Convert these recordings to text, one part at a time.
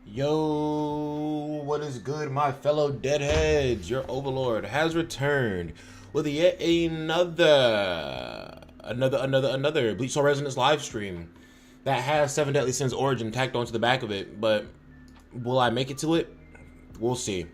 Yo, what is good, my fellow Deadheads? Your overlord has returned with yet another Bleach Soul Resonance live stream that has Seven Deadly Sins Origin tacked onto the back of it. But will I make it to it? We'll see.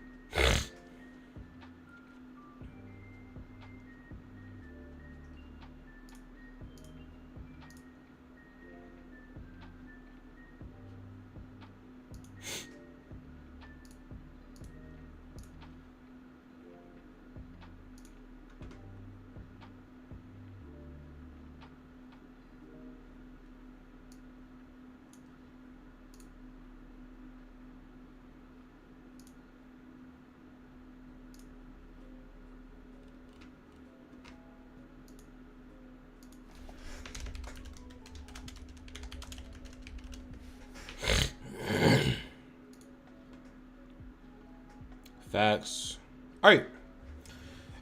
Facts. All right.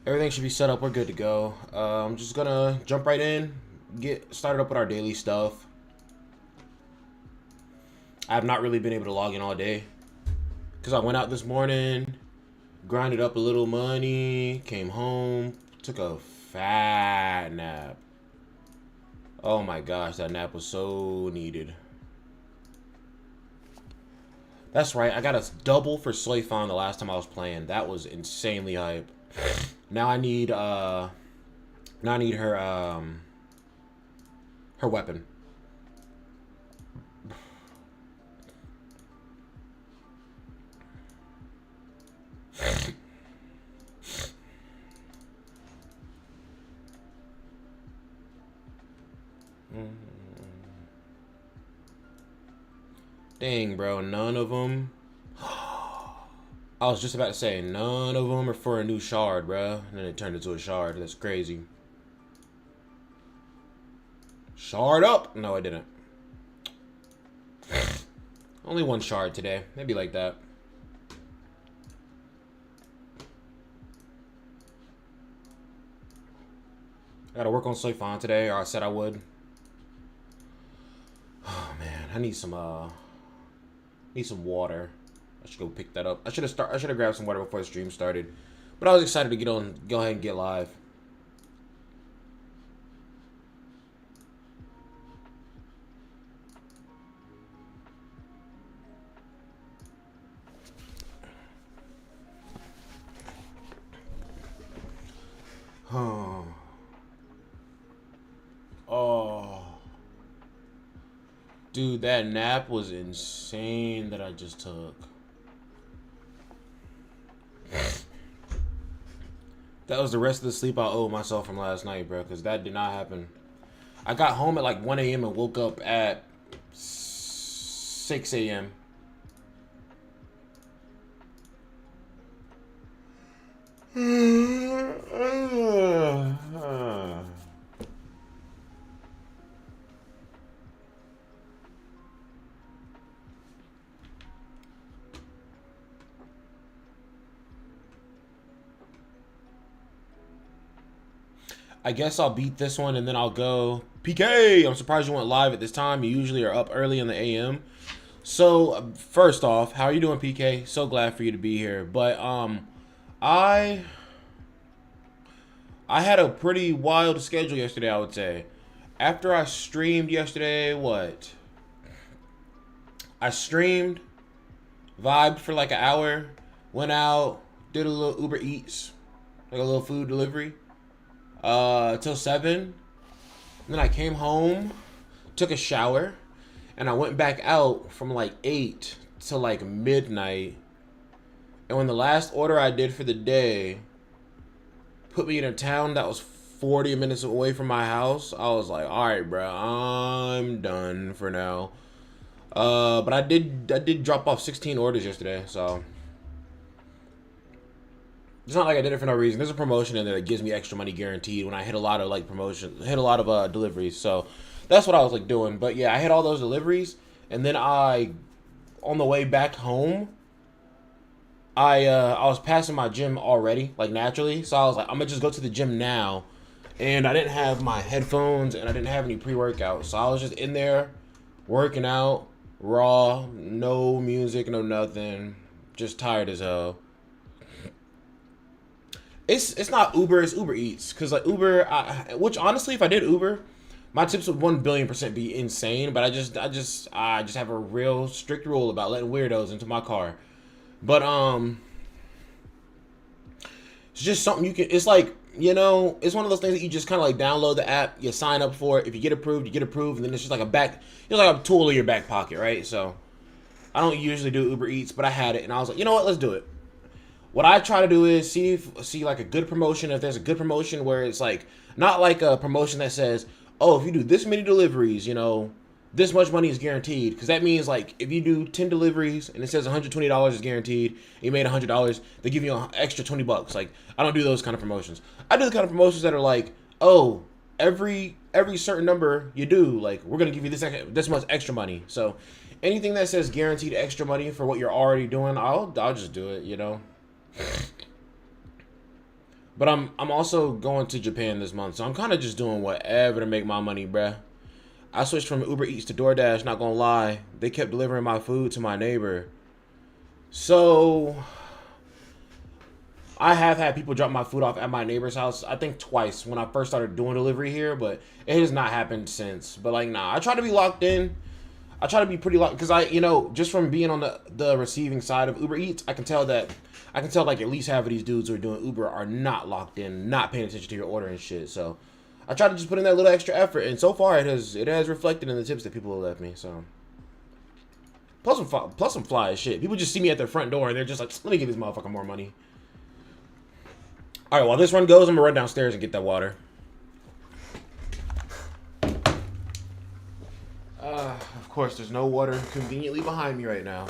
Everything should be set up. We're good to go. I'm just gonna jump right in, get started up with our daily stuff. I have not really been able to log in all day because I went out this morning, grinded up a little money, came home, took a fat nap. Oh my gosh, that nap was so needed. That's right, I got a double for Soy Fan the last time I was playing. That was insanely hype. Now I need her her weapon. Dang, bro, none of them. I was just about to say, none of them are for a new shard, bro. And then it turned into a shard. That's crazy. Shard up? No, I didn't. Only one shard today. Maybe like that. I gotta work on Soy Fan today, or I said I would. Oh man, I need some water. I should go pick that up. I should have grabbed some water before the stream started. But I was excited to go ahead and get live. Oh. Oh. Dude, that nap was insane that I just took. That was the rest of the sleep I owed myself from last night, bro, because that did not happen. I got home at like 1 a.m. and woke up at 6 a.m. I guess I'll beat this one and then I'll go PK. I'm surprised you went live at this time. You usually are up early in the AM. So first off, how are you doing, PK? So glad for you to be here. But I had a pretty wild schedule yesterday, I would say. After I streamed yesterday, what? I streamed, vibed for like an hour, went out, did a little Uber Eats, like a little food delivery, till 7. And then I came home, took a shower, and I went back out from like 8 to like midnight. And when the last order I did for the day put me in a town that was 40 minutes away from my house, I was like, all right, bro, I'm done for now. But I did drop off 16 orders yesterday, so it's not like I did it for no reason. There's a promotion in there that gives me extra money guaranteed when I hit a lot of like deliveries. So that's what I was like doing. But yeah, I hit all those deliveries, and then on the way back home, I was passing my gym already, like naturally. So I was like, I'm gonna just go to the gym now, and I didn't have my headphones and I didn't have any pre-workout, so I was just in there working out. Raw, no music, no nothing. Just tired as hell. It's not Uber, it's Uber Eats. Cause like Uber, which honestly, if I did Uber, my tips would 1 billion% be insane. But I just have a real strict rule about letting weirdos into my car. But it's just something you can. It's like, it's one of those things that you just kind of like download the app, you sign up for it. If you get approved, you get approved, and then it's just like it's like a tool in your back pocket, right? So I don't usually do Uber Eats, but I had it, and I was like, you know what, let's do it. What I try to do is see like a good promotion. If there's a good promotion where it's like not like a promotion that says, oh, if you do this many deliveries, this much money is guaranteed. Because that means like if you do 10 deliveries and it says $120 is guaranteed, and you made $100, they give you an extra $20. Like I don't do those kind of promotions. I do the kind of promotions that are like, oh, every certain number you do, like we're gonna give you this much extra money. So anything that says guaranteed extra money for what you're already doing, I'll just do it. But I'm also going to Japan this month, so I'm kind of just doing whatever to make my money, bruh. I switched from Uber Eats to DoorDash, not gonna lie. They kept delivering my food to my neighbor. So I have had people drop my food off at my neighbor's house, I think twice when I first started doing delivery here, but it has not happened since. But like, nah, I try to be locked in. I try to be pretty locked because just from being on the receiving side of Uber Eats, I can tell like at least half of these dudes who are doing Uber are not locked in, not paying attention to your order and shit. So I try to just put in that little extra effort, and so far it has reflected in the tips that people have left me. So plus some fly as shit. People just see me at their front door and they're just like, let me give this motherfucker more money. All right, while this run goes, I'm gonna run downstairs and get that water. Of course, there's no water conveniently behind me right now.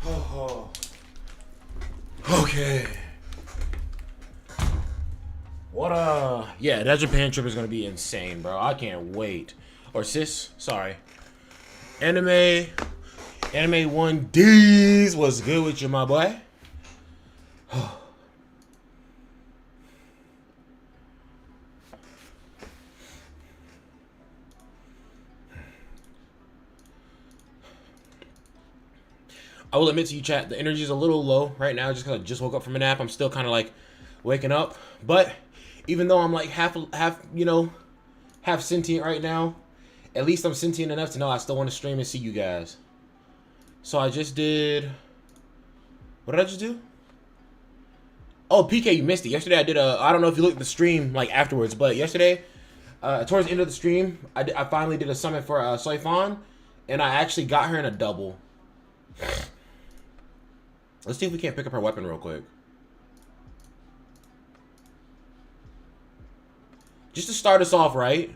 Oh. Okay. Yeah, that Japan trip is gonna be insane, bro. I can't wait. Or sis, sorry. Anime 1Ds. What's good with you, my boy? I will admit to you, chat, the energy is a little low right now just because I just woke up from a nap. I'm still kind of like waking up. But even though I'm like half sentient right now, at least I'm sentient enough to know I still want to stream and see you guys. So I just did... What did I just do? Oh, PK, you missed it. Yesterday I did I don't know if you looked at the stream like afterwards, but yesterday, towards the end of the stream, I finally did a summon for Soifan, and I actually got her in a double. Let's see if we can't pick up her weapon real quick. Just to start us off right.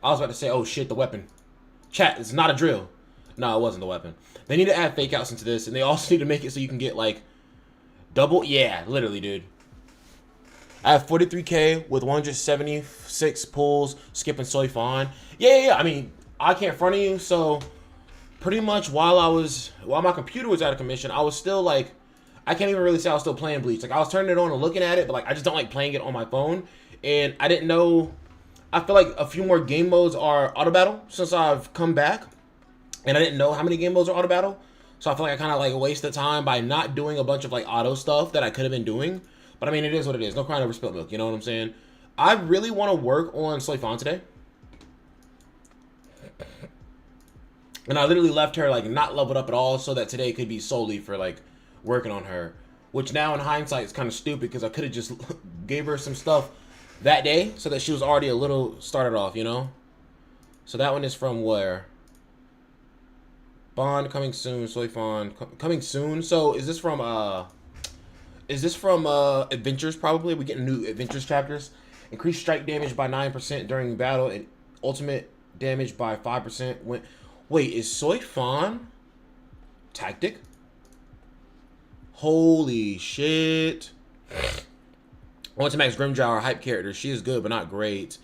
I was about to say, oh shit, the weapon. Chat, it's not a drill. No, it wasn't the weapon. They need to add fake outs into this, and they also need to make it so you can get like double. Yeah, literally, dude. I have 43k with 176 pulls, skipping Soifan. Yeah. I mean, I can't front of you, so pretty much while my computer was out of commission, I was still like, I can't even really say I was still playing Bleach. Like I was turning it on and looking at it, but like I just don't like playing it on my phone. And I didn't know. I feel like a few more game modes are auto battle since I've come back, and I didn't know how many game modes are auto battle. So I feel like I kind of like wasted time by not doing a bunch of like auto stuff that I could have been doing. But I mean, it is what it is. No crying over spilt milk. You know what I'm saying? I really want to work on Soifan today. And I literally left her like not leveled up at all, so that today could be solely for like working on her. Which now in hindsight is kind of stupid because I could have just gave her some stuff that day so that she was already a little started off, you know. So that one is from where? Bond coming soon, Soy Fawn coming soon. So is this from Adventures? Probably we getting new Adventures chapters. Increase strike damage by 9% during battle and ultimate damage by 5% when. Wait, is Soy Fawn tactic? Holy shit! I want to max Grimjow, hype character. She is good, but not great.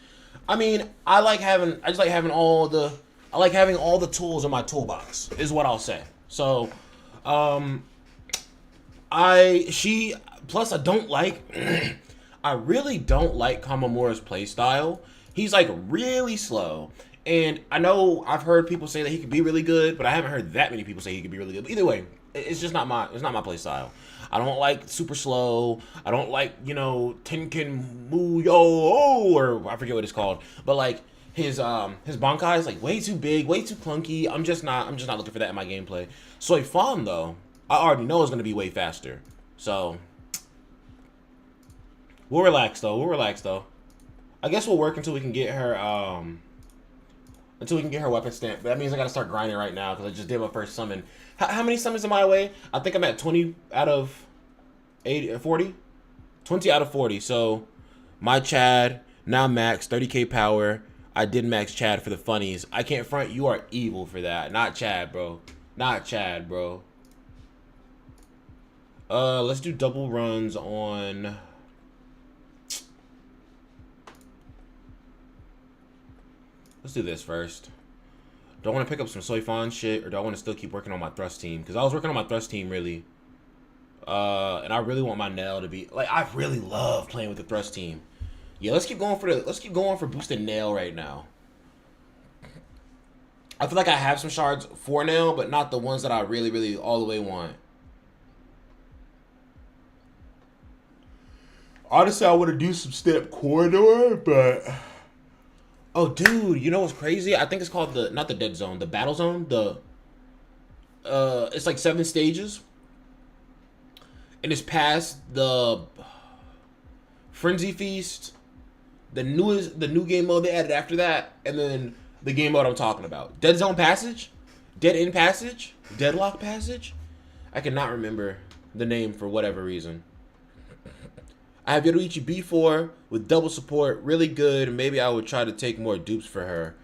I mean, I just like having all the. I like having all the tools in my toolbox. Is what I'll say. So, plus I don't like. I really don't like Kamamura's playstyle. He's like really slow. And I know I've heard people say that he could be really good, but I haven't heard that many people say he could be really good. But either way, it's not my play style. I don't like super slow. I don't like, you know, Tenken Muyo, or I forget what it's called. But like his Bankai is like way too big, way too clunky. I'm just not looking for that in my gameplay. Soy Fawn though, I already know is gonna be way faster. So we'll relax though. I guess we'll work until we can get her weapon stamp. But that means I gotta start grinding right now because I just did my first summon. How many summons am I away? I think I'm at 20 out of 80 or 40. 20 out of 40. So my Chad now max 30k power. I did max Chad for the funnies. I can't front. You are evil for that. Not Chad, bro. Not Chad, bro. Let's do double runs on. Let's do this first. Do I want to pick up some Soy Fawn shit, or do I want to still keep working on my thrust team? Because I was working on my thrust team, really. And I really want my nail to be... Like, I really love playing with the thrust team. Yeah, let's keep going for boosted nail right now. I feel like I have some shards for nail, but not the ones that I really, really all the way want. Honestly, I want to do some step corridor, but... Oh, dude, you know what's crazy? I think it's called not the dead zone, the battle zone. It's like 7 stages. And it's past the Frenzy Feast, the new game mode they added after that, and then the game mode I'm talking about. Dead Zone Passage? Dead End Passage? Deadlock Passage? I cannot remember the name for whatever reason. I have Yoruichi B4 with double support, really good. Maybe I would try to take more dupes for her.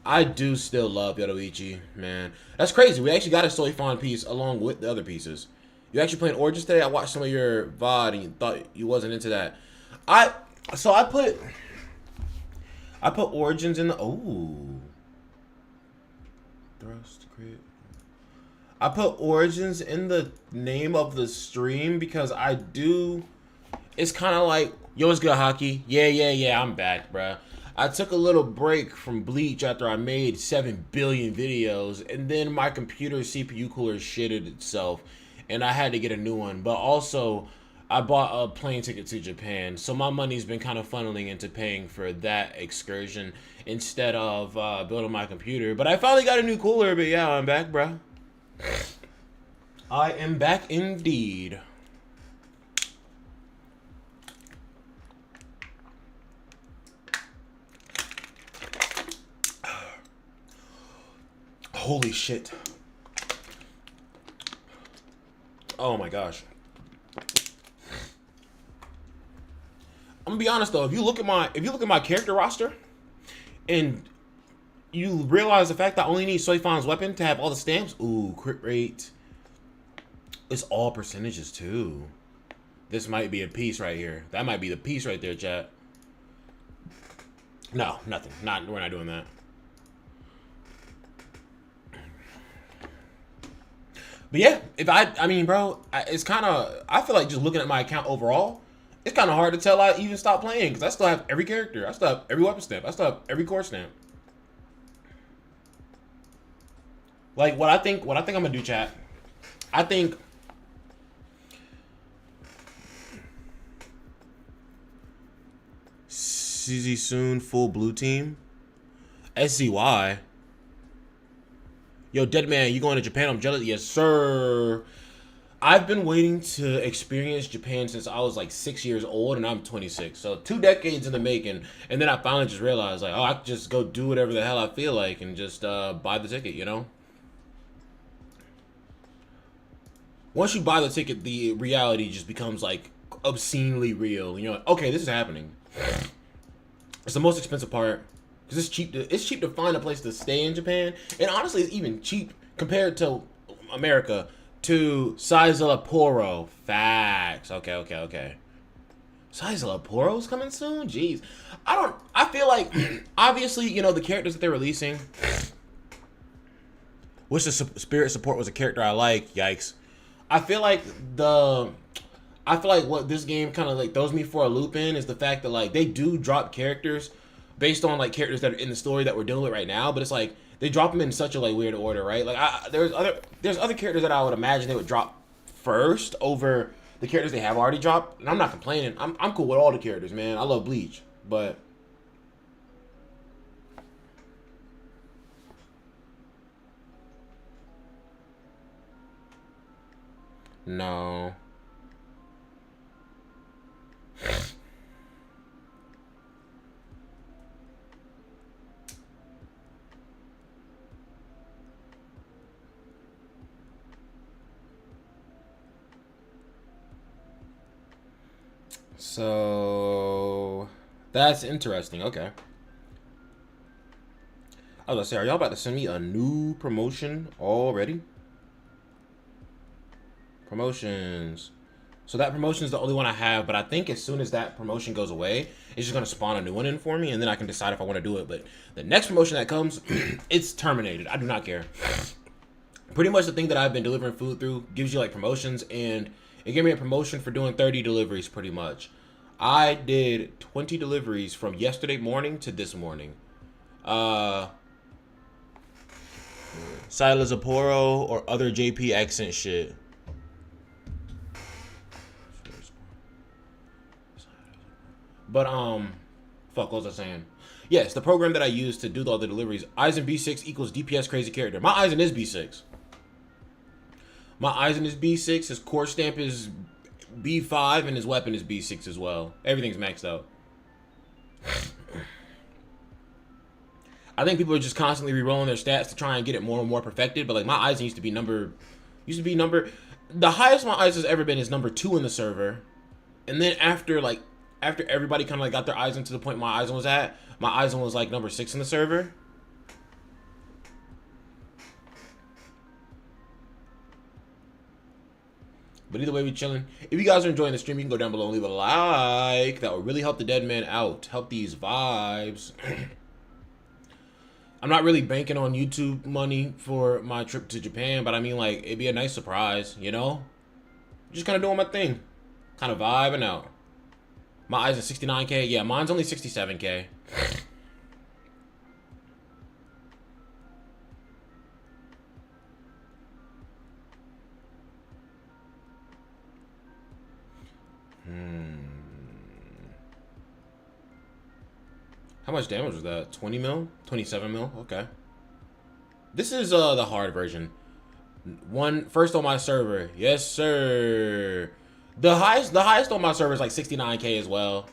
I do still love Yoruichi, man. That's crazy. We actually got a Soy Fawn piece along with the other pieces. You actually playing Origins today? I watched some of your VOD and you thought you wasn't into that. I put Origins in the thrust crit. I put Origins in the name of the stream because I do. It's kind of like, yo, it's good, Hockey. Yeah, I'm back, bruh. I took a little break from Bleach after I made 7 billion videos, and then my computer CPU cooler shitted itself, and I had to get a new one. But also, I bought a plane ticket to Japan, so my money's been kind of funneling into paying for that excursion instead of building my computer. But I finally got a new cooler, but yeah, I'm back, bruh. I am back indeed. Holy shit. Oh my gosh. I'm gonna be honest though, if you look at my character roster and you realize the fact that I only need Soy Fawn's weapon to have all the stamps, ooh, crit rate. It's all percentages too. This might be a piece right here. That might be the piece right there, chat. No, nothing. We're not doing that. But yeah, I mean, bro, it's kind of, I feel like just looking at my account overall, it's kind of hard to tell I even stopped playing because I still have every character. I still have every weapon stamp. I still have every core stamp. Like, what I think I'm going to do, chat, I think CZ soon, full blue team. SCY. Yo, dead man, you going to Japan? I'm jealous. Yes, sir. I've been waiting to experience Japan since I was like 6 years old, and I'm 26. So 2 decades in the making, and then I finally just realized, like, oh, I could just go do whatever the hell I feel like and just buy the ticket, you know? Once you buy the ticket, the reality just becomes like obscenely real. You know, like, okay, this is happening. It's the most expensive part because it's cheap to find a place to stay in Japan, and honestly, it's even cheap compared to America to Saizalaporo. Facts. Okay, okay, okay. Saizalaporo's coming soon. Jeez, I feel like obviously the characters that they're releasing. Wish the Spirit Support was a character I like. Yikes. I feel like what this game kind of like throws me for a loop in is the fact that like they do drop characters based on like characters that are in the story that we're dealing with right now, but it's like they drop them in such a like weird order, right? Like there's other characters that I would imagine they would drop first over the characters they have already dropped, and I'm not complaining. I'm cool with all the characters, man. I love Bleach, but no. So that's interesting. Okay. I was gonna say, are y'all about to send me a new promotion already? Promotions. So that promotion is the only one I have, but I think as soon as that promotion goes away, it's just gonna spawn a new one in for me, and then I can decide if I want to do it. But the next promotion that comes, it's terminated. I do not care. Pretty much the thing that I've been delivering food through gives you like promotions, and it gave me a promotion for doing 30 deliveries pretty much. I did 20 deliveries from yesterday morning to this morning. Silas Aporo or other JP accent shit. But fuck, what was I saying? Yes, the program that I use to do all the deliveries, Eisen B6 equals DPS crazy character. My Eisen is B6. My Eisen is B6, his core stamp is B5, and his weapon is B6 as well. Everything's maxed out. I think people are just constantly re-rolling their stats to try and get it more and more perfected, but like my Eisen used to be number the highest my Eisen's ever been is number 2 in the server. And then after everybody kind of like got their Eisen to the point my Eisen was at, my Eisen was like number 6 in the server. But either way, we chilling. If you guys are enjoying the stream, you can go down below and leave a like. That would really help the dead man out. Help these vibes. I'm not really banking on YouTube money for my trip to Japan, but I mean, like, it'd be a nice surprise, you know? Just kind of doing my thing. Kind of vibing out. My eyes are 69K. Yeah, mine's only 67K. How much damage was that? 20 mil? 27 mil? Okay. This is the hard version. First on my server. Yes, sir. The highest on my server is like 69K as well.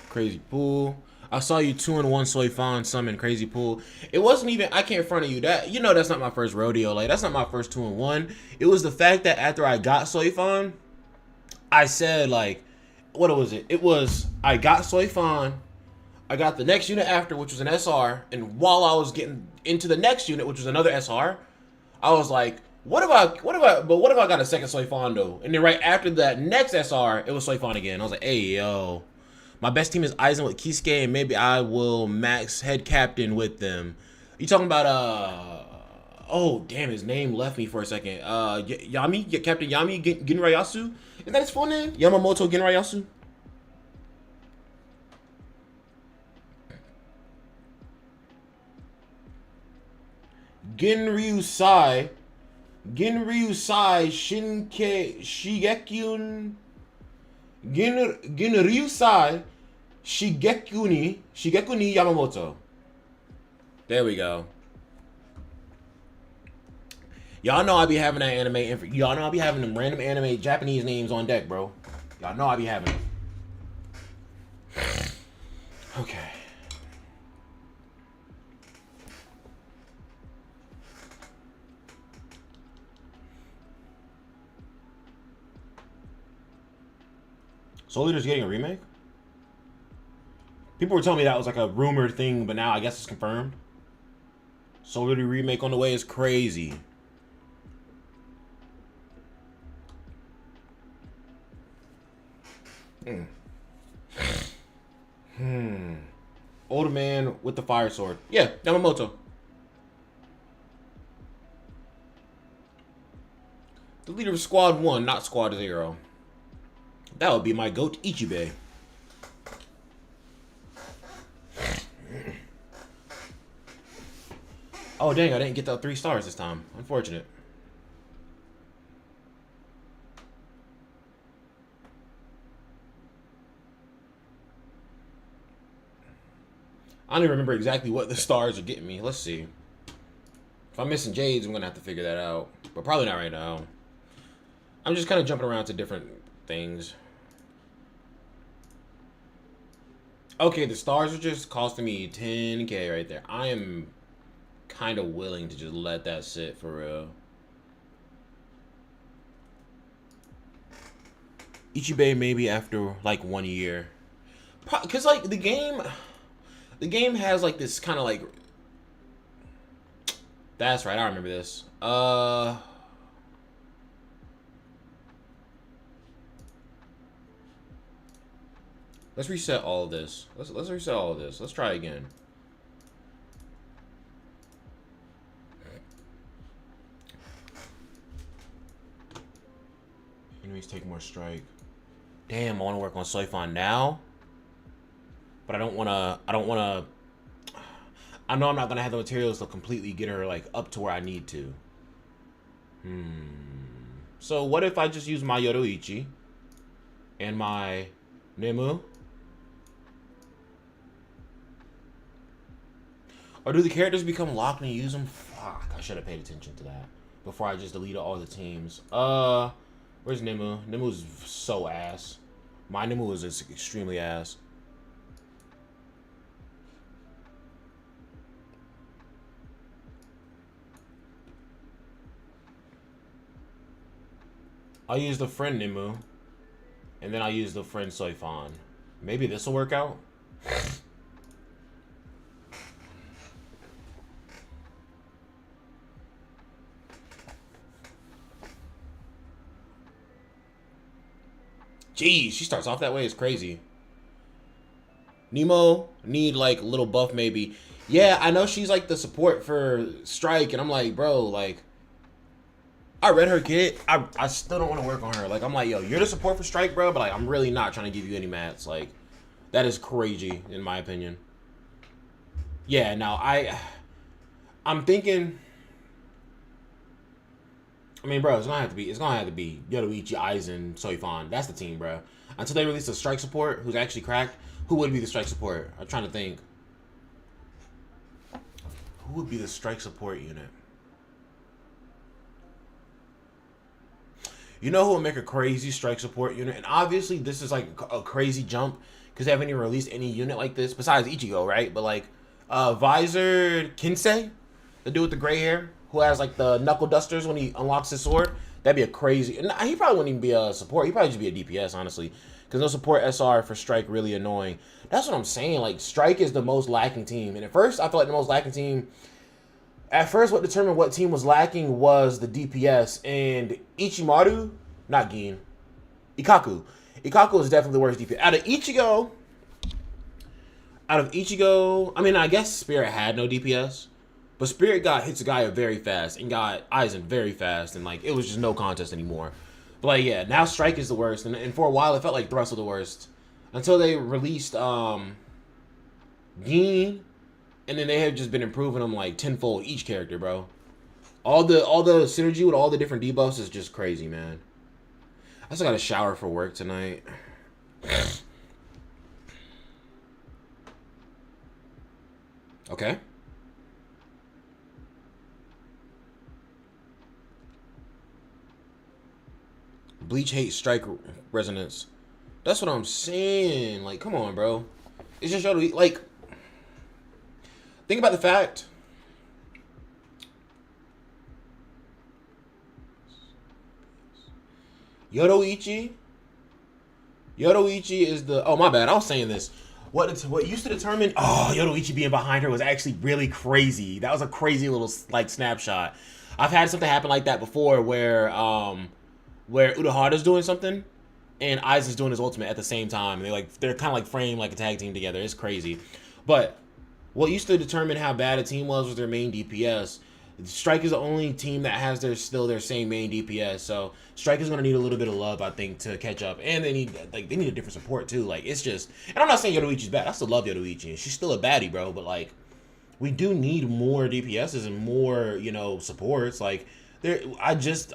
Crazy pool. I saw you 2-in-1 soy fawn summon crazy pool. It wasn't even, I can't front of you that, that's not my first rodeo. Like, that's not my first 2-in-1. It was the fact that after I got soy fawn, I said, like, what was it? It was, I got soy fawn, I got the next unit after, which was an SR, and while I was getting into the next unit, which was another SR, I was like, what if I got a second soy fawn though? And then right after that next SR, it was soy fawn again. I was like, hey, yo. My best team is Eisen with Kisuke, and maybe I will max head captain with them. You talking about, oh, damn, his name left me for a second. Yami? Captain Yami Ginrayasu? Is that his full name? Yamamoto Ginrayasu? Ginryu Sai. Ginryu Sai Shinke Shigekyun. Ginryu Sai Shigekuni Yamamoto. There we go. Y'all know I be having that anime. Y'all know I be having them random anime Japanese names on deck, bro. Y'all know I be having them. Okay. Soul Eater's getting a remake? People were telling me that was like a rumored thing, but now I guess it's confirmed. Soul Eater remake on the way is crazy. Older man with the fire sword. Yeah, Yamamoto. The leader of Squad 1, not Squad 0. That would be my goat, Ichibei. Oh, dang, I didn't get the 3 stars this time. Unfortunate. I don't even remember exactly what the stars are getting me. Let's see. If I'm missing Jades, I'm going to have to figure that out. But probably not right now. I'm just kind of jumping around to different things. Okay, the stars are just costing me 10k right there. I am kind of willing to just let that sit for real. Ichibei maybe after like 1 year. Because like the game has like this kind of like... That's right, I remember this. Let's reset all of this. Let's reset all of this. Let's try again. Enemies take more strike. Damn, I want to work on Soifon now. But I know I'm not gonna have the materials to completely get her like up to where I need to. So what if I just use my Yoruichi and my Nemu? Or do the characters become locked and you use them? Fuck, I should have paid attention to that before I just deleted all the teams. Where's Nemu? Nemu's so ass. My Nemu is just extremely ass. I'll use the friend Nemu. And then I'll use the friend Soifon. Maybe this will work out. Jeez, she starts off that way. It's crazy. Nemo need like a little buff maybe. Yeah, I know she's like the support for Strike, and I'm like, bro, like, I read her kit. I still don't want to work on her. Like, I'm like, yo, you're the support for Strike, bro, but like, I'm really not trying to give you any mats. Like, that is crazy in my opinion. Yeah, now I'm thinking. I mean, bro, it's gonna have to be Yoruichi, Aizen, Soifon. That's the team, bro. Until they release a Strike support who's actually cracked, who would be the Strike support? I'm trying to think. Who would be the Strike support unit? You know who would make a crazy Strike support unit? And obviously, this is like a crazy jump because they haven't even released any unit like this besides Ichigo, right? But like, Visor Kinsei, the dude with the gray hair, who has like the knuckle dusters when he unlocks his sword. That'd be a crazy... And he probably wouldn't even be a support. He'd probably just be a DPS, honestly. Because no support SR for Strike really annoying. That's what I'm saying. Like, Strike is the most lacking team. And at first, I felt like the most lacking team... At first, what determined what team was lacking was the DPS. And Ichimaru... Not Gin. Ikaku. Ikaku is definitely the worst DPS. Out of Ichigo... I mean, I guess Spirit had no DPS. But Spirit got Hitsugaya very fast and got Aizen very fast, and like it was just no contest anymore. But like, yeah, now Strike is the worst, and for a while it felt like Thrust was the worst until they released Gin, and then they have just been improving them like tenfold each character, bro. All the synergy with all the different debuffs is just crazy, man. I still got a shower for work tonight. Okay. Bleach hate strike resonance. That's what I'm saying. Like, come on, bro. It's just like. Think about the fact. Yodoichi. Yodoichi is the. Oh, my bad. I was saying this. What used to determine Yodoichi being behind her was actually really crazy. That was a crazy little like snapshot. I've had something happen like that before where Urahara's doing something and Aizen's doing his ultimate at the same time. They're kind of like framed like a tag team together. It's crazy. But what used to determine how bad a team was their main DPS. Strike is the only team that has their same main DPS. So Strike is gonna need a little bit of love, I think, to catch up. And they need a different support too. Like, it's just, and I'm not saying Yoruichi's bad. I still love Yoruichi. She's still a baddie, bro. But like, we do need more DPSs and more, supports. Like, I just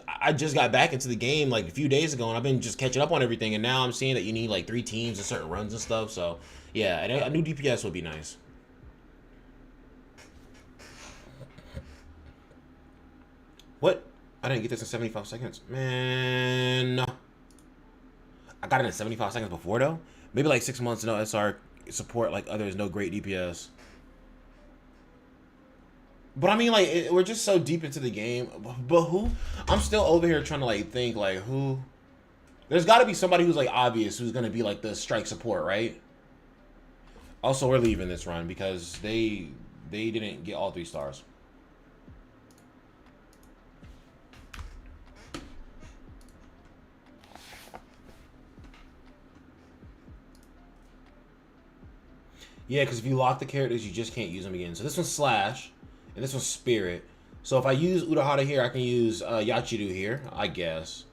got back into the game like a few days ago, and I've been just catching up on everything. And now I'm seeing that you need like 3 teams and certain runs and stuff. So yeah, a new DPS would be nice. What? I didn't get this in 75 seconds. Man, no. I got it in 75 seconds before, though. Maybe like 6 months, no SR support like others, no great DPS. But I mean, like, we're just so deep into the game. But who? I'm still over here trying to, like, think, like, who? There's got to be somebody who's, like, obvious who's going to be, like, the strike support, right? Also, we're leaving this run because they didn't get all 3 stars. Yeah, because if you lock the characters, you just can't use them again. So this one's Slash, and this one's Spirit. So if I use Urahara here, I can use Yachiru here, I guess.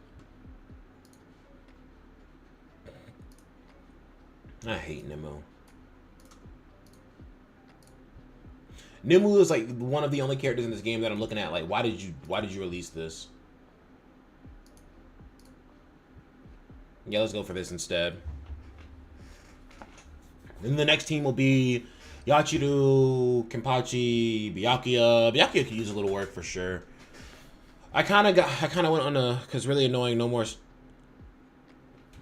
I hate Nimue. Nimue is like one of the only characters in this game that I'm looking at. Like, why did you release this? Yeah, let's go for this instead. Then the next team will be Yachiru, Kenpachi, Byakuya. Byakuya could use a little work for sure. I kind of went on because really annoying, no more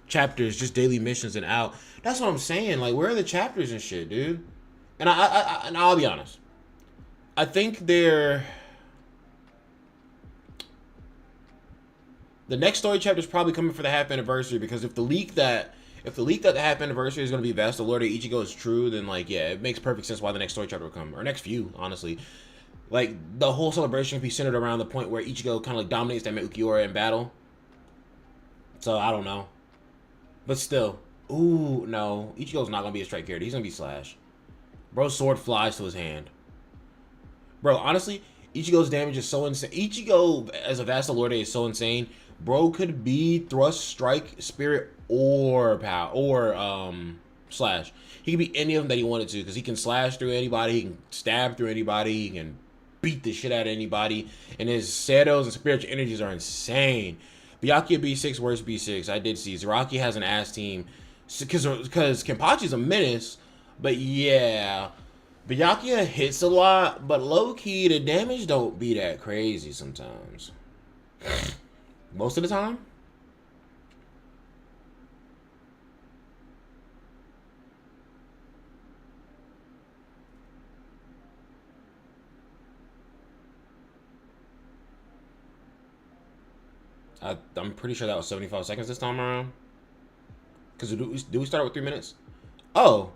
chapters, just daily missions and out. That's what I'm saying. Like, where are the chapters and shit, dude? And I'll be honest. I think the next story chapter is probably coming for the half anniversary, because if the leak that the half anniversary is going to be Vast Lord of Ichigo is true, then like, yeah, it makes perfect sense why the next story chapter will come, or next few, honestly. Like, the whole celebration can be centered around the point where Ichigo kind of like dominates that Ukiura in battle. So I don't know, but still, ooh, no, Ichigo's not gonna be a strike character. He's gonna be Slash. Bro's sword flies to his hand. Bro, honestly, Ichigo's damage is so insane. Ichigo as a Vast Lord is so insane. Bro could be Thrust, Strike, Spirit, or Power, or Slash. He could be any of them that he wanted to, because he can slash through anybody, he can stab through anybody, he can beat the shit out of anybody, and his Setos and spiritual energies are insane. Byakuya B6, worst B6. I did see Zaraki has an ass team, because Kenpachi's a menace, but yeah. Byakuya hits a lot, but low-key, the damage don't be that crazy sometimes. Most of the time. I'm pretty sure that was 75 seconds this time around. Because do we start with 3 minutes? Oh.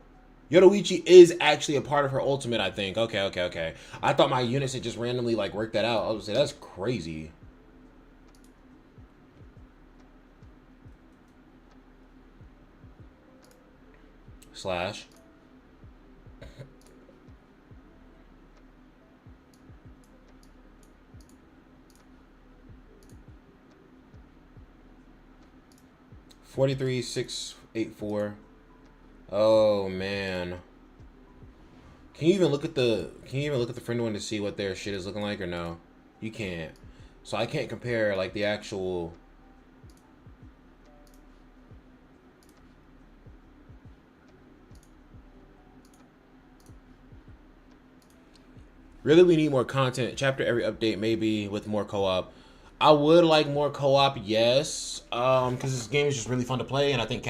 Yoruichi is actually a part of her ultimate, I think. Okay. I thought my units had just randomly, like, worked that out. I was say, that's crazy. Slash. $43,684. Oh man. Can you even look at the friend one to see what their shit is looking like, or no? You can't. So I can't compare like the actual. Really, we need more content. Chapter every update, maybe with more co-op. I would like more co-op, yes, because this game is just really fun to play, and I think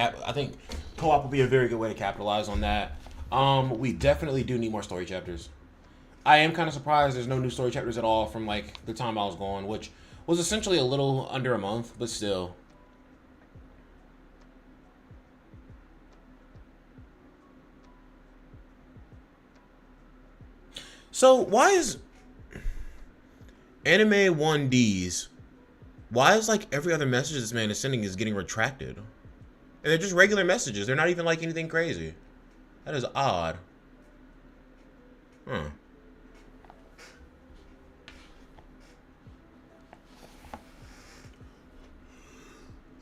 co-op will be a very good way to capitalize on that. We definitely do need more story chapters. I am kind of surprised there's no new story chapters at all from like the time I was going, which was essentially a little under a month, but still. So why is anime 1Ds? Why is like every other message this man is sending is getting retracted? And they're just regular messages. They're not even like anything crazy. That is odd. Huh.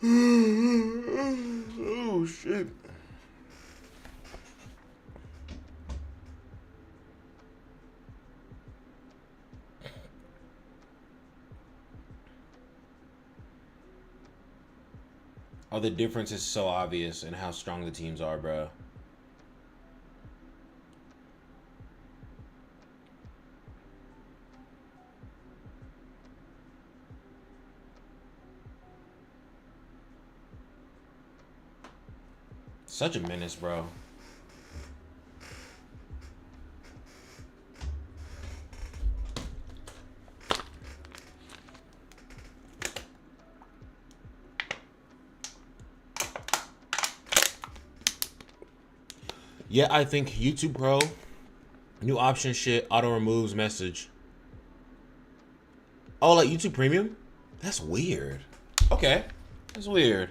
Oh shit. Oh, the difference is so obvious in how strong the teams are, bro. Such a menace, bro. Yeah, I think YouTube Pro, new option shit, auto removes message. Oh, like YouTube Premium? That's weird. Okay, that's weird.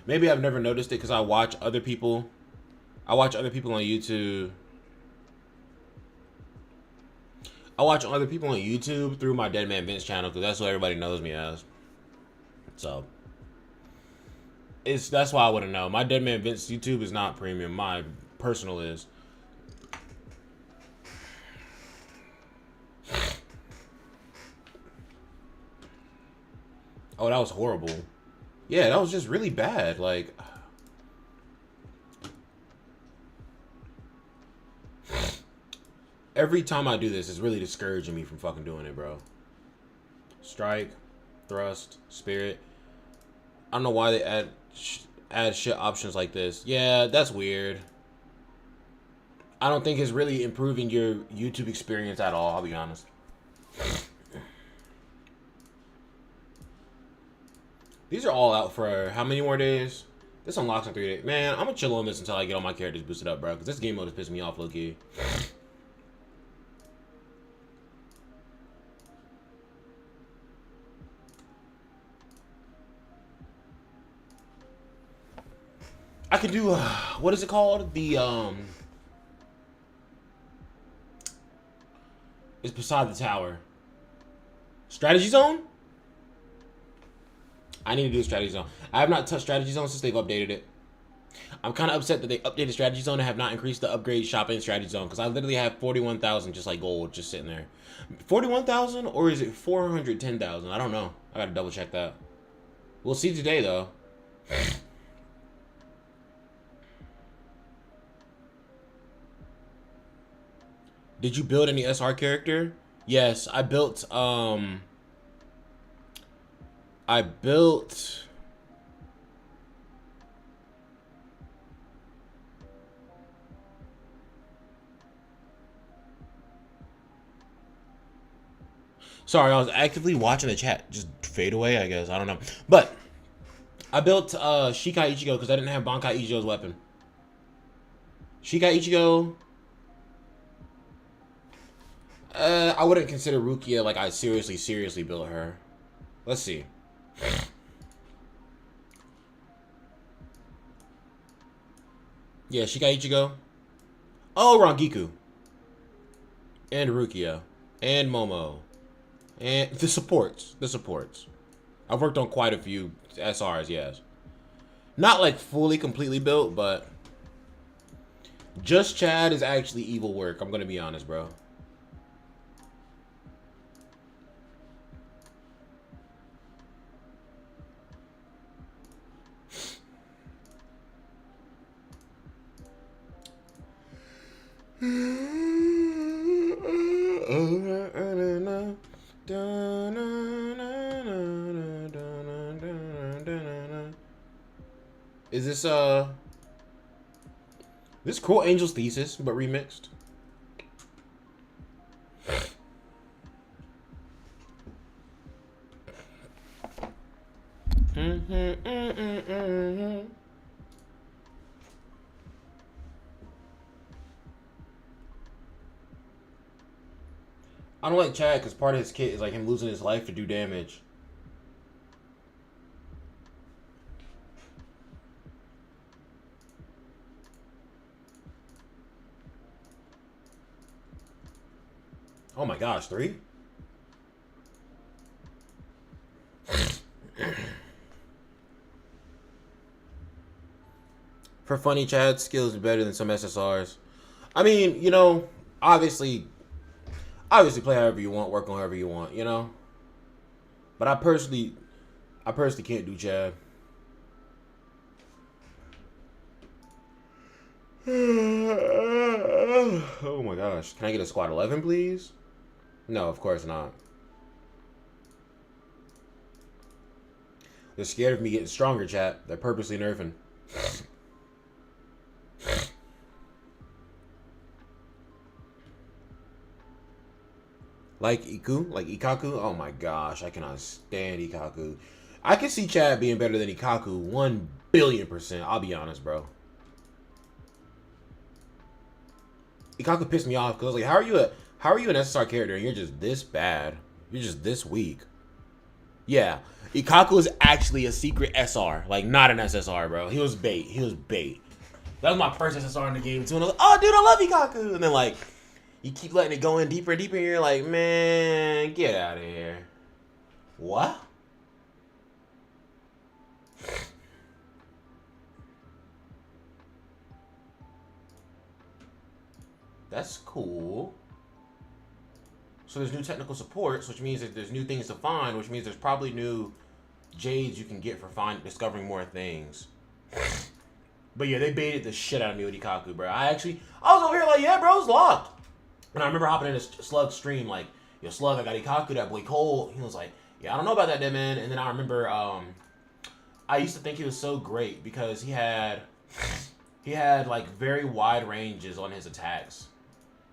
Maybe I've never noticed it because I watch other people. I watch other people on YouTube. I watch other people on YouTube through my Dead Man Vince channel because that's what everybody knows me as. So that's why I wouldn't know. My Dead Man Vince YouTube is not premium. My personal is. Oh, that was horrible. Yeah, that was just really bad. Like, every time I do this, it's really discouraging me from fucking doing it, bro. Strike, thrust, spirit. I don't know why they add shit options like this. Yeah, that's weird. I don't think it's really improving your YouTube experience at all, I'll be honest. These are all out for how many more days? This unlocks in 3 days. Man, I'm gonna chill on this until I get all my characters boosted up, bro. Because this game mode is pissing me off, low-key. I could do, what is it called? It's beside the tower. Strategy zone? I need to do a strategy zone. I have not touched strategy zone since they've updated it. I'm kind of upset that they updated strategy zone and have not increased the upgrade shop in strategy zone because I literally have 41,000 just like gold just sitting there. 41,000 or is it 410,000? I don't know. I gotta double check that. We'll see today though. Did you build any SR character? Yes, I built Sorry, I was actively watching the chat just fade away, I guess. I don't know. But I built Shikai Ichigo because I didn't have Bankai Ichigo's weapon. Shikai Ichigo. I wouldn't consider Rukia like I seriously built her. Let's see. Yeah, Shikai Ichigo. Oh, Rangiku. And Rukia. And Momo. And the supports. I've worked on quite a few SRs, yes. Not like fully completely built, but just Chad is actually evil work. I'm gonna be honest, bro. Is this Cool Angel's Thesis but remixed? I don't like Chad because part of his kit is like him losing his life to do damage. Oh my gosh, 3? For funny, Chad's skills are better than some SSRs. I mean, you know, obviously play however you want, work on however you want, you know. But I personally can't do Chad. Oh my gosh, can I get a squad 11, please? No, of course not. They're scared of me getting stronger, chat. They're purposely nerfing. Like Iku? Like Ikaku? Oh my gosh, I cannot stand Ikaku. I can see Chad being better than Ikaku 1,000,000,000%. I'll be honest, bro. Ikaku pissed me off because I was like, how are you an SSR character and you're just this bad? You're just this weak. Yeah. Ikaku is actually a secret SR. Like, not an SSR, bro. He was bait. He was bait. That was my first SSR in the game, too. And I was like, oh, dude, I love Ikaku. And then, like, you keep letting it go in deeper and deeper, and you're like, man, get out of here. What? That's cool. So there's new technical supports, which means that there's new things to find, which means there's probably new jades you can get for discovering more things. But yeah, they baited the shit out of me with Ikaku, bro. I was over here like, yeah, bro, it's locked. And I remember hopping in a Slug stream like, yo, Slug, I got Ikaku, that boy Cole. He was like, yeah, I don't know about that, man. And then I remember, I used to think he was so great because he had like very wide ranges on his attacks.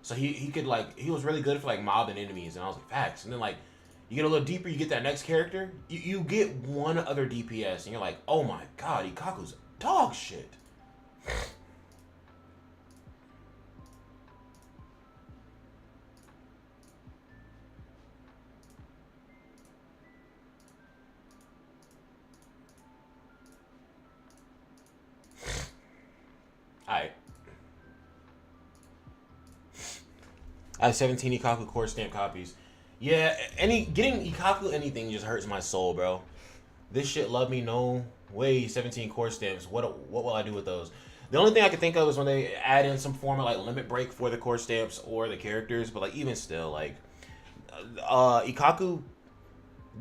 So he could like, he was really good for like mobbing enemies, and I was like, facts. And then like, you get a little deeper, you get that next character, you get one other DPS, and you're like, oh my god, Ikaku's dog shit. Alright. I have 17 Ikaku core stamp copies. Yeah, getting Ikaku anything just hurts my soul, bro. This shit love me no way. 17 core stamps. What will I do with those? The only thing I can think of is when they add in some form of like limit break for the core stamps or the characters. But like even still, like Ikaku,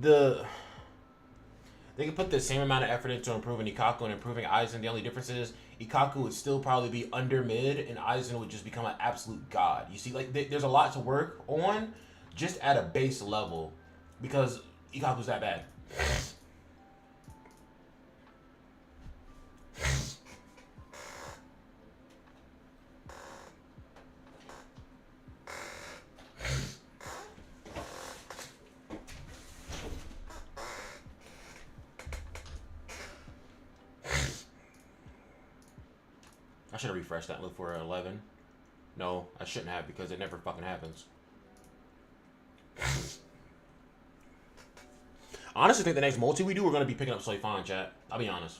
they can put the same amount of effort into improving Ikaku and improving Aizen. The only difference is Ikaku would still probably be under mid, and Aizen would just become an absolute god. You see, like there's a lot to work on just at a base level because Ikaku's that bad. I should have refreshed that and looked for 11. No, I shouldn't have because it never fucking happens. I honestly think the next multi we do, we're going to be picking up Soifan, chat. I'll be honest.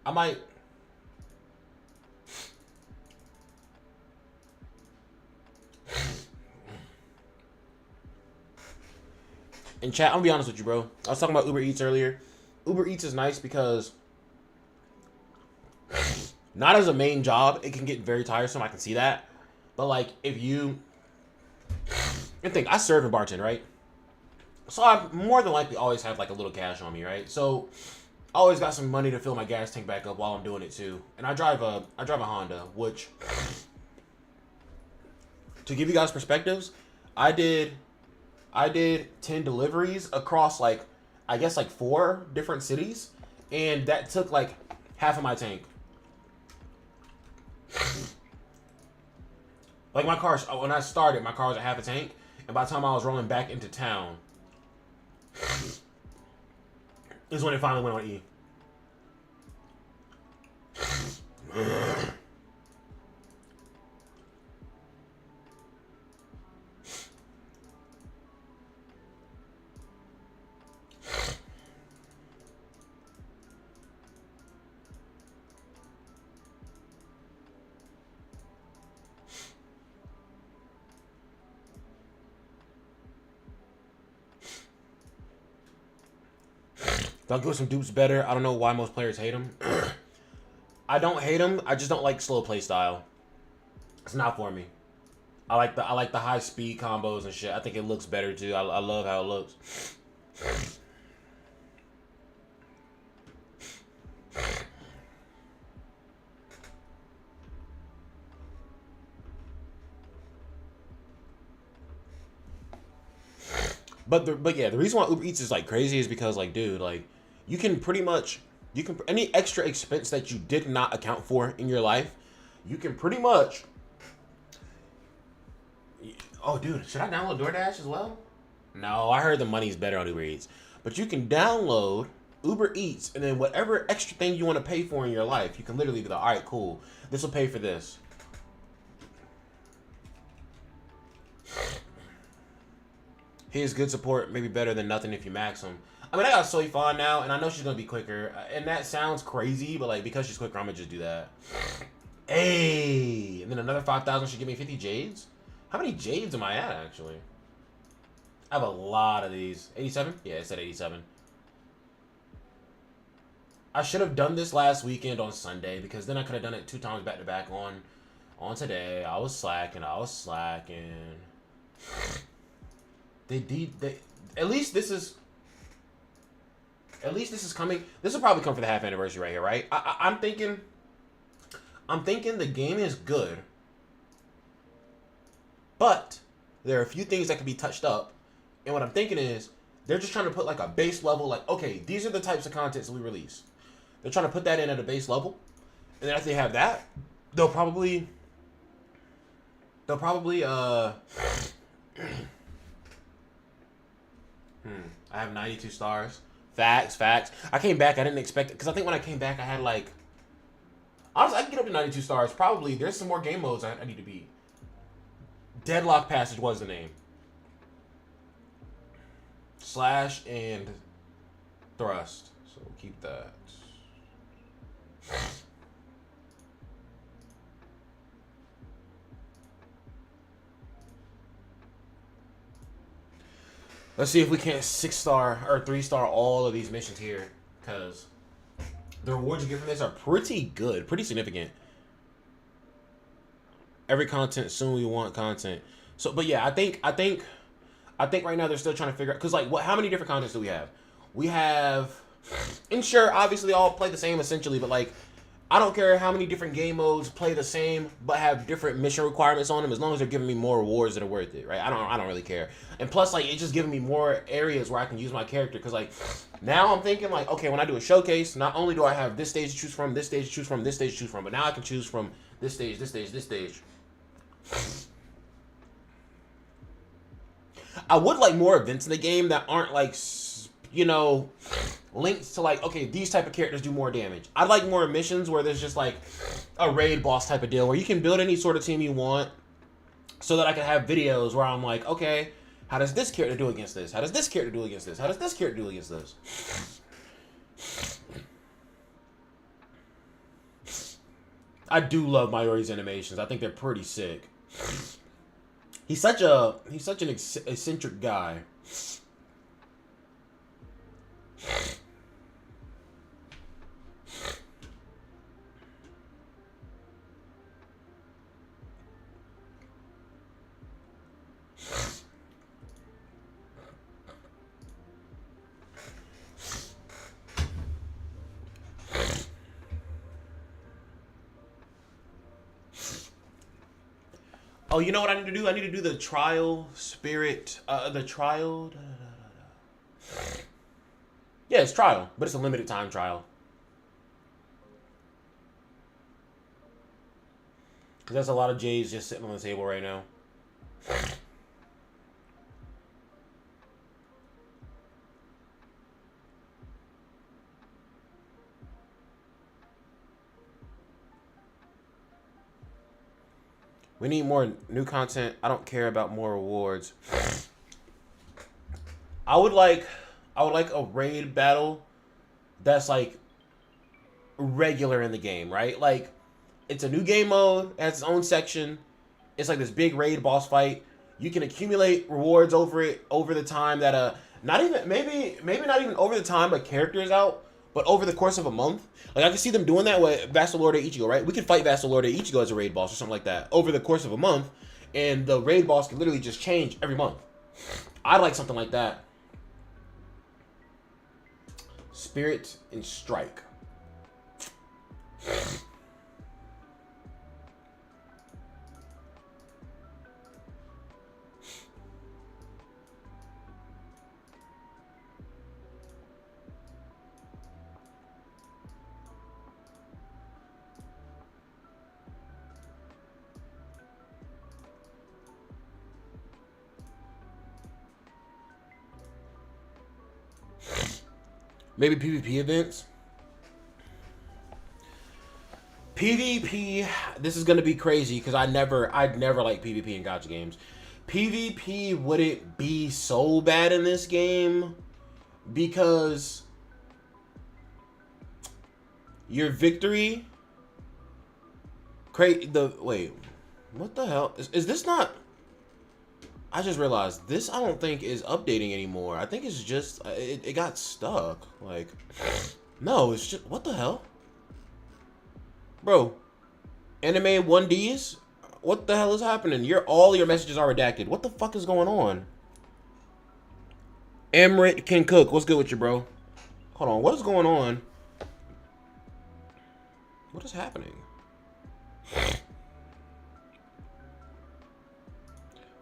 I might... In chat, I'm gonna be honest with you, bro. I was talking about Uber Eats earlier. Uber Eats is nice because not as a main job, it can get very tiresome. I can see that. But like, if you think I serve and bartend, right? So I more than likely always have like a little cash on me, right? So I always got some money to fill my gas tank back up while I'm doing it too. And I drive a Honda, which, to give you guys perspectives, I did 10 deliveries across like, I guess like 4 different cities, and that took like half of my tank. Like my car, when I started, my car was at half a tank, and by the time I was rolling back into town, is when it finally went on E. Don't give some dupes better. I don't know why most players hate him. I don't hate him. I just don't like slow play style. It's not for me. I like the high speed combos and shit. I think it looks better too. I love how it looks. But yeah, the reason why Uber Eats is like crazy is because like, dude, like you can pretty much any extra expense that you did not account for in your life, you can pretty much. Oh, dude, should I download DoorDash as well? No, I heard the money's better on Uber Eats, but you can download Uber Eats, and then whatever extra thing you want to pay for in your life, you can literally be like, all right, cool, this will pay for this. His good support, maybe better than nothing if you max him. I mean, I got Soy Fawn now, and I know she's gonna be quicker, and that sounds crazy, but like because she's quicker, I'm gonna just do that. Hey, and then another 5,000 should give me 50 jades. How many jades am I at actually? I have a lot of these. 87? Yeah, it said 87. I should have done this last weekend on Sunday because then I could have done it 2 times back to back on today. I was slacking. They at least this is coming. This will probably come for the half anniversary right here, right? I'm thinking the game is good, but there are a few things that can be touched up. And what I'm thinking is they're just trying to put like a base level, like, okay, these are the types of contents that we release. They're trying to put that in at a base level, and then after they have that, they'll probably I have 92 stars. Facts. I came back. I didn't expect it. Because I think when I came back, I had like... Honestly, I can get up to 92 stars. Probably. There's some more game modes I need to beat. Deadlock Passage was the name. Slash and Thrust. So we'll keep that. Let's see if we can't 6-star or 3-star all of these missions here, because the rewards you get from this are pretty good, pretty significant. Every content, soon we want content. So, but yeah, I think right now they're still trying to figure out, because like, how many different contents do we have? We have, and sure, obviously they all play the same essentially, but like, I don't care how many different game modes play the same, but have different mission requirements on them, as long as they're giving me more rewards that are worth it, right? I don't really care. And plus, like, it's just giving me more areas where I can use my character, because, like, now I'm thinking, like, okay, when I do a showcase, not only do I have this stage to choose from, this stage to choose from, this stage to choose from, but now I can choose from this stage, this stage, this stage. I would like more events in the game that aren't, like, you know, linked to like, okay, these type of characters do more damage. I'd like more missions where there's just like a raid boss type of deal where you can build any sort of team you want, so that I can have videos where I'm like, okay, how does this character do against this? How does this character do against this? How does this character do against this? I do love Mayori's animations. I think they're pretty sick. He's such an eccentric guy. Oh, you know what I need to do? I need to do the trial spirit. The trial. Yeah, it's trial, but it's a limited time trial. Because there's a lot of J's just sitting on the table right now. We need more new content. I don't care about more rewards. I would like a raid battle that's like regular in the game, right? Like it's a new game mode, it has its own section. It's like this big raid boss fight. You can accumulate rewards over the time that not even maybe not even over the time a character is out, but over the course of a month. Like I can see them doing that with Vassal Lord Ichigo, right? We could fight Vassal Lord Ichigo as a raid boss or something like that over the course of a month, and the raid boss can literally just change every month. I'd like something like that. Spirit and Strike. Maybe PvP events. PvP, this is gonna be crazy because I'd never like PvP in gacha games. PvP wouldn't be so bad in this game because your victory wait, what the hell? Is this not? I just realized this I don't think is updating anymore. I think it's just it got stuck. Like no, it's just what the hell? Bro, anime 1Ds? What the hell is happening? All your messages are redacted. What the fuck is going on? Emrit can cook. What's good with you, bro? Hold on, what is going on? What is happening?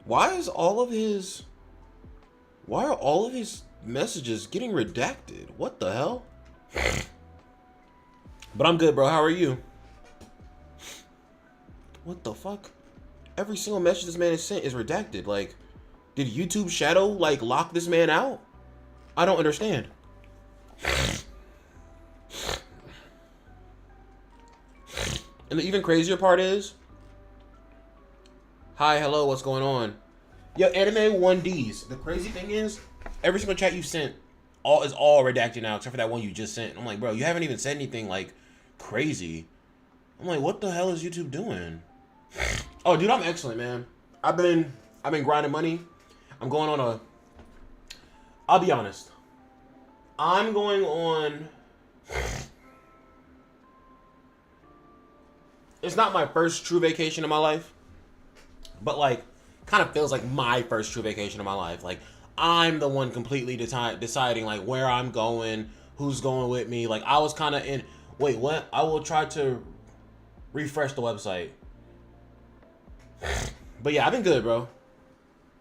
Why are all of his messages getting redacted? What the hell? But I'm good, bro. How are you? What the fuck? Every single message this man has sent is redacted. Like, did YouTube Shadow, like, lock this man out? I don't understand. And the even crazier part is, hi, hello, what's going on? Yo, anime 1Ds. The crazy thing is, every single chat you sent is all redacted now, except for that one you just sent. I'm like, bro, you haven't even said anything, like, crazy. I'm like, what the hell is YouTube doing? Oh, dude, I'm excellent, man. I've been grinding money. I'm going on I'll be honest. I'm going on. It's not my first true vacation in my life, but like, kind of feels like my first true vacation in my life. Like, I'm the one completely deciding like where I'm going, who's going with me. Like, I was kind of in. Wait, what? I will try to refresh the website. But yeah, I've been good, bro.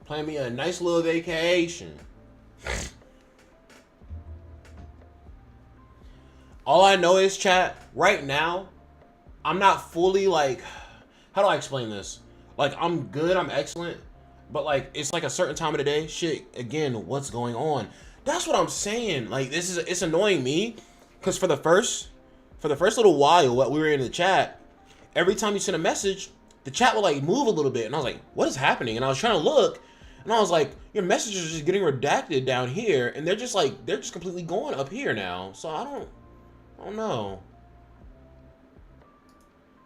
Planning me a nice little vacation. All I know is, chat, right now, I'm not fully like, how do I explain this? Like, I'm good, I'm excellent, but like, it's like a certain time of the day. Shit, again, what's going on? That's what I'm saying. Like, it's annoying me, because for the first little while, what we were in the chat, every time you send a message, the chat would like move a little bit, and I was like, what is happening? And I was trying to look, and I was like, your messages are just getting redacted down here, and they're just completely going up here now. So I don't know.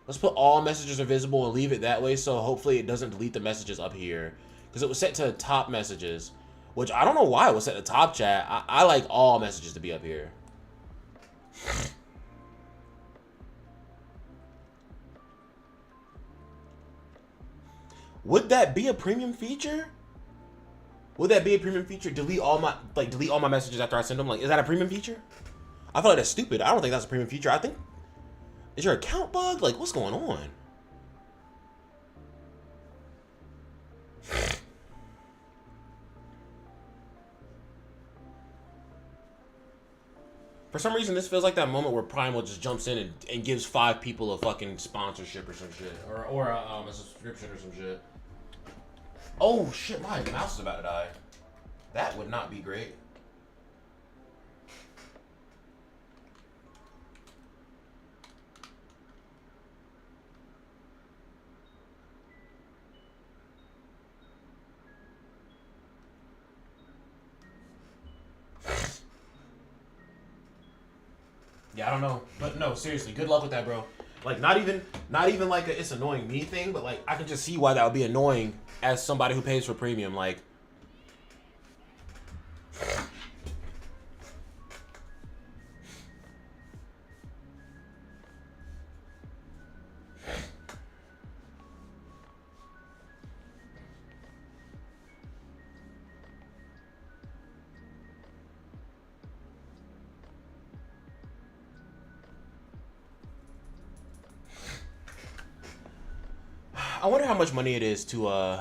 Let's put all messages are visible and leave it that way, so hopefully it doesn't delete the messages up here, because it was set to top messages, which I don't know why it was set to top chat. I like all messages to be up here. Would that be a premium feature? Would that be a premium feature? Delete all my messages after I send them? Like, is that a premium feature? I feel like that's stupid. I don't think that's a premium feature. I think, is your account bugged? Like, what's going on? For some reason, this feels like that moment where Primal just jumps in and gives 5 people a fucking sponsorship or some shit. Or a subscription or some shit. Oh shit, my mouse is about to die. That would not be great. Yeah, I don't know, but no, seriously, good luck with that, bro. Like, not even like a it's annoying me thing, but like I can just see why that would be annoying as somebody who pays for premium. Like, I wonder how much money it is to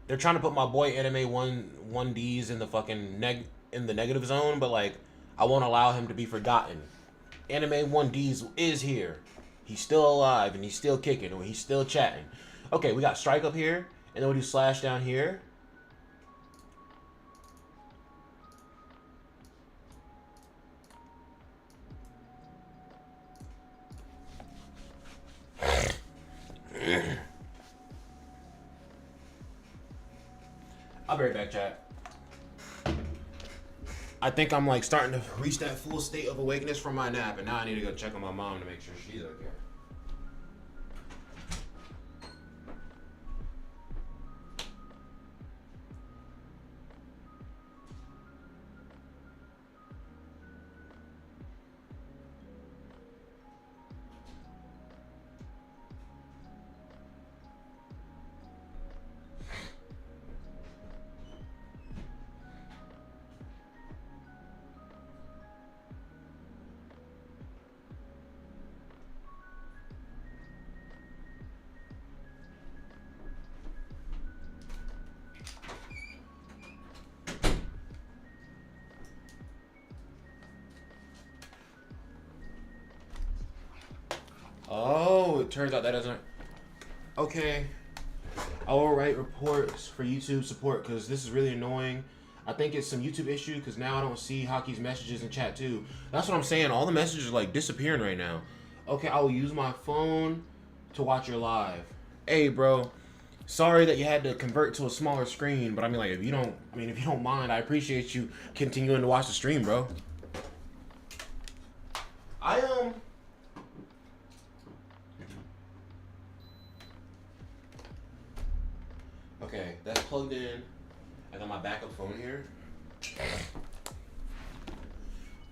they're trying to put my boy Anime 1Ds in the fucking in the negative zone, but like I won't allow him to be forgotten. Anime 1Ds is here. He's still alive and he's still kicking or he's still chatting. Okay, we got strike up here, and then we'll do slash down here. I'll be right back, chat. I think I'm like starting to reach that full state of awakeness from my nap, and now I need to go check on my mom to make sure she's okay. Oh, it turns out that doesn't. Okay. I will write reports for YouTube support because this is really annoying. I think it's some YouTube issue because now I don't see Hockey's messages in chat too. That's what I'm saying. All the messages are like disappearing right now. Okay, I will use my phone to watch your live. Hey, bro. Sorry that you had to convert to a smaller screen, but I mean, like, if you don't mind, I appreciate you continuing to watch the stream, bro. Okay, that's plugged in. I got my backup phone here.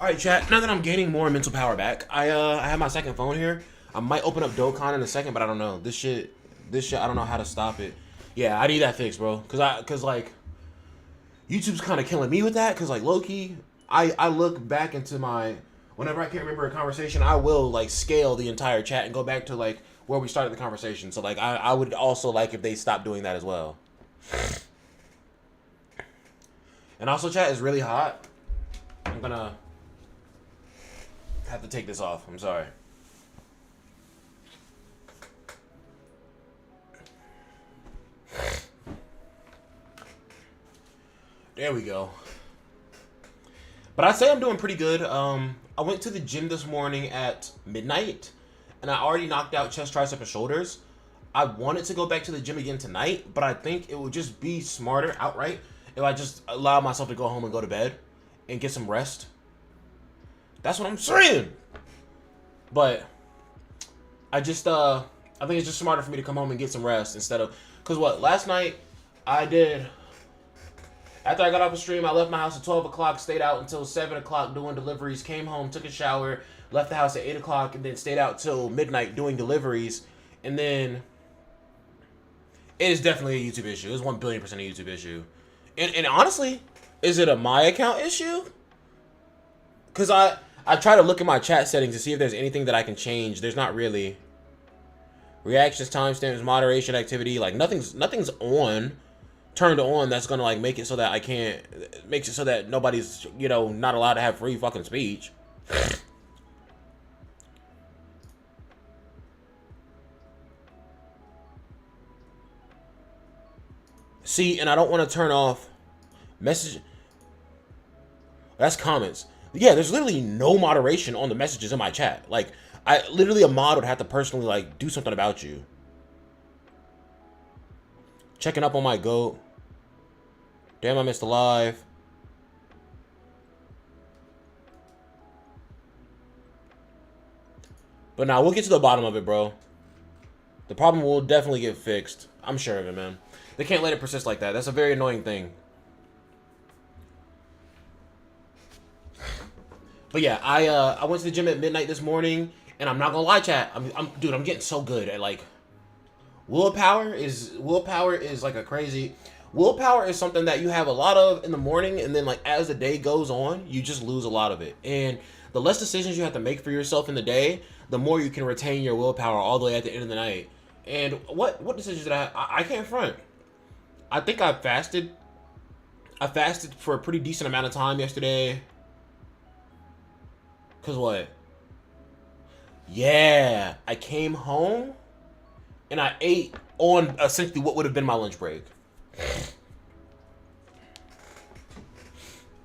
Alright, chat, now that I'm gaining more mental power back, I have my second phone here. I might open up Dokkan in a second, but I don't know. This shit, I don't know how to stop it. Yeah, I need that fixed, bro. Cause like, YouTube's kind of killing me with that. Cause like, low-key, I look back into my, whenever I can't remember a conversation, I will like scale the entire chat and go back to like where we started the conversation. So like, I would also like if they stopped doing that as well. And also, chat is really hot. I'm gonna have to take this off. I'm sorry. There we go. But I'd say I'm doing pretty good. I went to the gym this morning at midnight, and I already knocked out chest, tricep, and shoulders. I wanted to go back to the gym again tonight, but I think it would just be smarter outright if I just allow myself to go home and go to bed and get some rest. That's what I'm saying. But I just I think it's just smarter for me to come home and get some rest instead of, cause what, last night I did, after I got off the stream, I left my house at 12 o'clock, stayed out until 7 o'clock doing deliveries, came home, took a shower, left the house at 8 o'clock, and then stayed out till midnight doing deliveries. And then it is definitely a YouTube issue. It's 1 billion% a YouTube issue. And honestly, is it a my account issue? Because I try to look at my chat settings to see if there's anything that I can change. There's not really. Reactions, timestamps, moderation activity, like nothing's on. turned on that's gonna like make it so that I can't makes it so that nobody's, you know, not allowed to have free fucking speech. See, and I don't want to turn off message. That's comments. Yeah, there's literally no moderation on the messages in my chat. Like, I literally, a mod would have to personally like do something about you. Checking up on my goat. Damn, I missed the live. But now we'll get to the bottom of it, bro. The problem will definitely get fixed. I'm sure of it, man. They can't let it persist like that. That's a very annoying thing. But yeah, I went to the gym at midnight this morning, and I'm not gonna lie, chat. Dude, I'm getting so good at like willpower is like a crazy. Willpower is something that you have a lot of in the morning, and then like as the day goes on, you just lose a lot of it. And the less decisions you have to make for yourself in the day, the more you can retain your willpower all the way at the end of the night. And what decisions did I can't front. I think I fasted. I fasted for a pretty decent amount of time yesterday. Cause what? Yeah, I came home and I ate on essentially what would have been my lunch break.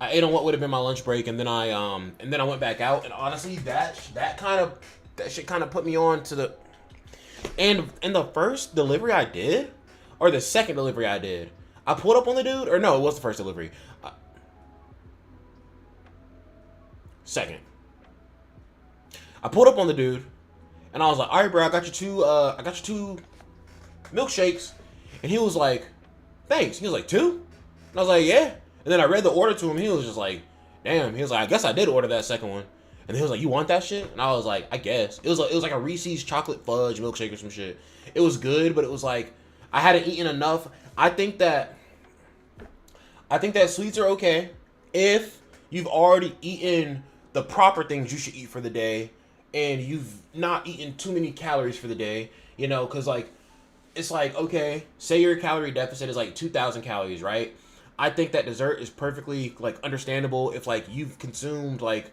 I ate on what would have been my lunch break, and then I went back out, and honestly, that shit kind of put me on to the. And in the first delivery I did, or the second delivery I did, I pulled up on the dude, or no, it was the first delivery. Second. I pulled up on the dude, and I was like, "All right, bro, I got you two milkshakes," and he was like, "Thanks." He was like, "Two?" And I was like, "Yeah." And then I read the order to him. He was just like, "Damn." He was like, "I guess I did order that second one." And he was like, "You want that shit?" And I was like, "I guess." It was like a Reese's chocolate fudge milkshake or some shit. It was good, but it was like I hadn't eaten enough. I think that sweets are okay if you've already eaten the proper things you should eat for the day, and you've not eaten too many calories for the day, you know, because like it's like, okay, say your calorie deficit is like 2,000 calories, right? I think that dessert is perfectly like understandable if like you've consumed like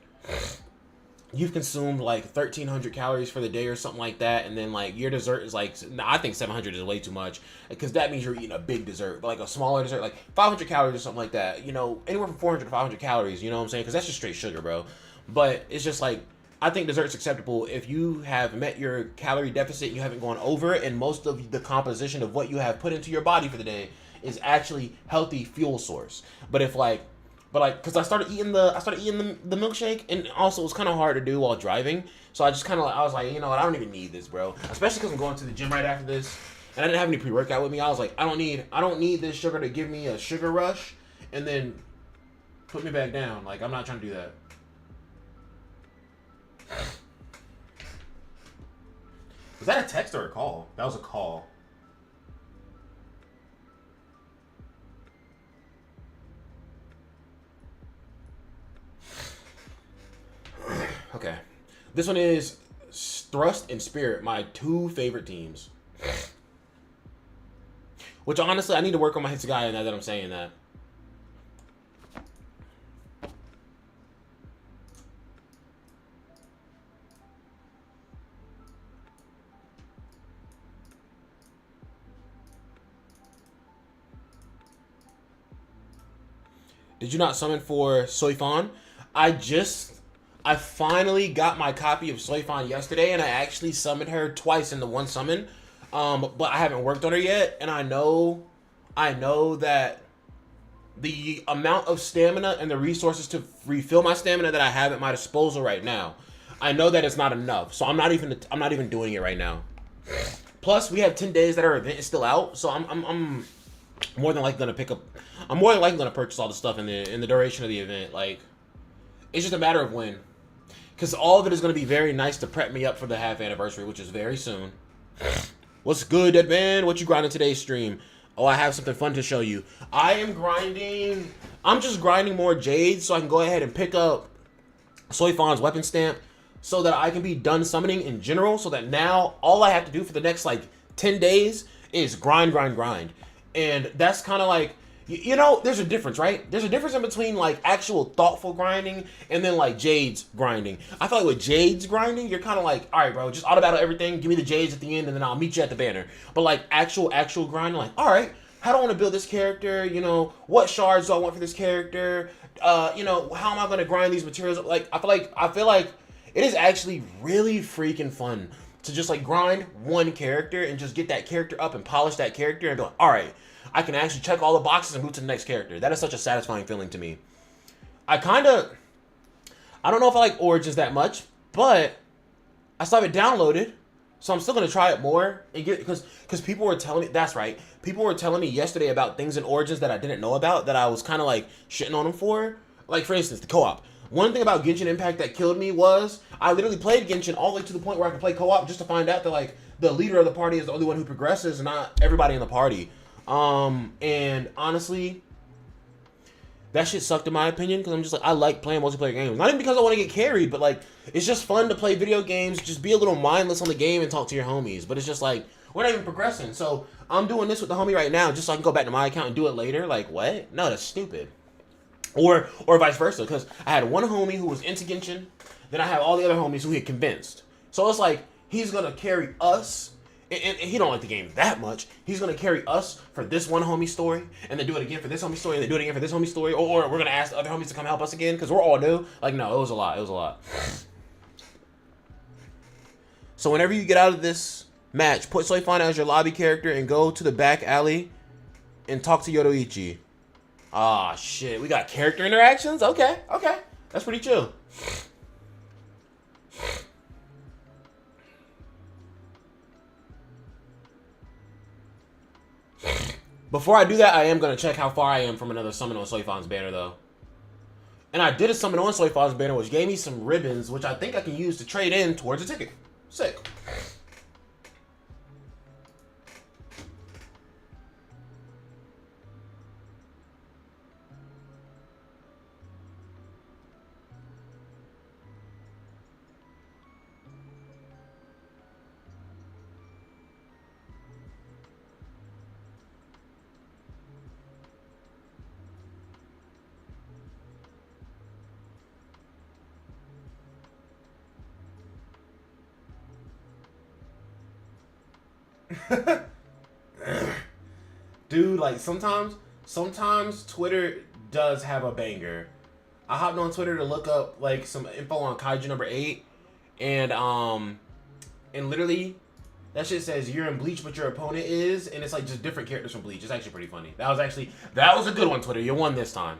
1,300 calories for the day or something like that, and then like your dessert is like, I think 700 is way too much, because that means you're eating a big dessert. But like a smaller dessert, like 500 calories or something like that, you know, anywhere from 400 to 500 calories, you know what I'm saying? Because that's just straight sugar, bro. But it's just like, I think dessert's acceptable if you have met your calorie deficit, you haven't gone over it, and most of the composition of what you have put into your body for the day is actually healthy fuel source. But if like, because I started eating the milkshake, and also it was kind of hard to do while driving, so I just kind of, I was like, you know what, I don't even need this, bro. Especially because I'm going to the gym right after this, and I didn't have any pre-workout with me. I was like, I don't need this sugar to give me a sugar rush, and then put me back down. Like, I'm not trying to do that. Was that a text or a call? That was a call. Okay. This one is Thrust and Spirit, my two favorite teams. Which honestly, I need to work on my hits guy now that I'm saying that. Did you not summon for Soifan? I finally got my copy of Soifan yesterday, and I actually summoned her twice in the one summon. But I haven't worked on her yet, and I know that the amount of stamina and the resources to refill my stamina that I have at my disposal right now, I know that it's not enough. So I'm not even doing it right now. Plus, we have 10 days that our event is still out, so I'm more than likely gonna purchase all the stuff in the duration of the event. Like, it's just a matter of when, because all of it is gonna be very nice to prep me up for the half anniversary, which is very soon. What's good, Deadman? What you grinding today's stream? Oh, I have something fun to show you. I'm just grinding more Jades so I can go ahead and pick up Soifan's weapon stamp, so that I can be done summoning in general, so that now all I have to do for the next like 10 days is grind. And that's kind of like, you know, there's a difference, right? There's a difference in between like actual thoughtful grinding and then like Jade's grinding. I feel like with Jade's grinding, you're kind of like, all right, bro, just auto battle everything. Give me the Jades at the end, and then I'll meet you at the banner. But like actual grinding, like, all right, how do I want to build this character? You know, what shards do I want for this character? You know, how am I going to grind these materials? Like, I feel like it is actually really freaking fun to just like grind one character and just get that character up and polish that character and go, all right, I can actually check all the boxes and move to the next character. That is such a satisfying feeling to me. I don't know if I like Origins that much, but I still have it downloaded, so I'm still gonna try it more and get, because people were telling me, that's right, people were telling me yesterday about things in Origins that I didn't know about that I was kind of like shitting on them for. Like for instance, the co-op. One thing about Genshin Impact that killed me was I literally played Genshin all the way to the point where I could play co-op just to find out that like the leader of the party is the only one who progresses, and not everybody in the party. And honestly, that shit sucked in my opinion, because I'm just like, I like playing multiplayer games. Not even because I want to get carried, but like, it's just fun to play video games, just be a little mindless on the game and talk to your homies. But it's just like, we're not even progressing. So I'm doing this with the homie right now just so I can go back to my account and do it later. Like, what? No, that's stupid. Or vice versa, because I had one homie who was into Genshin, then I have all the other homies who he had convinced. So it's like, he's gonna carry us, and he don't like the game that much. He's gonna carry us for this one homie story, and then do it again for this homie story, and then do it again for this homie story, or we're gonna ask the other homies to come help us again because we're all new. Like, no, it was a lot. So whenever you get out of this match, put Soifana as your lobby character and go to the back alley and talk to Yoruichi. Ah, shit, we got character interactions? Okay, that's pretty chill. Before I do that, I am going to check how far I am from another summon on Soifan's banner, though. And I did a summon on Soifan's banner, which gave me some ribbons, which I think I can use to trade in towards a ticket. Sick. Dude, like sometimes Twitter does have a banger. I hopped on Twitter to look up like some info on Kaiju number 8, and literally that shit says you're in Bleach but your opponent is, and it's like just different characters from Bleach. It's actually pretty funny. That was a good one, Twitter. You won this time.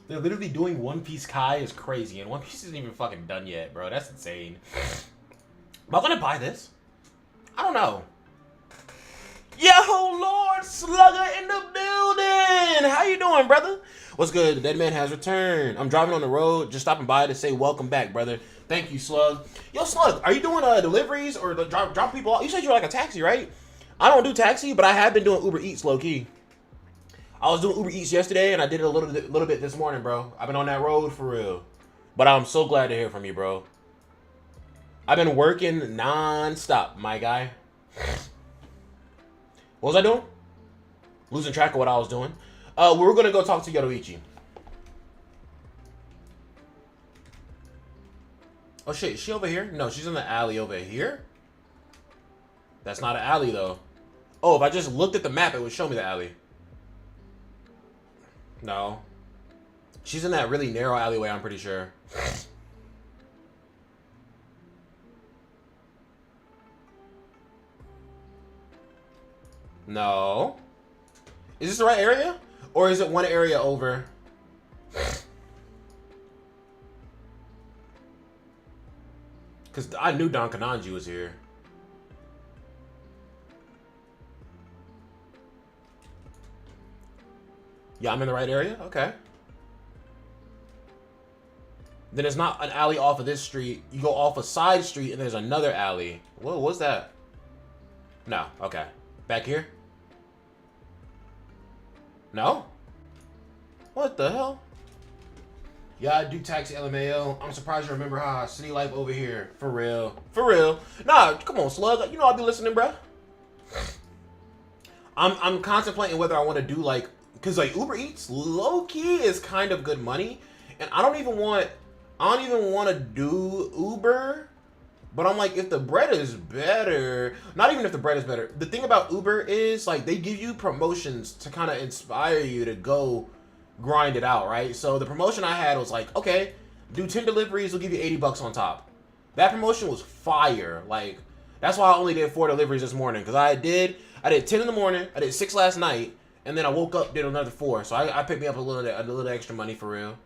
They're literally doing One Piece Kai is crazy, and One Piece isn't even fucking done yet, bro. That's insane. Am I gonna buy this? I don't know. Yo, Lord Slugger in the building! How you doing, brother? What's good? The dead man has returned. I'm driving on the road, just stopping by to say welcome back, brother. Thank you, Slug. Yo, Slug, are you doing deliveries or drop people off? You said you're like a taxi, right? I don't do taxi, but I have been doing Uber Eats low-key. I was doing Uber Eats yesterday, and I did it a little bit this morning, bro. I've been on that road for real. But I'm so glad to hear from you, bro. I've been working non-stop, my guy. What was I doing? Losing track of what I was doing. We were going to go talk to Yoruichi. Oh, shit. Is she over here? No, she's in the alley over here. That's not an alley, though. Oh, if I just looked at the map, it would show me the alley. No. She's in that really narrow alleyway, I'm pretty sure. No. Is this the right area? Or is it one area over? Because I knew Don Kananji was here. Yeah, I'm in the right area? Okay. Then it's not an alley off of this street. You go off a side street and there's another alley. Whoa, what's that? No, okay. Back here? No? What the hell? Yeah, I do taxi LMAO. I'm surprised you remember how city life over here. For real. For real. Nah, come on, Slug. You know I'll be listening, bruh. I'm contemplating whether I want to do like, because like Uber Eats low key is kind of good money, and I don't even want to do Uber. But I'm like, if the bread is better, not even if the bread is better. The thing about Uber is like they give you promotions to kind of inspire you to go grind it out, right? So the promotion I had was like, okay, do 10 deliveries, we'll give you 80 bucks on top. That promotion was fire. Like, that's why I only did 4 deliveries this morning, because I did 10 in the morning, I did 6 last night, and then I woke up, did another 4. So I picked me up a little extra money for real.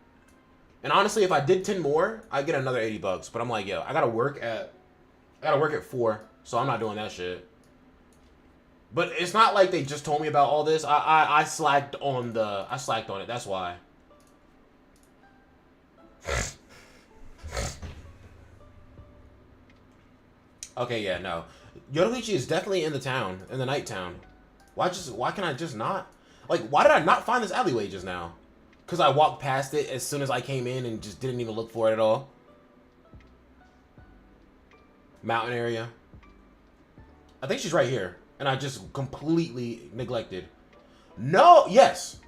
And honestly, if I did 10 more, I'd get another 80 bucks. But I'm like, yo, I gotta work at 4, so I'm not doing that shit. But it's not like they just told me about all this. I slacked on it. That's why. Okay, yeah, no. Yoruichi is definitely in the town, in the night town. Why can I just not? Like, why did I not find this alleyway just now? Because I walked past it as soon as I came in and just didn't even look for it at all. Mountain area. I think she's right here. And I just completely neglected. No, yes.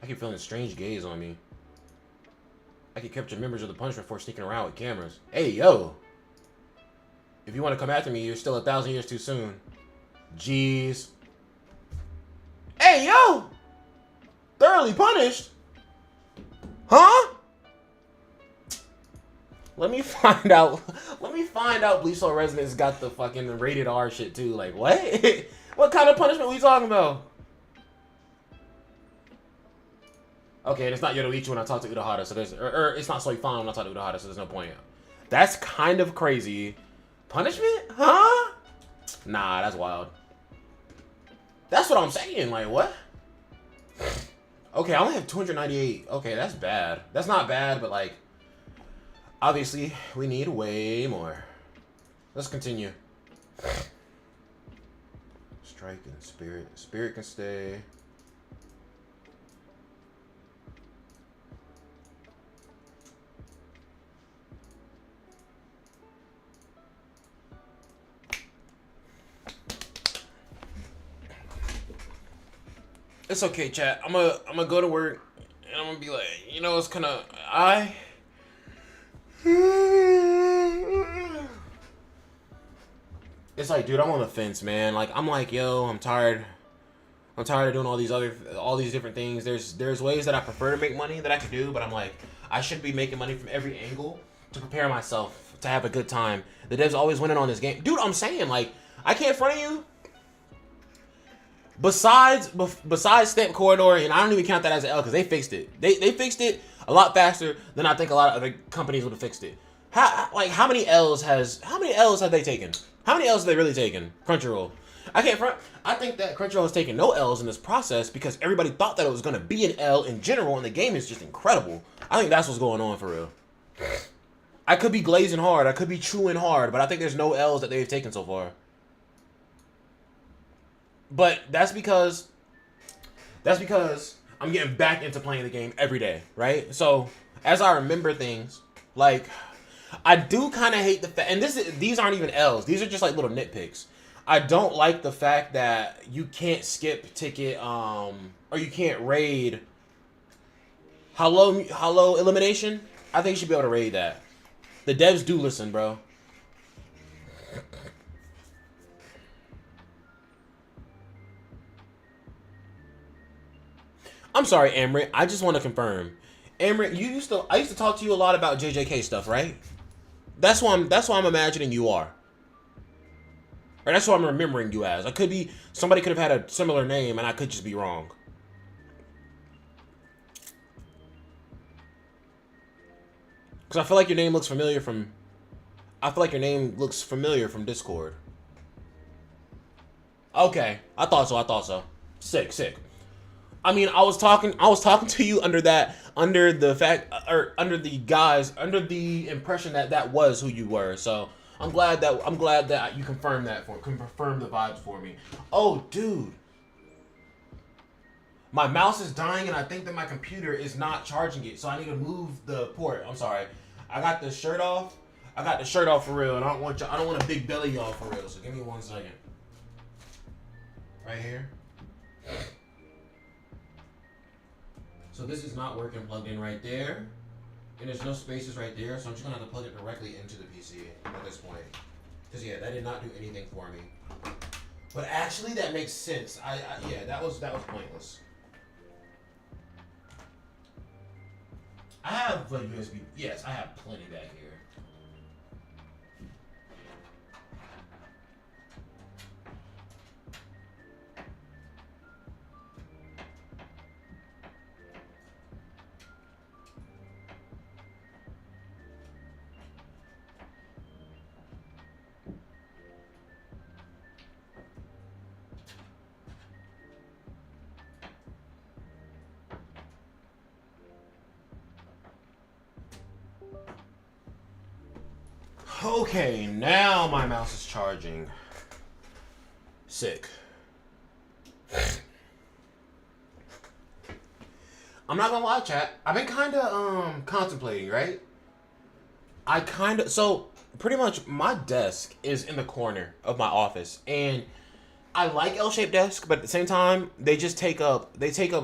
I keep feeling a strange gaze on me. I can capture members of the punishment for sneaking around with cameras. Hey, yo. If you want to come after me, you're still 1,000 years too soon. Jeez. Hey, yo. Thoroughly punished? Huh? Let me find out Bleach Soul Residence got the fucking rated R shit too. Like, what? What kind of punishment are we talking about? Okay, and it's not Yoruichi when I talk to Urahara, so there's... Or it's not Soifan when I talk to Urahara, so there's no point. That's kind of crazy. Punishment? Huh? Nah, that's wild. That's what I'm saying. Like, what? Okay, I only have 298. Okay, that's bad. That's not bad, but like... Obviously, we need way more. Let's continue. Strike and Spirit. Spirit can stay. It's okay, chat. I'm gonna go to work and I'm gonna be like, you know, it's kind of It's like, dude, I'm on the fence, man. Like, I'm like, yo, I'm tired. I'm tired of doing all these different things. There's ways that I prefer to make money that I could do, but I'm like, I should be making money from every angle to prepare myself to have a good time. The devs always winning on this game, dude. I'm saying, like, I can't front of you. Besides Step Corridor, and I don't even count that as an L because they fixed it. They fixed it a lot faster than I think a lot of other companies would have fixed it. How many L's have they taken? How many L's have they really taken? Crunchyroll. I can't front. I think that Crunchyroll has taken no L's in this process because everybody thought that it was going to be an L in general, and the game is just incredible. I think that's what's going on for real. I could be glazing hard. I could be chewing hard, but I think there's no L's that they've taken so far. But that's because I'm getting back into playing the game every day, right? So as I remember things, like I do kind of hate the fact, and these aren't even L's. These are just like little nitpicks. I don't like the fact that you can't skip ticket, or you can't raid hello elimination. I think you should be able to raid that. The devs do listen, bro. I'm sorry, Amrit. I just want to confirm. Amrit, I used to talk to you a lot about JJK stuff, right? That's why I'm imagining you are. Or that's what I'm remembering you as. Somebody could have had a similar name and I could just be wrong. Because I feel like your name looks familiar from... I feel like your name looks familiar from Discord. Okay. I thought so. Sick. I mean, I was talking to you under the impression that was who you were. So I'm glad that you confirmed the vibes for me. Oh, dude. My mouse is dying, and I think that my computer is not charging it, so I need to move the port. I'm sorry. I got the shirt off. For real, and I don't want a big belly y'all for real. So give me 1 second. Right here. So this is not working plugged in right there, and there's no spaces right there. So I'm just gonna have to plug it directly into the PC at this point. Cause yeah, that did not do anything for me. But actually, that makes sense. Yeah, that was pointless. I have a USB. Yes, I have plenty back here. Okay, now my mouse is charging. Sick. I'm not gonna lie, chat. I've been kind of contemplating, right? So pretty much my desk is in the corner of my office, and I like L-shaped desks, but at the same time, they take up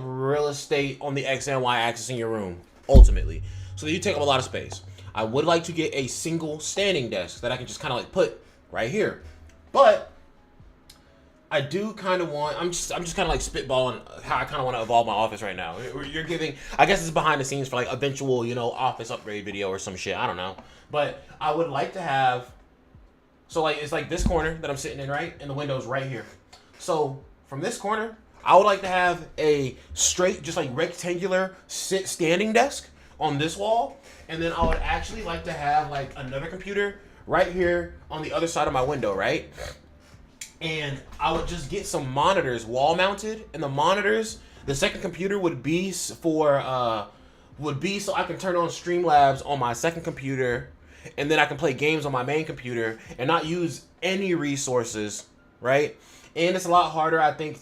real estate on the X and Y axis in your room, ultimately. So you take up a lot of space. I would like to get a single standing desk that I can just kind of like put right here. But I do kind of want, I'm just kind of like spitballing how I kind of want to evolve my office right now. You're giving, I guess it's behind the scenes for like eventual, office upgrade video or some shit. I don't know. But I would like to have, so like, it's like this corner that I'm sitting in, right? And the window's right here. So from this corner, I would like to have a straight, just like rectangular standing desk on this wall. And then I would actually like to have like another computer right here on the other side of my window, right? And I would just get some monitors wall mounted, and the monitors, the second computer would be so I can turn on Streamlabs on my second computer, and then I can play games on my main computer and not use any resources, right? And it's a lot harder, I think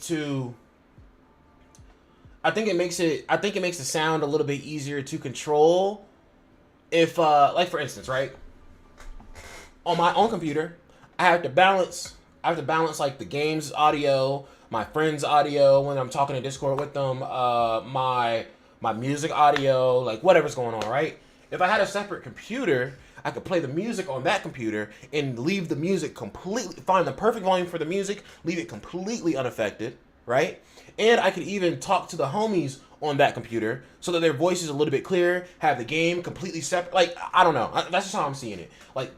it makes the sound a little bit easier to control. If like for instance, right, on my own computer, I have to balance like the game's audio, my friend's audio when I'm talking to Discord with them, my music audio, like whatever's going on, right? If I had a separate computer, I could play the music on that computer and leave the music completely, find the perfect volume for the music, leave it completely unaffected, right? And I could even talk to the homies on that computer so that their voice is a little bit clearer, have the game completely separate. Like, I don't know. That's just how I'm seeing it. Like,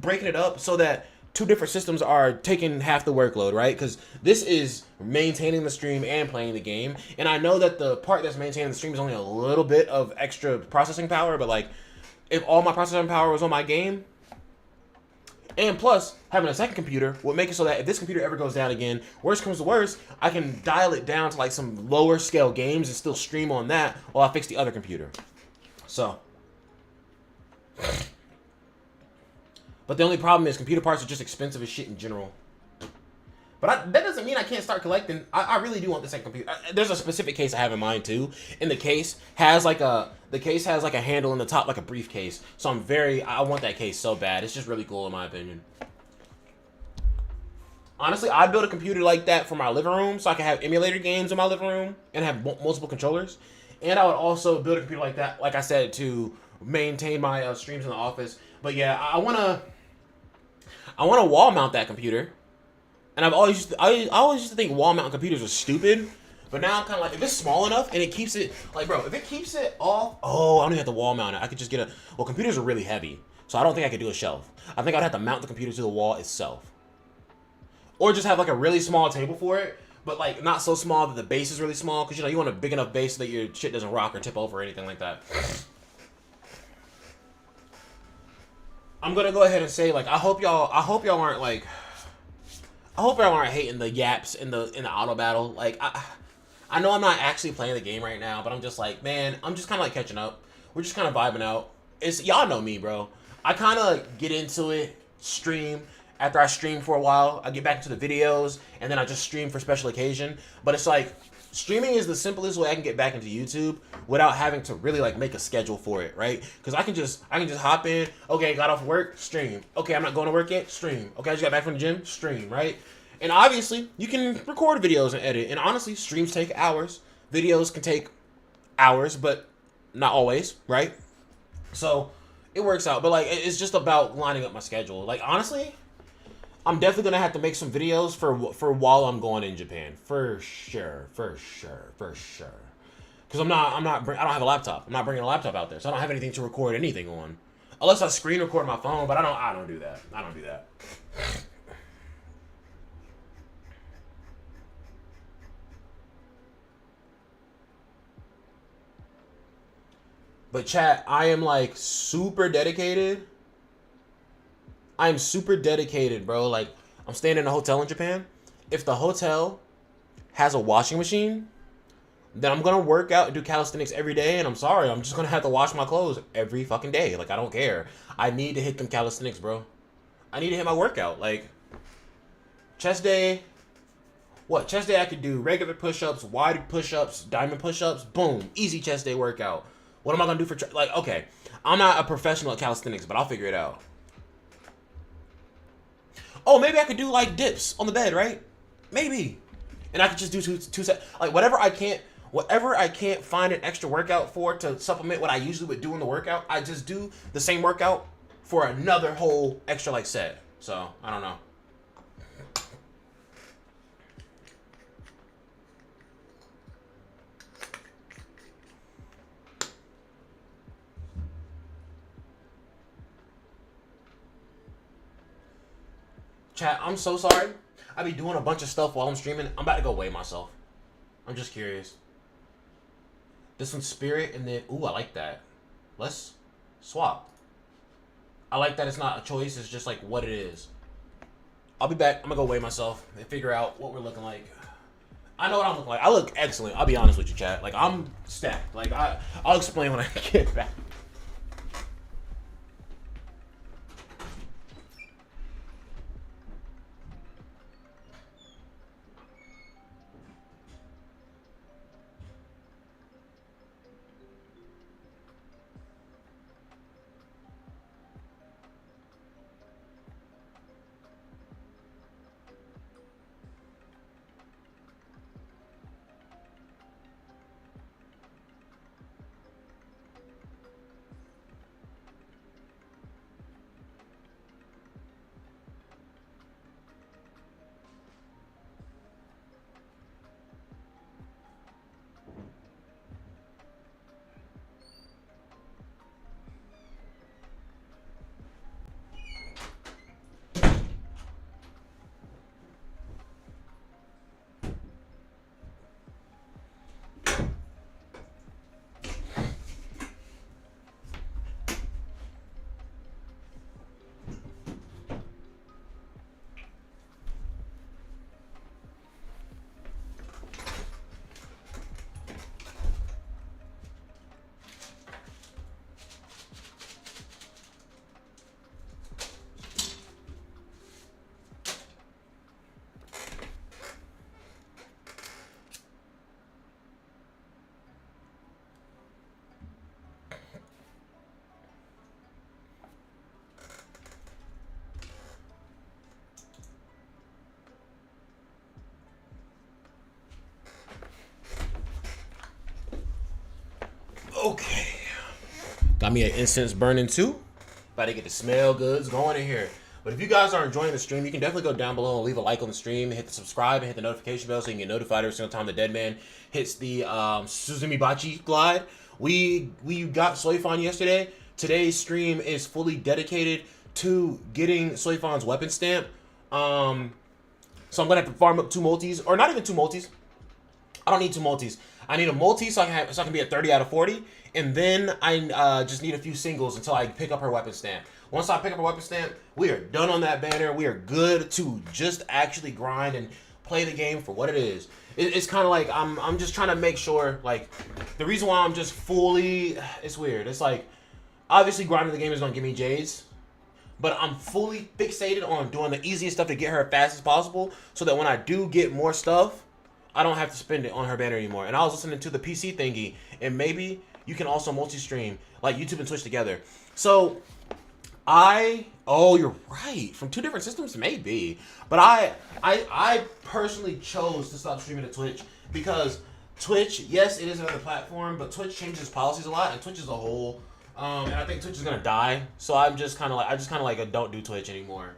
breaking it up so that two different systems are taking half the workload, right? Because this is maintaining the stream and playing the game. And I know that the part that's maintaining the stream is only a little bit of extra processing power, but like, if all my processing power was on my game, and plus, having a second computer would make it so that if this computer ever goes down again, worst comes to worst, I can dial it down to like some lower scale games and still stream on that while I fix the other computer. So. But the only problem is computer parts are just expensive as shit in general. But that doesn't mean I can't start collecting. I really do want the second computer. There's a specific case I have in mind too, and the case has like a handle in the top, like a briefcase. So I want that case so bad. It's just really cool in my opinion. Honestly, I'd build a computer like that for my living room, so I can have emulator games in my living room and have multiple controllers. And I would also build a computer like that, like I said, to maintain my streams in the office. But yeah, I wanna wall mount that computer. And I always used to think wall mount computers were stupid, but now I'm kind of like, if it's small enough and it keeps it, like, bro, if it keeps it off, I don't even have to wall mount it. I could just get well, computers are really heavy, so I don't think I could do a shelf. I think I'd have to mount the computer to the wall itself. Or just have like a really small table for it, but like not so small that the base is really small, because you want a big enough base so that your shit doesn't rock or tip over or anything like that. I'm gonna go ahead and say, like, I hope y'all aren't like, I hope y'all aren't hating the yaps in the auto battle. Like, I know I'm not actually playing the game right now, but I'm just like, man, I'm just kind of like catching up. We're just kind of vibing out. It's y'all know me, bro. I kind of get into it, stream. After I stream for a while, I get back into the videos, and then I just stream for special occasion. But it's like, streaming is the simplest way I can get back into YouTube without having to really like make a schedule for it, right? Because I can just hop in. Okay, got off work, stream. Okay, I'm not going to work yet, stream. Okay, I just got back from the gym, stream, right? And obviously, you can record videos and edit. And honestly, streams take hours. Videos can take hours, but not always, right? So it works out. But like, it's just about lining up my schedule. Like, honestly, I'm definitely gonna have to make some videos for while I'm going in Japan, for sure. Because I don't have a laptop. I'm not bringing a laptop out there, so I don't have anything to record anything on, unless I screen record my phone. But I don't do that. I don't do that. But chat, I am like super dedicated. I am super dedicated, bro. Like, I'm staying in a hotel in Japan. If the hotel has a washing machine, then I'm gonna work out and do calisthenics every day. And I'm sorry, I'm just gonna have to wash my clothes every fucking day. Like, I don't care. I need to hit them calisthenics, bro. I need to hit my workout. Like, chest day. What? Chest day I could do regular push-ups, wide push-ups, diamond push-ups. Boom. Easy chest day workout. What am I gonna do for like? Okay, I'm not a professional at calisthenics, but I'll figure it out. Oh, maybe I could do like dips on the bed, right? Maybe, and I could just do two sets. Like, whatever I can't find an extra workout for to supplement what I usually would do in the workout, I just do the same workout for another whole extra like set. So I don't know. Chat, I'm so sorry. I be doing a bunch of stuff while I'm streaming. I'm about to go weigh myself. I'm just curious. This one's spirit, and then ooh, I like that. Let's swap. I like that it's not a choice. It's just like what it is. I'll be back. I'm gonna go weigh myself and figure out what we're looking like. I know what I'm looking like. I look excellent. I'll be honest with you, chat. Like, I'm stacked. Like, I'll explain when I get back. Okay. Got me an incense burning too. About to get the smell goods going in here. But if you guys are enjoying the stream, you can definitely go down below and leave a like on the stream, hit the subscribe, and hit the notification bell so you can get notified every single time the dead man hits the Suzumi Bachi glide. We got Soifon yesterday. Today's stream is fully dedicated to getting Soifon's weapon stamp. So I'm gonna have to farm up 2 multis, or not even 2 multis. I don't need 2 multis. I need a multi so I can be at 30 out of 40, and then I just need a few singles until I pick up her weapon stamp. Once I pick up her weapon stamp, we are done on that banner. We are good to just actually grind and play the game for what it is. It's kind of like I'm just trying to make sure, like, the reason why I'm just fully, it's weird. It's like, obviously grinding the game is gonna give me J's, but I'm fully fixated on doing the easiest stuff to get her as fast as possible, so that when I do get more stuff, I don't have to spend it on her banner anymore. And I was listening to the PC thingy, and maybe you can also multi-stream, like YouTube and Twitch together. So oh, you're right. From 2 different systems, maybe. But I personally chose to stop streaming to Twitch because Twitch, yes, it is another platform, but Twitch changes policies a lot, and Twitch is a whole. And I think Twitch is gonna die. So I'm just kind of like, don't do Twitch anymore.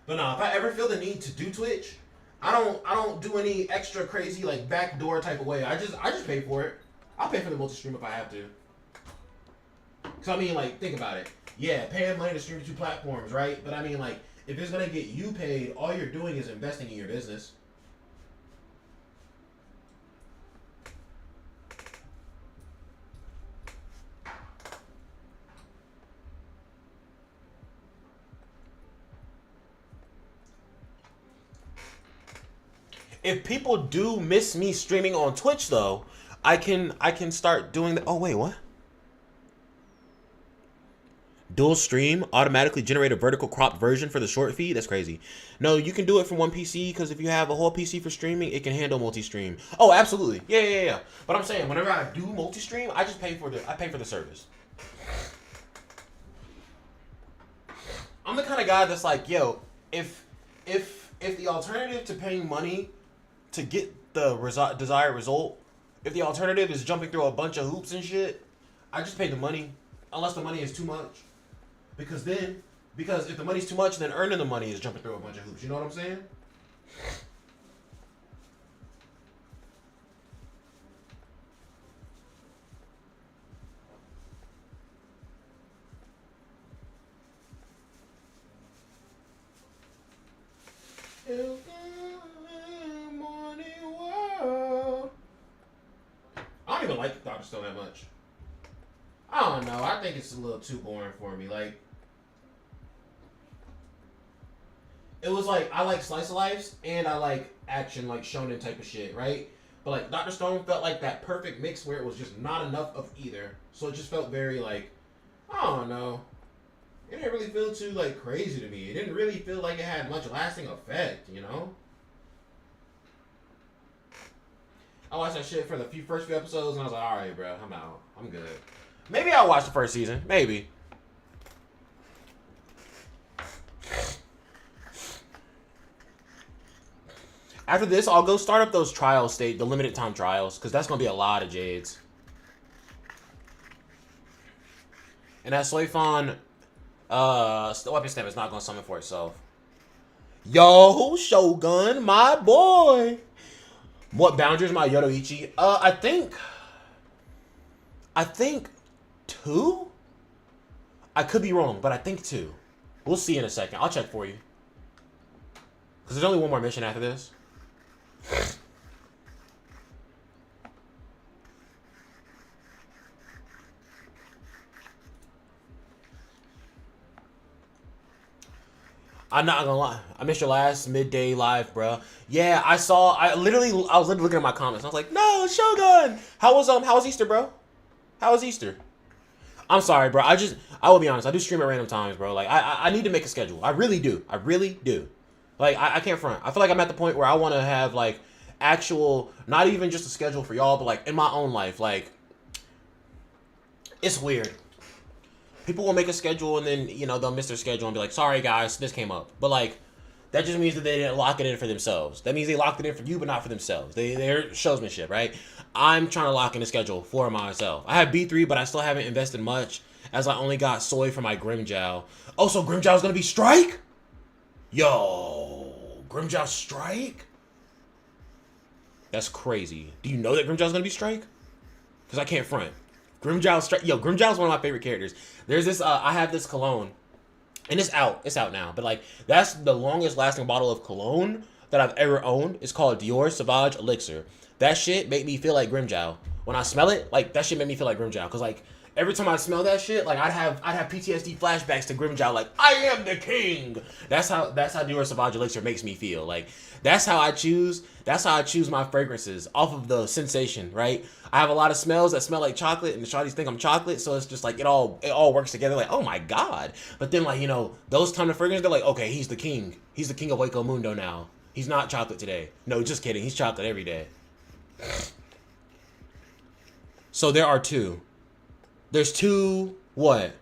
But no, if I ever feel the need to do Twitch, I don't do any extra crazy like backdoor type of way. I just pay for it. I'll pay for the multi-stream if I have to. Cause I mean, like, think about it. Yeah, paying money to stream to 2 platforms, right? But I mean, like, if it's gonna get you paid, all you're doing is investing in your business. If people do miss me streaming on Twitch, though, I can start doing the. Oh wait, what? Dual stream, automatically generate a vertical cropped version for the short feed. That's crazy. No, you can do it from one PC, because if you have a whole PC for streaming, it can handle multi-stream. Oh, absolutely. Yeah. But I'm saying, whenever I do multi-stream, I just pay for the service. I'm the kind of guy that's like, yo, if the alternative to paying money to get the desired result, if the alternative is jumping through a bunch of hoops and shit, I just pay the money, unless the money is too much. Because if the money's too much, then earning the money is jumping through a bunch of hoops. You know what I'm saying? I don't even like Dr. Stone that much. I don't know. I think it's a little too boring for me. Like, it was like, I like slice of lives and I like action, like shonen type of shit, right? But like Dr. Stone felt like that perfect mix where it was just not enough of either. So it just felt very like, I don't know. It didn't really feel too like crazy to me. It didn't really feel like it had much lasting effect, you know? I watched that shit for the first few episodes and I was like, alright, bro, I'm out. I'm good. Maybe I'll watch the first season. Maybe. After this, I'll go start up those trials the limited time trials, because that's going to be a lot of Jades. And that Soifon, the weapon stamp is not going to summon for itself. Yo, Shogun, my boy. What boundaries my Yodoichi? I think 2? I could be wrong, but I think 2. We'll see in a second. I'll check for you. Because there's only one more mission after this. I'm not gonna lie. I missed your last midday live, bro. Yeah, I was literally looking at my comments. I was like, no, Shogun. How was Easter, bro? How was Easter? I'm sorry, bro. I will be honest. I do stream at random times, bro. Like, I need to make a schedule. I really do. I really do. Like, I can't front. I feel like I'm at the point where I want to have, like, actual, not even just a schedule for y'all, but, like, in my own life. Like, it's weird. People will make a schedule and then, you know, they'll miss their schedule and be like, sorry, guys, this came up. But, like, that just means that they didn't lock it in for themselves. That means they locked it in for you, but not for themselves. They're showsmanship, right? I'm trying to lock in a schedule for myself. I have B3, but I still haven't invested much, as I only got soy for my Grimjow. Oh, so Grimjow's gonna be Strike? Yo, Grimjow Strike? That's crazy. Do you know that Grimjow's gonna be Strike? Because I can't front. Grimjow Strike. Yo, Grimjow's one of my favorite characters. There's this, I have this cologne. And it's out now. But, like, that's the longest lasting bottle of cologne that I've ever owned is called Dior Sauvage Elixir. That shit made me feel like Grimjow. When I smell it, like that shit made me feel like Grimjow. Cause like every time I smell that shit, like I'd have PTSD flashbacks to Grimjow. Like I am the king. That's how Dior Sauvage Elixir makes me feel. Like that's how I choose my fragrances off of the sensation. Right. I have a lot of smells that smell like chocolate, and the shawties think I'm chocolate, so it's just like it all works together. Like oh my god. But then like those time of fragrance, they're like okay, he's the king. He's the king of Waco Mundo now. He's not chocolate today. No, just kidding. He's chocolate every day. So there are two. There's two what?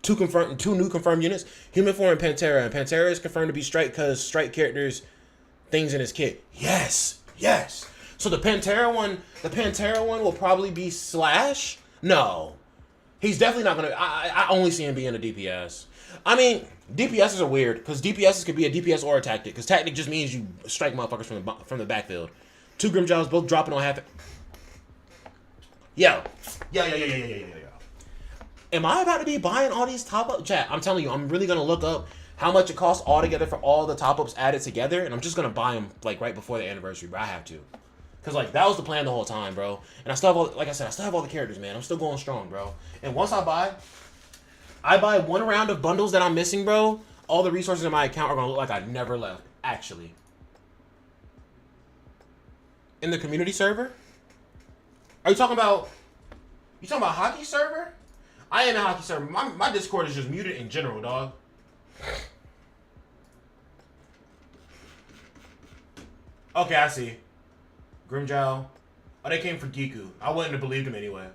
Two new confirmed units. Human form and Pantera. And Pantera is confirmed to be Strike because Strike characters things in his kit. Yes. So the Pantera one will probably be Slash. No. He's definitely not gonna I only see him being a DPS. I mean, DPSs are weird because DPSs could be a DPS or a tactic. Because tactic just means you strike motherfuckers from the backfield. Two Grimjaws both dropping on half. Yo. Am I about to be buying all these top ups? Chat, I'm telling you, I'm really gonna look up how much it costs all together for all the top ups added together, and I'm just gonna buy them like right before the anniversary, bro. I have to. Cause like that was the plan the whole time, bro. And I still have all, like I said, I still have all the characters, man. I'm still going strong, bro. And once I buy one round of bundles that I'm missing, bro. All the resources in my account are gonna look like I never left. Actually, in the community server, are you talking about? You talking about hockey server? I am in hockey server. My Discord is just muted in general, dog. Okay, I see. Grimjow. Oh, they came for Giku. I wouldn't have believed him anyway.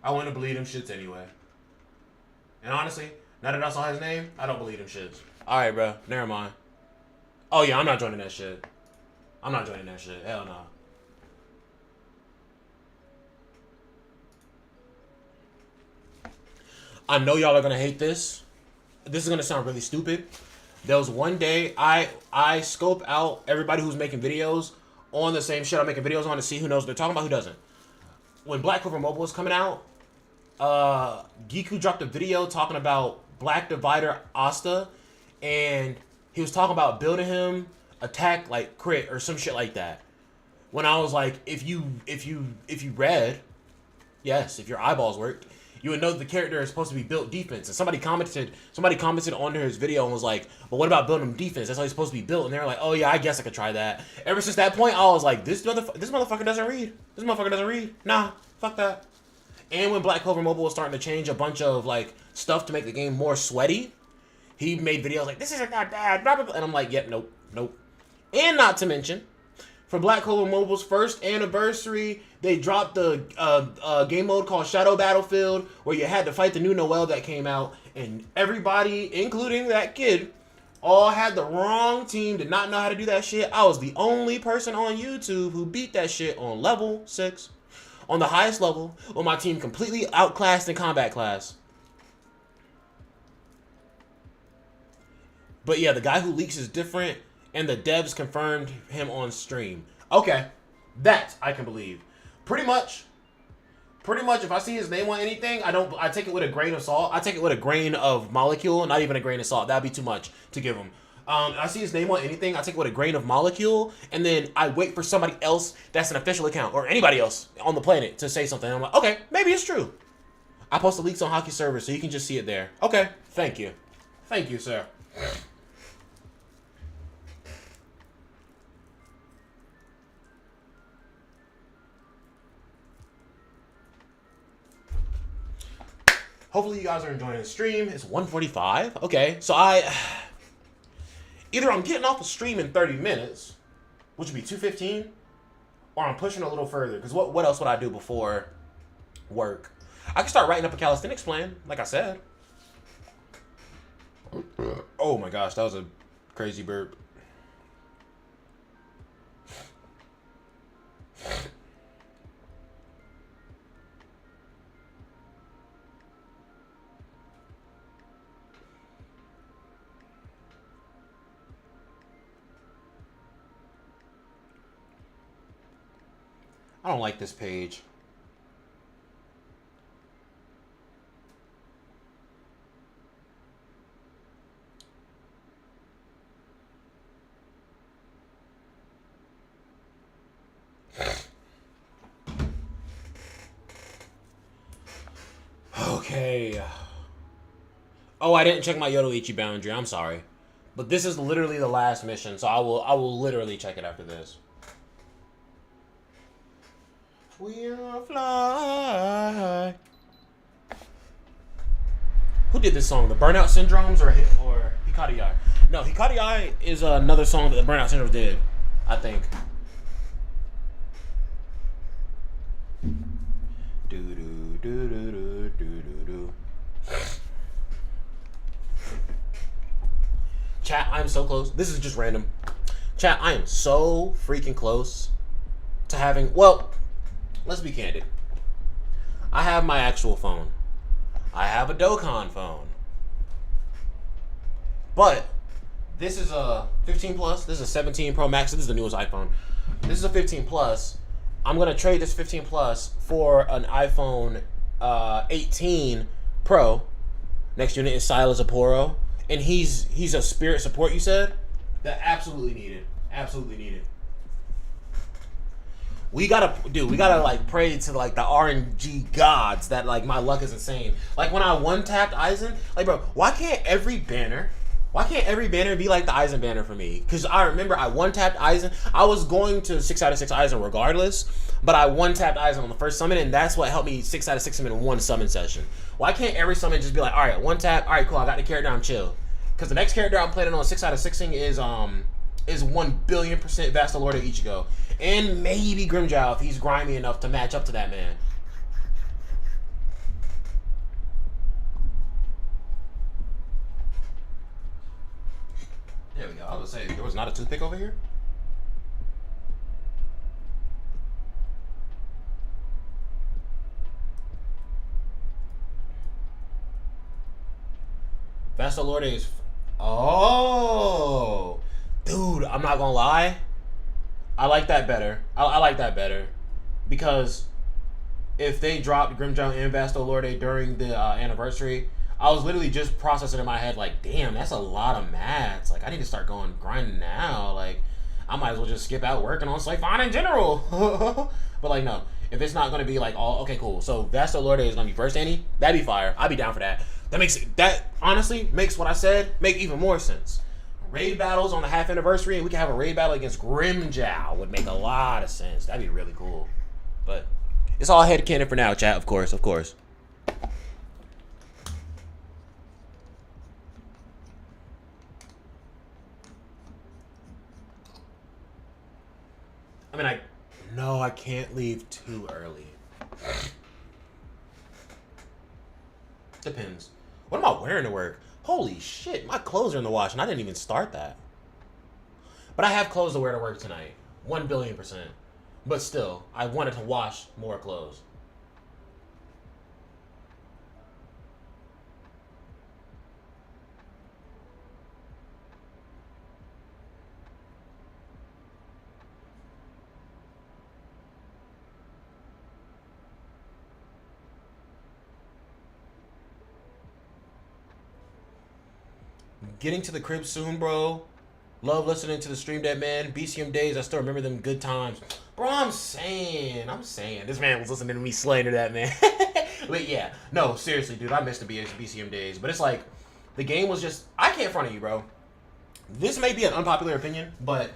I wouldn't have believed him shits anyway. And honestly, now that I saw his name, I don't believe him shits. Alright, bro. Never mind. Oh, yeah, I'm not joining that shit. I'm not joining that shit. Hell no. I know y'all are going to hate this. This is going to sound really stupid. There was one day I scope out everybody who's making videos on the same shit I'm making videos on to see who knows what they're talking about, who doesn't. When Black Clover Mobile was coming out, Giku dropped a video talking about Black Divider Asta, and he was talking about building him attack like crit or some shit like that. When I was like, if you read, yes, if your eyeballs worked, you would know the character is supposed to be built defense. And somebody commented under his video and was like, but what about building him defense? That's how he's supposed to be built. And they were like, oh yeah, I guess I could try that. Ever since that point, I was like, this motherfucker doesn't read. This motherfucker doesn't read. Nah, fuck that. And when Black Clover Mobile was starting to change a bunch of like stuff to make the game more sweaty, he made videos like, this isn't that bad, blah, blah, blah. And I'm like, yep, nope. And not to mention, for Black Clover Mobile's first anniversary, they dropped the game mode called Shadow Battlefield, where you had to fight the new Noelle that came out, and everybody, including that kid, all had the wrong team, did not know how to do that shit. I was the only person on YouTube who beat that shit on level 6, on the highest level, with my team completely outclassed in combat class. But yeah, the guy who leaks is different, and the devs confirmed him on stream. Okay, that I can believe. Pretty much, if I see his name on anything, I take it with a grain of salt. I take it with a grain of molecule, not even a grain of salt. That'd be too much to give him. I see his name on anything, I take it with a grain of molecule, and then I wait for somebody else that's an official account, or anybody else on the planet, to say something. And I'm like, okay, maybe it's true. I post the leaks on hockey servers, so you can just see it there. Okay, thank you. Thank you, sir. Hopefully you guys are enjoying the stream. It's 1:45. Okay, so either I'm getting off the stream in 30 minutes, which would be 2:15, or I'm pushing a little further. Because what else would I do before work? I can start writing up a calisthenics plan, like I said. Oh my gosh, that was a crazy burp. I don't like this page. Okay. Oh, I didn't check my Yodoichi boundary. I'm sorry. But this is literally the last mission, so I will literally check it after this. We'll fly. Who did this song? The Burnout Syndromes or Hikari Eye? No, Hikari Eye is another song that the Burnout Syndromes did, I think. Do do do do do do do. Chat, I'm so close. This is just random. Chat, I am so freaking close to having. Well, let's be candid. I have my actual phone. I have a Dokkan phone. But this is a 15 plus. This is a 17 Pro Max. This is the newest iPhone. This is a 15 plus. I'm gonna trade this 15 plus for an iPhone 18 Pro. Next unit is Silas Aporo, and he's a spirit support. You said that absolutely needed. Absolutely needed. We gotta like pray to like the RNG gods that like my luck is insane. Like when I one tapped Aizen, like bro, why can't every banner be like the Aizen banner for me? Because I remember I one tapped Aizen. I was going to 6 out of 6 Aizen regardless, but I one tapped Aizen on the first summon, and that's what helped me 6 out of 6 summon in one summon session. Why can't every summon just be like, all right, one tap, all right, cool, I got the character, I'm chill. Because the next character I'm planning on 6 out of 6ing is 1,000,000,000% Vastalorda Ichigo. And maybe Grimjow if he's grimy enough to match up to that man. There we go. I was gonna say, there was not a toothpick over here? Vastalorda is... Oh! Dude, I'm not gonna lie. I like that better. I like that better. Because if they dropped Grimjow and Vastalorda during the anniversary, I was literally just processing in my head like, damn, that's a lot of mats. Like, I need to start going grinding now. Like, I might as well just skip out working on Slayfon in general. But like, no. If it's not gonna be like all okay, cool. So Vastalorda is gonna be first Annie. That'd be fire. I'd be down for that. That honestly makes what I said make even more sense. Raid battles on the half anniversary, and we can have a raid battle against Grimjow would make a lot of sense. That'd be really cool. But it's all headcanon for now, chat. Of course, of course. I mean, no, I can't leave too early. Depends. What am I wearing to work? Holy shit, my clothes are in the wash, and I didn't even start that. But I have clothes to wear to work tonight. 1,000,000,000%. But still, I wanted to wash more clothes. Getting to the crib soon, bro. Love listening to the Stream Dead Man. BCM days, I still remember them good times. Bro, I'm saying. This man was listening to me slander that, man. But yeah. No, seriously, dude. I missed the BCM days. But it's like, the game was just... I can't front of you, bro. This may be an unpopular opinion, but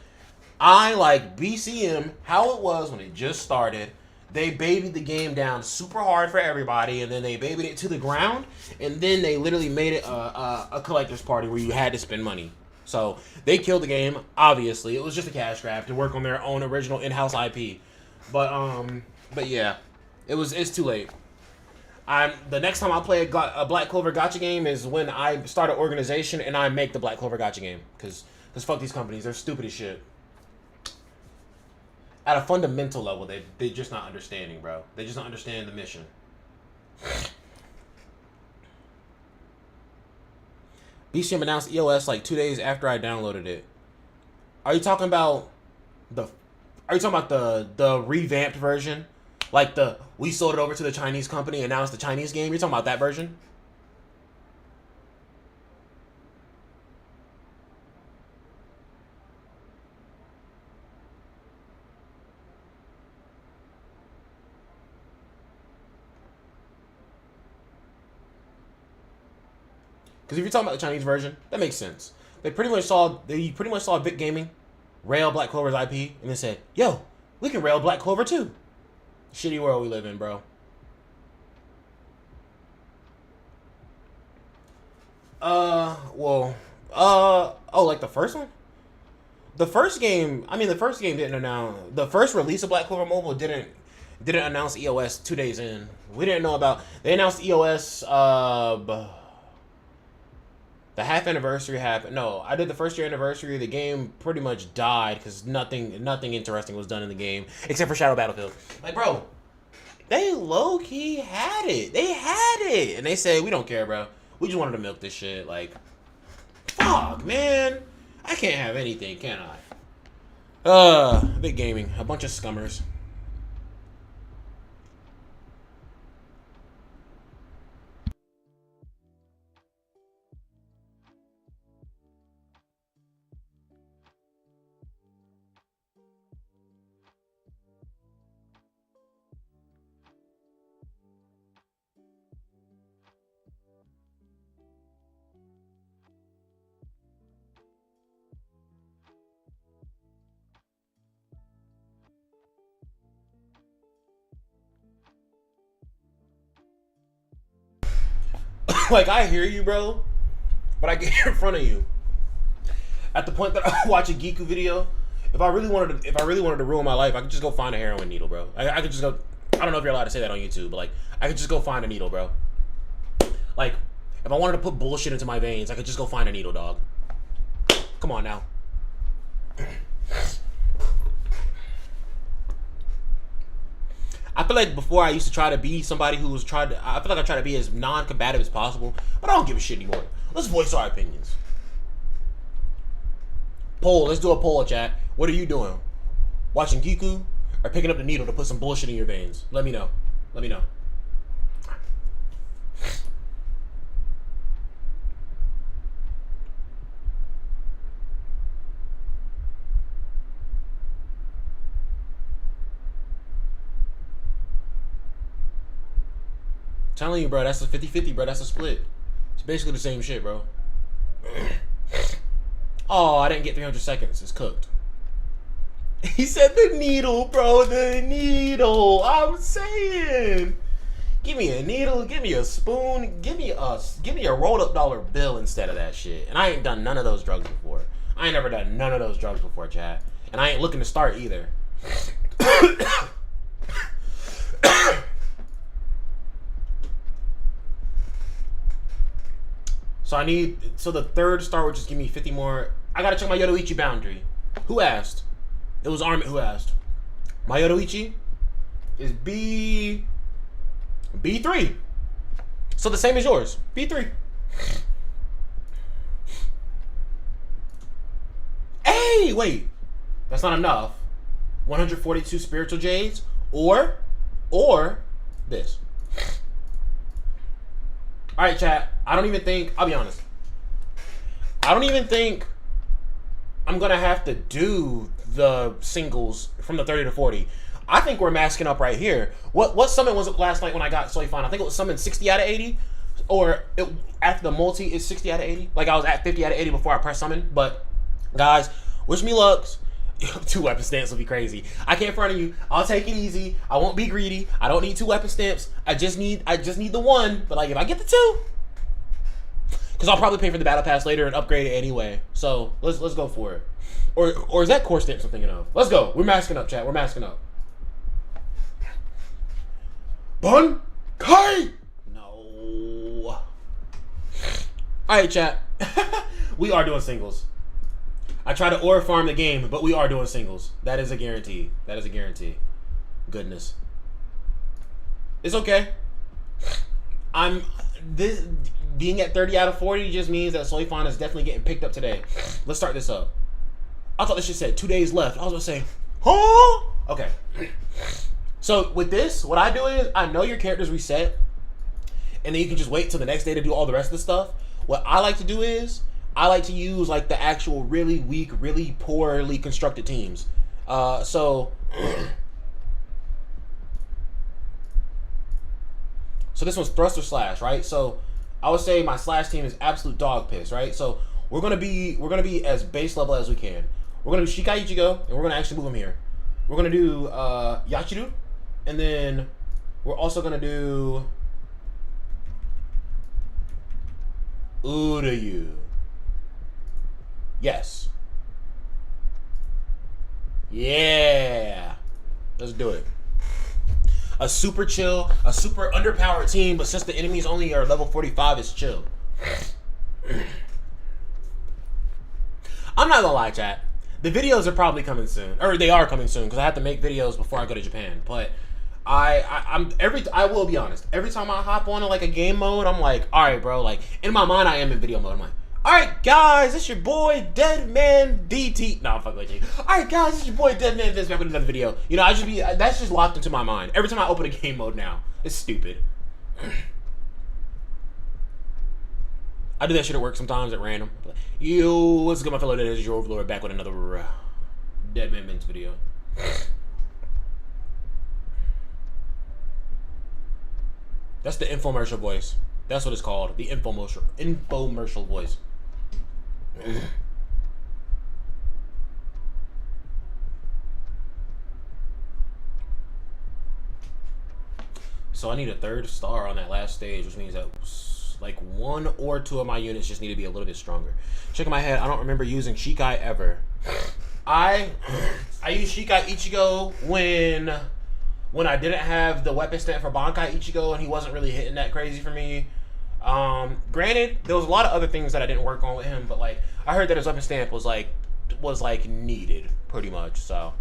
I like BCM how it was when it just started. They babied the game down super hard for everybody, and then they babied it to the ground, and then they literally made it a collector's party where you had to spend money. So they killed the game. Obviously, it was just a cash grab to work on their own original in-house IP. But yeah, it's too late. The next time I play a Black Clover Gacha game is when I start an organization and I make the Black Clover Gacha game, because fuck these companies, they're stupid as shit. At a fundamental level, they just not understanding, bro. They just don't understand the mission. BCM announced EOS like 2 days after I downloaded it. Are you talking about the revamped version? Like we sold it over to the Chinese company and now it's the Chinese game? You're talking about that version? Because if you're talking about the Chinese version, that makes sense. They pretty much saw Vic Gaming rail Black Clover's IP, and they said, "Yo, we can rail Black Clover too." Shitty world we live in, bro. Like the first one? The first game didn't announce, the first release of Black Clover Mobile didn't announce EOS 2 days in. We didn't know about, they announced EOS, the half anniversary happened. No, I did the first year anniversary. The game pretty much died because nothing interesting was done in the game except for Shadow Battlefield. Like, bro, they low key had it. They had it, and they said, "We don't care, bro. We just wanted to milk this shit." Like, fuck, man. I can't have anything, can I? Big gaming, a bunch of scummers. Like, I hear you, bro, but I get in front of you. At the point that I watch a Giku video, if I really wanted to ruin my life, I could just go find a heroin needle, bro. I could just go. I don't know if you're allowed to say that on YouTube, but like, I could just go find a needle, bro. Like, if I wanted to put bullshit into my veins, I could just go find a needle, dog. Come on now. I feel like before I used to try to be somebody who was I feel like I try to be as non-combative as possible, but I don't give a shit anymore. Let's voice our opinions. Poll. Let's do a poll, chat. What are you doing? Watching Giku or picking up the needle to put some bullshit in your veins? Let me know. Let me know. Telling you, bro, that's a 50-50, bro. That's a split. It's basically the same shit, bro. Oh, I didn't get 300 seconds. It's cooked. He said the needle, bro. The needle. I'm saying. Give me a needle. Give me a spoon. Give me a rolled up dollar bill instead of that shit. And I ain't done none of those drugs before. I ain't never done none of those drugs before, chat. And I ain't looking to start either. So the third star would just give me 50 more. I gotta check my Yodoichi boundary. Who asked? It was Armit who asked. My Yodoichi is B3. So the same as yours. B3. Hey, wait. That's not enough. 142 spiritual jades or this. All right, chat. I'll be honest. I don't even think I'm going to have to do the singles from the 30 to 40. I think we're masking up right here. What summon was it last night when I got Soy Fine? I think it was summoned 60 out of 80. Or after the multi, it's 60 out of 80. Like, I was at 50 out of 80 before I pressed summon. But, guys, wish me lucks. 2 weapon stamps will be crazy. I can't front of you. I'll take it easy. I won't be greedy. I don't need 2 weapon stamps. I just need the 1. But like, if I get the 2, because I'll probably pay for the battle pass later and upgrade it anyway. So let's go for it. Or is that core stamps I'm thinking of? Let's go. We're masking up, chat. We're masking up. Bun Kai. No. All right, chat. We are doing singles. I try to aura farm the game, but we are doing singles. That is a guarantee. That is a guarantee. Goodness. It's okay. Being at 30 out of 40 just means that Soifan is definitely getting picked up today. Let's start this up. I thought this shit said 2 days left. I was gonna say, huh? Okay. So with this, what I do is I know your character's reset, and then you can just wait till the next day to do all the rest of the stuff. What I like to do is I like to use like the actual really weak, really poorly constructed teams. So this one's thrust or slash, right? So I would say my slash team is absolute dog piss, right? So we're gonna be as base level as we can. We're gonna do Shikai Ichigo, and we're gonna actually move him here. We're gonna do Yachiru, and then we're also gonna do Uryu. Yes. Yeah. Let's do it. A super chill, a super underpowered team, but since the enemies only are level 45, it's chill. I'm not gonna lie, chat. The videos are probably coming soon, or they are coming soon, because I have to make videos before I go to Japan. But I will be honest. Every time I hop on like a game mode, I'm like, all right, bro. Like in my mind, I am in video mode. I'm like, all right, guys, it's your boy Deadman DT. No, I'm fucking with you. All right, guys, it's your boy Deadman Vince back with another video. You know, that's just locked into my mind every time I open a game mode now. It's stupid. I do that shit at work sometimes at random. Yo, what's good, my fellow Deadheads? Your Overlord back with another Deadman Vince video. That's the infomercial voice. That's what it's called. The infomercial voice. So I need a third star on that last stage, which means that like one or two of my units just need to be a little bit stronger. Shaking my head, I don't remember using Shikai ever. I used Shikai Ichigo when I didn't have the weapon stand for Bankai Ichigo and he wasn't really hitting that crazy for me. Granted, there was a lot of other things that I didn't work on with him, but like I heard that his weapon stamp was like needed pretty much. So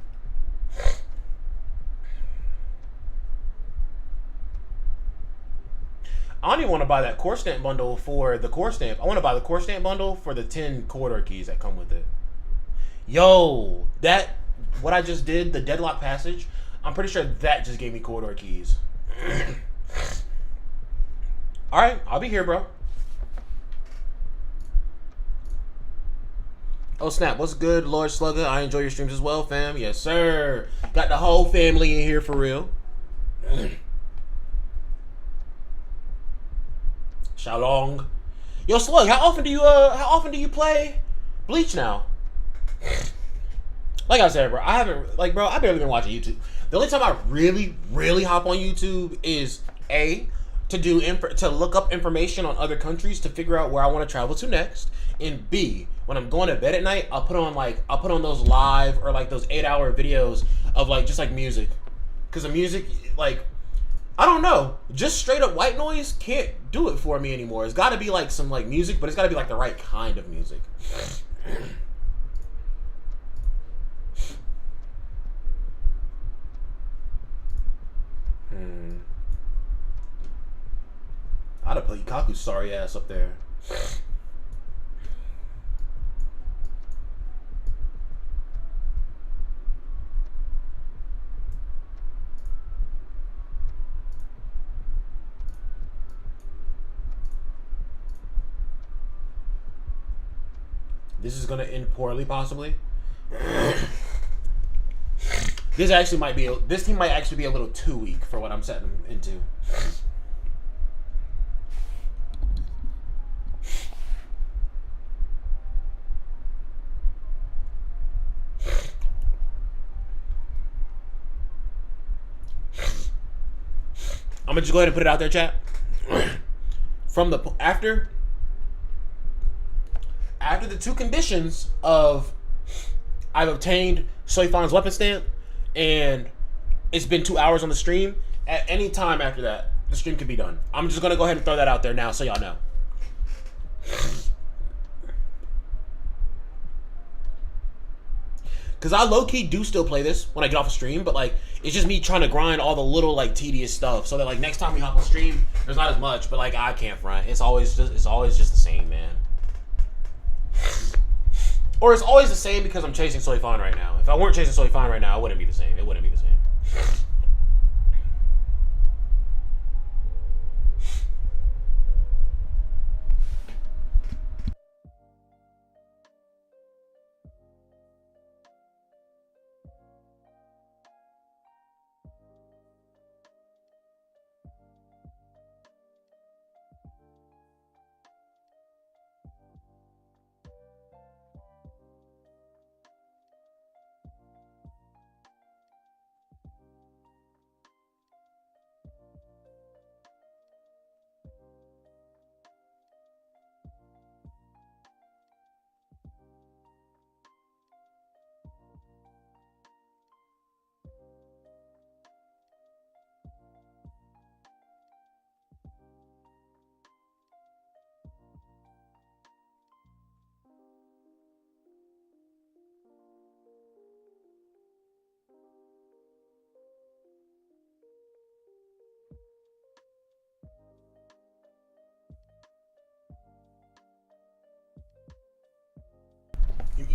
I don't even want to buy that core stamp bundle for the core stamp. I want to buy the core stamp bundle for the 10 corridor keys that come with it. Yo, that what I just did, the deadlock passage, I'm pretty sure that just gave me corridor keys. Alright, I'll be here, bro. Oh snap, what's good, Lord Slugger? I enjoy your streams as well, fam. Yes, sir. Got the whole family in here for real. Xiaolong. Yo, Slug, how often do you play Bleach now? Like I said, bro, I barely been watching YouTube. The only time I really hop on YouTube is to look up information on other countries to figure out where I want to travel to next, and B, when I'm going to bed at night, I'll put on those live or like those 8-hour videos of like just like music, because the music like I don't know, just straight up white noise can't do it for me anymore. It's got to be like some like music, but it's got to be like the right kind of music. I'd have put Ikaku's sorry ass up there. This is gonna end poorly, possibly. This team might actually be a little too weak for what I'm setting them into. I'm gonna just go ahead and put it out there, chat. From the after the two conditions of I've obtained Soifan's weapon stamp and it's been 2 hours on the stream, at any time after that, the stream could be done. I'm just gonna go ahead and throw that out there now so y'all know. Because I low-key do still play this when I get off a stream, but like it's just me trying to grind all the little like tedious stuff so that like next time we hop on stream, there's not as much, but like I can't front. It's always just the same, man. Or it's always the same because I'm chasing Soifan right now. If I weren't chasing Soifan right now, it wouldn't be the same. It wouldn't be the same.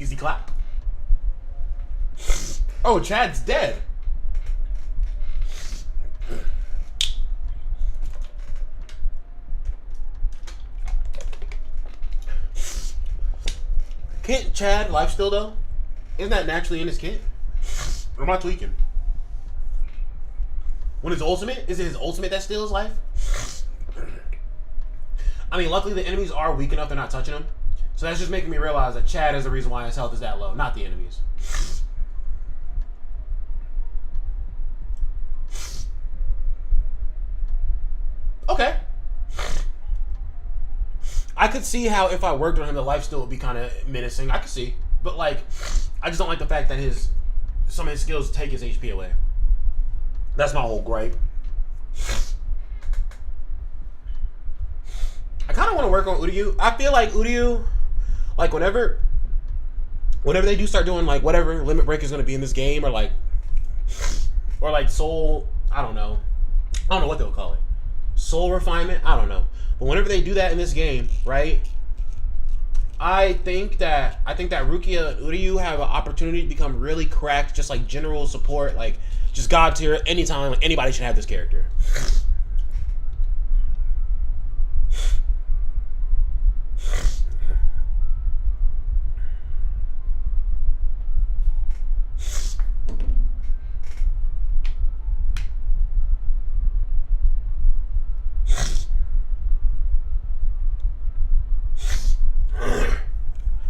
Easy clap. Oh, Chad's dead. Can't Chad life still though? Isn't that naturally in his kit? Or am I tweaking? When his ultimate? Is it his ultimate that steals life? I mean, luckily the enemies are weak enough they're not touching him. So that's just making me realize that Chad is the reason why his health is that low, not the enemies. Okay. I could see how if I worked on him, the life steal would be kind of menacing. I could see. But, like, I just don't like the fact that some of his skills take his HP away. That's my whole gripe. I kind of want to work on Uryu. I feel like Uryu, like, whenever they do start doing, like, whatever limit break is going to be in this game, or soul, I don't know what they'll call it. Soul refinement? I don't know. But whenever they do that in this game, right, I think that Rukia and Uryu have an opportunity to become really cracked, just like general support, like just god tier anytime. Like anybody should have this character.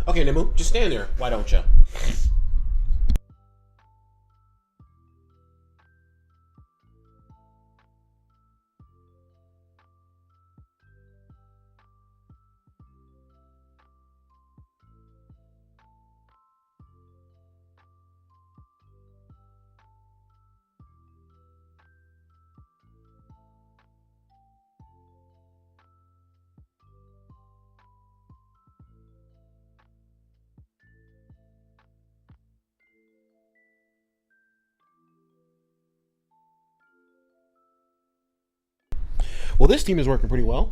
Okay, Nemu, just stand there. Why don't you? Well, this team is working pretty well.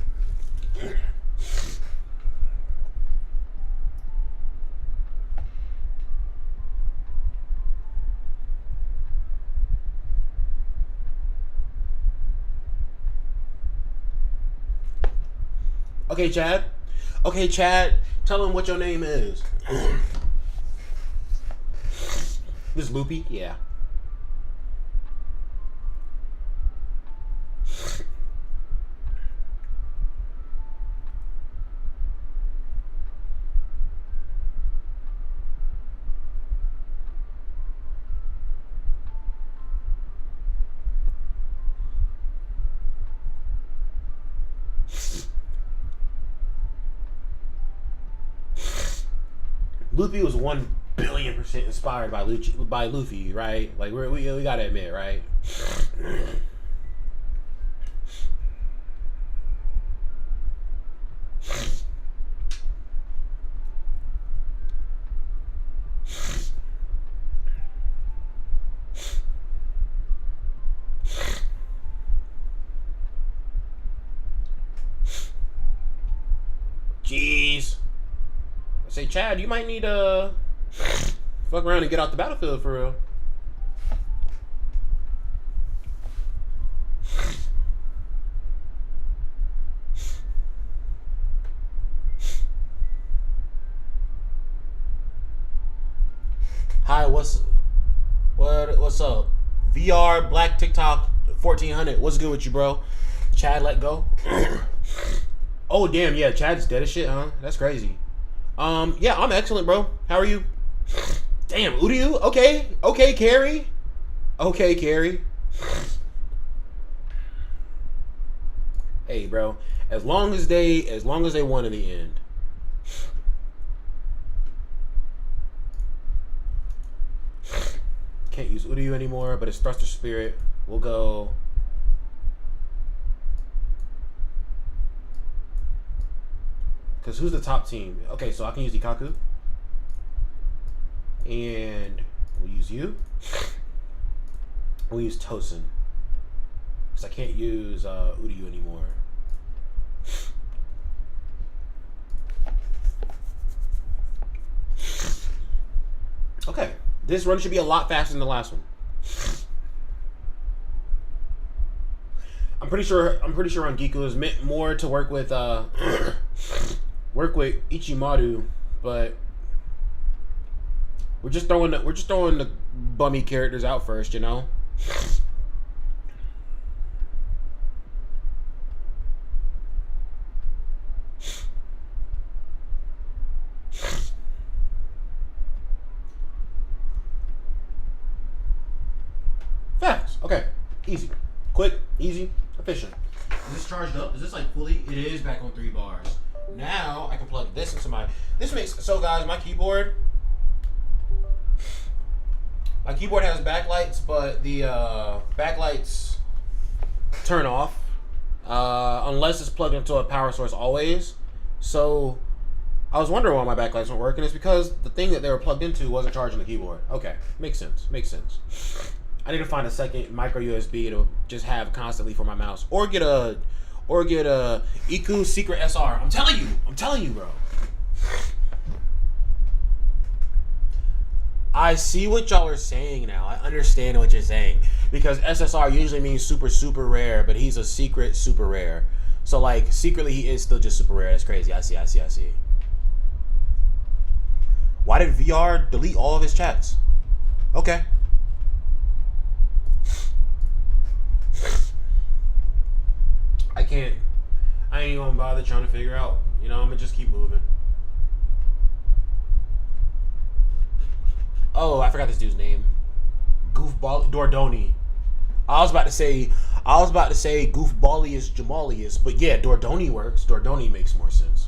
Okay, Chad. Okay, Chad. Tell him what your name is. This Loopy? Yeah. Luffy was 1,000,000,000% inspired by Luffy, right? Like we gotta admit, right? Jeez. I say, Chad, you might need to fuck around and get off the battlefield for real. Hi, what's up? VR Black TikTok 1400. What's good with you, bro? Chad, let go. Oh damn, yeah, Chad's dead as shit, huh? That's crazy. Yeah, I'm excellent, bro. How are you? Damn, Uryu? Okay, Carrie. Okay, Carrie. Hey, bro. As long as they won in the end. Can't use Uryu anymore, but it's Thruster Spirit. We'll go. Because who's the top team? Okay, so I can use Ikaku. And we'll use you. We'll use Tosin. Because I can't use Uryu anymore. Okay. This run should be a lot faster than the last one. I'm pretty sure Rangiku is meant more to work with Ichimaru, but we're just throwing the bummy characters out first, you know? Facts. Okay. Easy. Quick, easy, efficient. Is this charged up? Is this like fully? It is back on 3 bars. Now I can plug this into my. This makes so guys. My keyboard has backlights, but the backlights turn off unless it's plugged into a power source always. So I was wondering why my backlights weren't working. It's because the thing that they were plugged into wasn't charging the keyboard. Okay, makes sense. I need to find a second micro USB to just have constantly for my mouse, or get a Iku Secret SR. I'm telling you, bro. I see what y'all are saying now. I understand what you're saying, because SSR usually means super rare, but he's a secret super rare. So like secretly he is still just super rare. That's crazy. I see. Why did VR delete all of his chats? Okay. I ain't even gonna bother trying to figure out. You know, I'm gonna just keep moving. Oh, I forgot this dude's name. Goofball Dordoni. I was about to say Goofballius Jamalius, but yeah, Dordoni works. Dordoni makes more sense.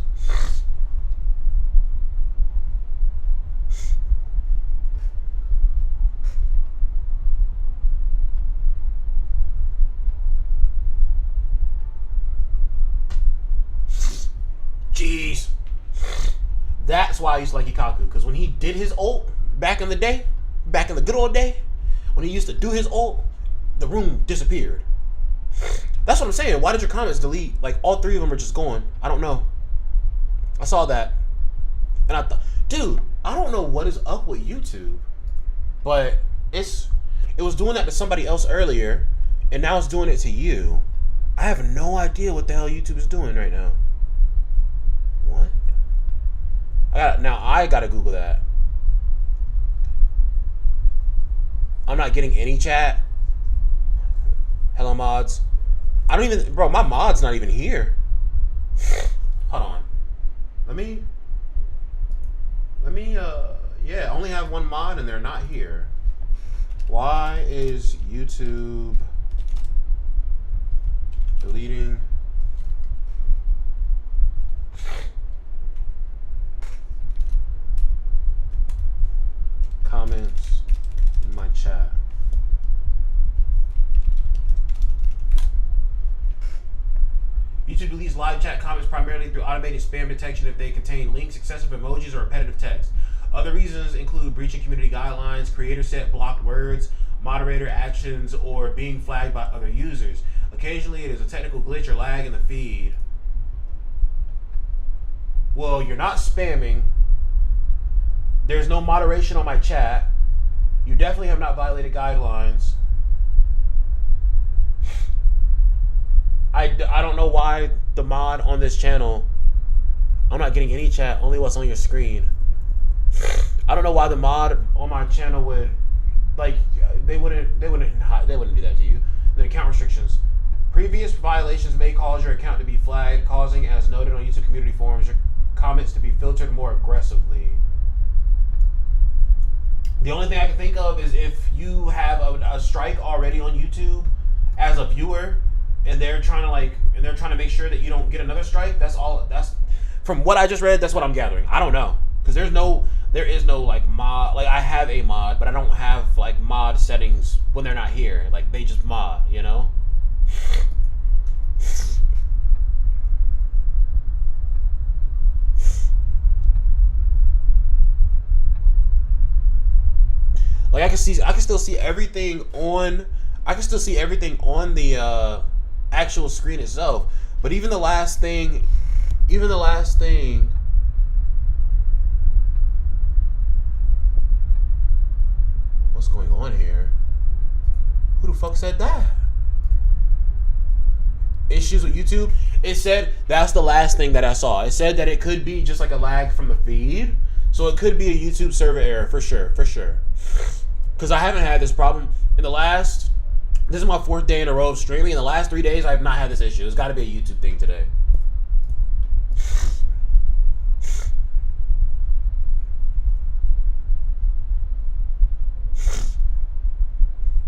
Jeez. That's why I used to like Ikaku, because when he did his ult back in the good old day, when he used to do his ult, the room disappeared. That's what I'm saying. Why did your comments delete? Like, all 3 of them are just gone. I don't know. I saw that. And I thought, dude, I don't know what is up with YouTube, but it was doing that to somebody else earlier, and now it's doing it to you. I have no idea what the hell YouTube is doing right now. What? I gotta Google that. I'm not getting any chat. Hello mods. I don't even, bro, my mod's not even here. Hold on. Let me yeah, I only have 1 mod and they're not here. Why is YouTube deleting comments in my chat? YouTube deletes live chat comments primarily through automated spam detection if they contain links, excessive emojis, or repetitive text. Other reasons include breaching community guidelines, creator set blocked words, moderator actions, or being flagged by other users. Occasionally, it is a technical glitch or lag in the feed. Well, you're not spamming. There's no moderation on my chat. You definitely have not violated guidelines. I don't know why the mod on this channel, I'm not getting any chat, only what's on your screen. I don't know why the mod on my channel would, like, they wouldn't do that to you. The account restrictions. Previous violations may cause your account to be flagged, causing, as noted on YouTube community forums, your comments to be filtered more aggressively. The only thing I can think of is if you have a strike already on YouTube as a viewer, and they're trying to make sure that you don't get another strike. That's from what I just read. That's what I'm gathering. I don't know, because there is no like mod. Like, I have a mod, but I don't have like mod settings when they're not here. Like, they just mod, you know. Like, I can still see everything on the actual screen itself, but even the last thing What's going on here? Who the fuck said that? Issues with YouTube? It said that's the last thing that I saw. It said that it could be just like a lag from the feed. So it could be a YouTube server error for sure. Because I haven't had this problem in the last... This is my 4th day in a row of streaming. In the last 3 days, I have not had this issue. It's got to be a YouTube thing today.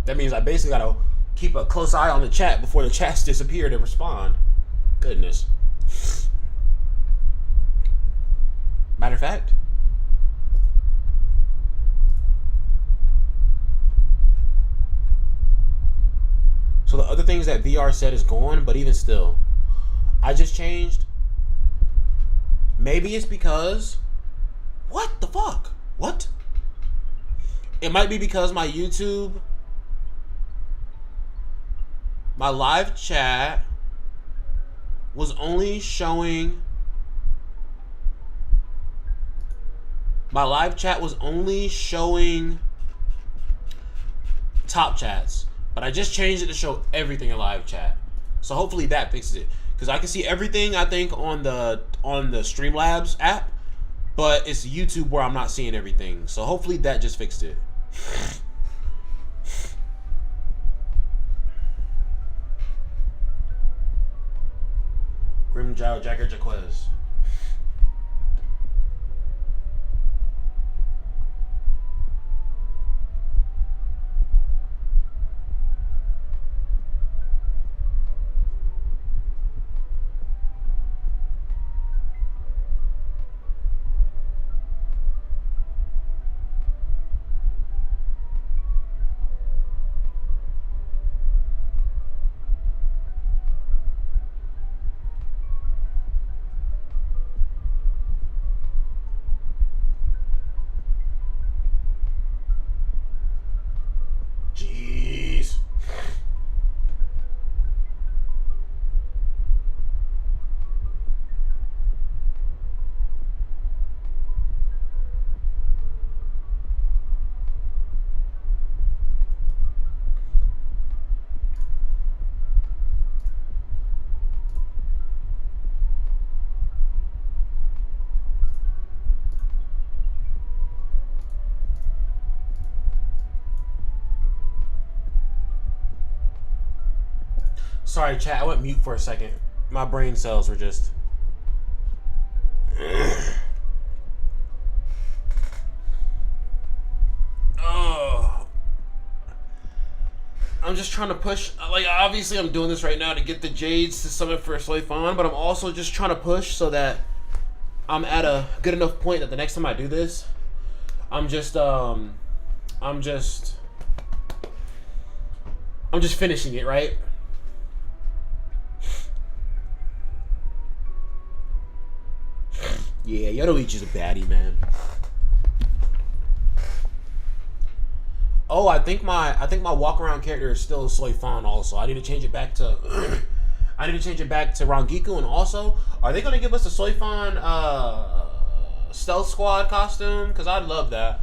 That means I basically got to keep a close eye on the chat before the chats disappear to respond. Goodness. Matter of fact. So the other things that VR said is gone, but even still, I just changed. Maybe it's because... What the fuck? What? It might be because my YouTube... My live chat was only showing... My live chat was only showing top chats. But I just changed it to show everything in live chat. So hopefully that fixes it. Because I can see everything, I think, on the Streamlabs app. But it's YouTube where I'm not seeing everything. So hopefully that just fixed it. Grim Jow Jacker Jaquez. Jeez. Sorry, chat. I went mute for a second. My brain cells were just... Oh. I'm just trying to push... Like, obviously I'm doing this right now to get the Jades to summon for Slayfon, but I'm also just trying to push so that I'm at a good enough point that the next time I do this, I'm just finishing it, right? Yeah, Yodoichi's a baddie, man. Oh, I think my walk around character is still Slayfon also. I need to change it back to Rangiku, and also, are they gonna give us a Slayfon Stealth Squad costume? Because I'd love that.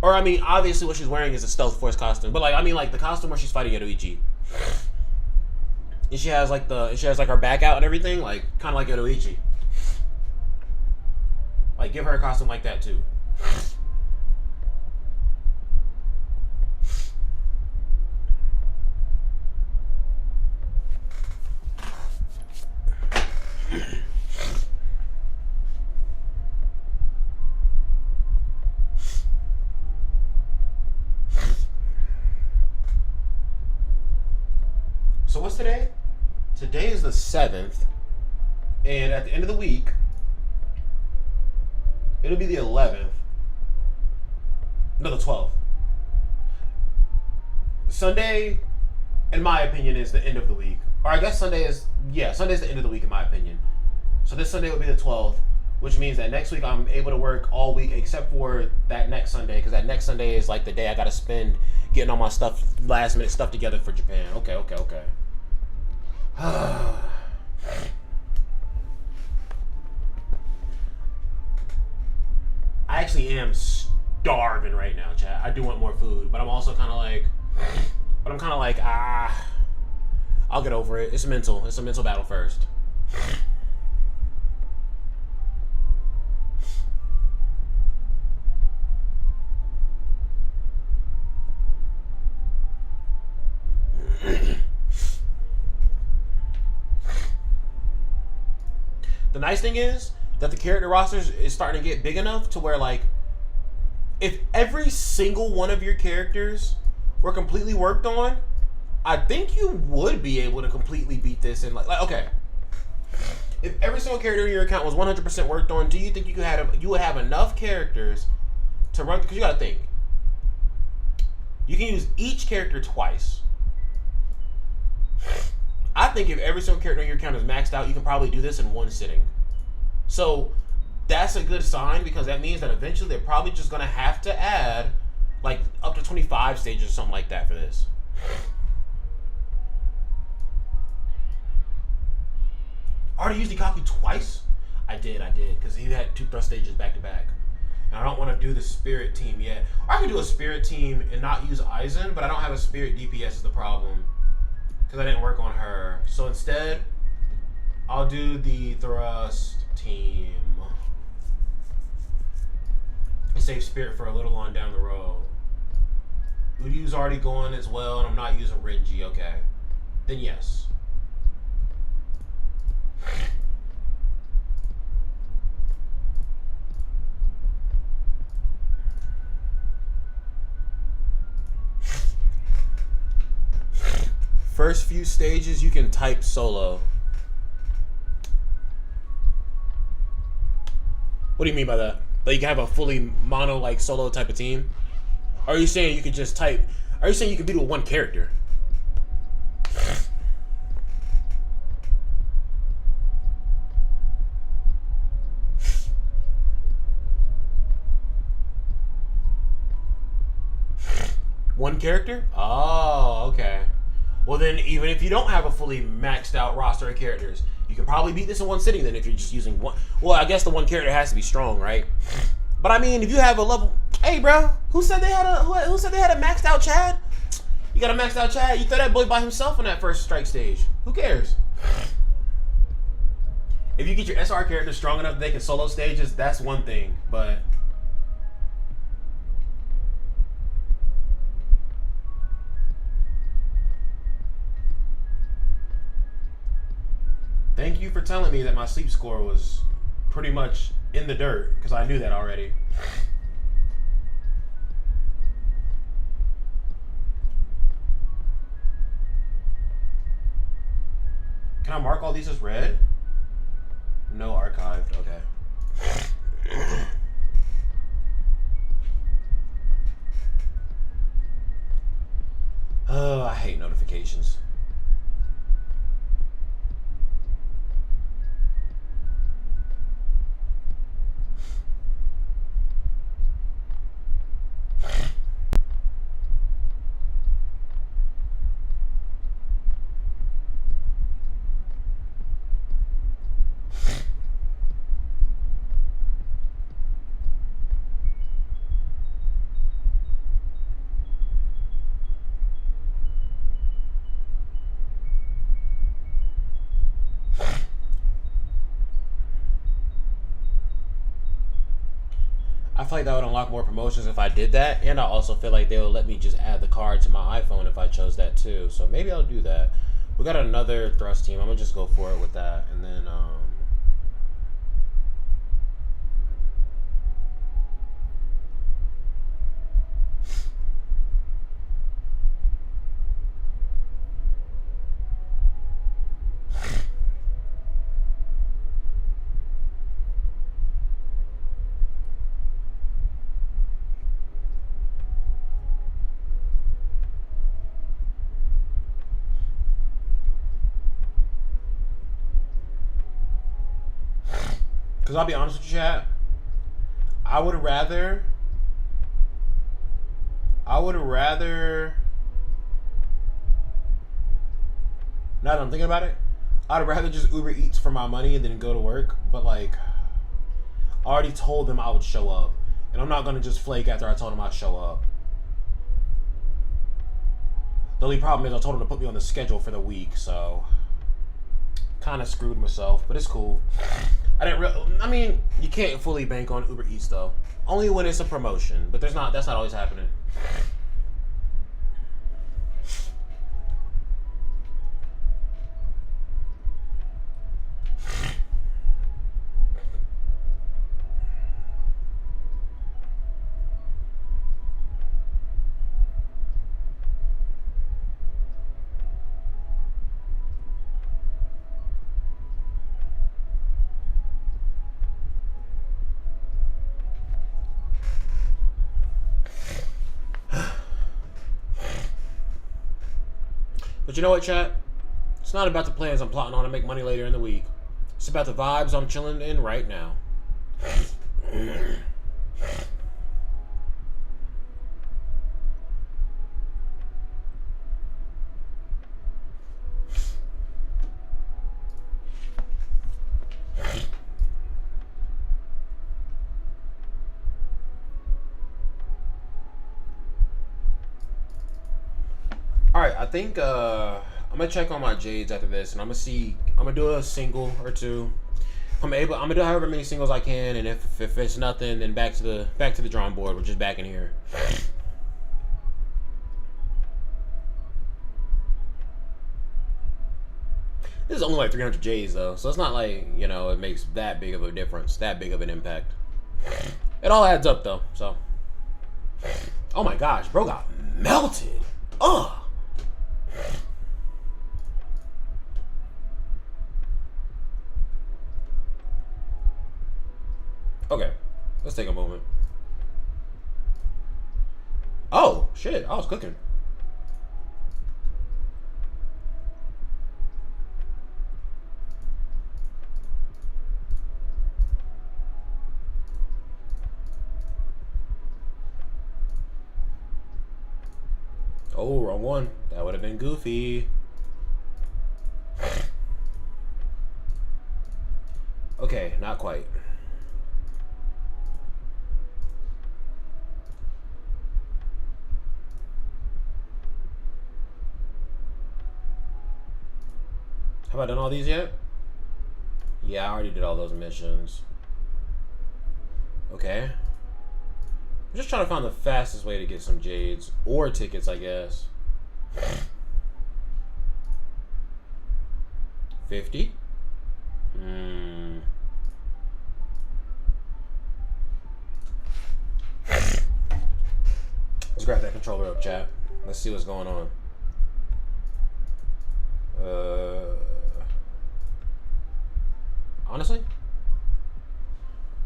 Or I mean, obviously what she's wearing is a Stealth Force costume, but like I mean like the costume where she's fighting Yodoichi. And she has like her back out and everything, like kinda like Yodoichi. Like, give her a costume like that, too. So what's today? Today is the 7th. And at the end of the week, it'll be the 11th. No, the 12th. Sunday, in my opinion, is the end of the week. Or I guess Sunday's the end of the week in my opinion. So this Sunday will be the 12th, which means that next week I'm able to work all week except for that next Sunday, because that next Sunday is like the day I gotta spend getting all my stuff, last minute stuff together for Japan. Okay. I actually am starving right now, chat. I do want more food, but I'm also kind of like, I'll get over it. It's mental. It's a mental battle first. The nice thing is that the character roster is starting to get big enough to where, like, if every single one of your characters were completely worked on, I think you would be able to completely beat this. And like okay, if every single character in your account was 100% worked on, do you think you would have enough characters to run? Because you got to think, you can use each character twice. I think if every single character in your account is maxed out, you can probably do this in one sitting. So that's a good sign, because that means that eventually they're probably just going to have to add like up to 25 stages or something like that for this. I already used Ikaku twice? I did, because he had 2 thrust stages back to back. And I don't want to do the spirit team yet. Or I could do a spirit team and not use Aizen, but I don't have a spirit DPS is the problem, because I didn't work on her. So instead, I'll do the thrust team. Save spirit for a little on down the road. Udyu's already going as well, and I'm not using Renji. Okay, then yes. First few stages you can type solo. What do you mean by that? Like you can have a fully mono like solo type of team? Or are you saying you could just type? Are you saying you could beat it with one character? One character? Oh, okay. Well then, even if you don't have a fully maxed out roster of characters, you can probably beat this in one sitting then if you're just using one. Well, I guess the one character has to be strong, right? But I mean, if you have a level, hey, bro, who said they had a maxed out Chad? You got a maxed out Chad? You throw that boy by himself on that first strike stage. Who cares? If you get your SR character strong enough that they can solo stages, that's one thing. But thank you for telling me that my sleep score was pretty much in the dirt, because I knew that already. Can I mark all these as red? No archived. Okay. Oh, I hate notifications. I feel like that would unlock more promotions if I did that, and I also feel like they would let me just add the card to my iPhone if I chose that too. So maybe I'll do that. We got another thrust team. I'm gonna just go for it with that, and then because I'll be honest with you, chat, I would rather now that I'm thinking about it, I'd rather just Uber Eats for my money and then go to work. But like, I already told them I would show up. And I'm not gonna just flake after I told him I'd show up. The only problem is I told him to put me on the schedule for the week, so kind of screwed myself, but it's cool. I mean, you can't fully bank on Uber Eats though. Only when it's a promotion, but that's not always happening. But you know what, chat? It's not about the plans I'm plotting on to make money later in the week. It's about the vibes I'm chilling in right now. Alright, I think I'm gonna check on my Jades after this, and I'm gonna do a single or two. I'm gonna do however many singles I can, and if it's nothing, then back to the drawing board. We're just back in here. This is only like 300 J's though, so it's not like, you know, it makes that big of a difference, that big of an impact. It all adds up though, so. Oh my gosh, bro got melted. Ugh. Okay, let's take a moment. Oh, shit, I was cooking. Oh, wrong one. That would have been goofy. Okay, not quite. Have I done all these yet? Yeah, I already did all those missions. Okay. I'm just trying to find the fastest way to get some Jades. Or tickets, I guess. 50? Let's grab that controller up, chat. Let's see what's going on. Honestly?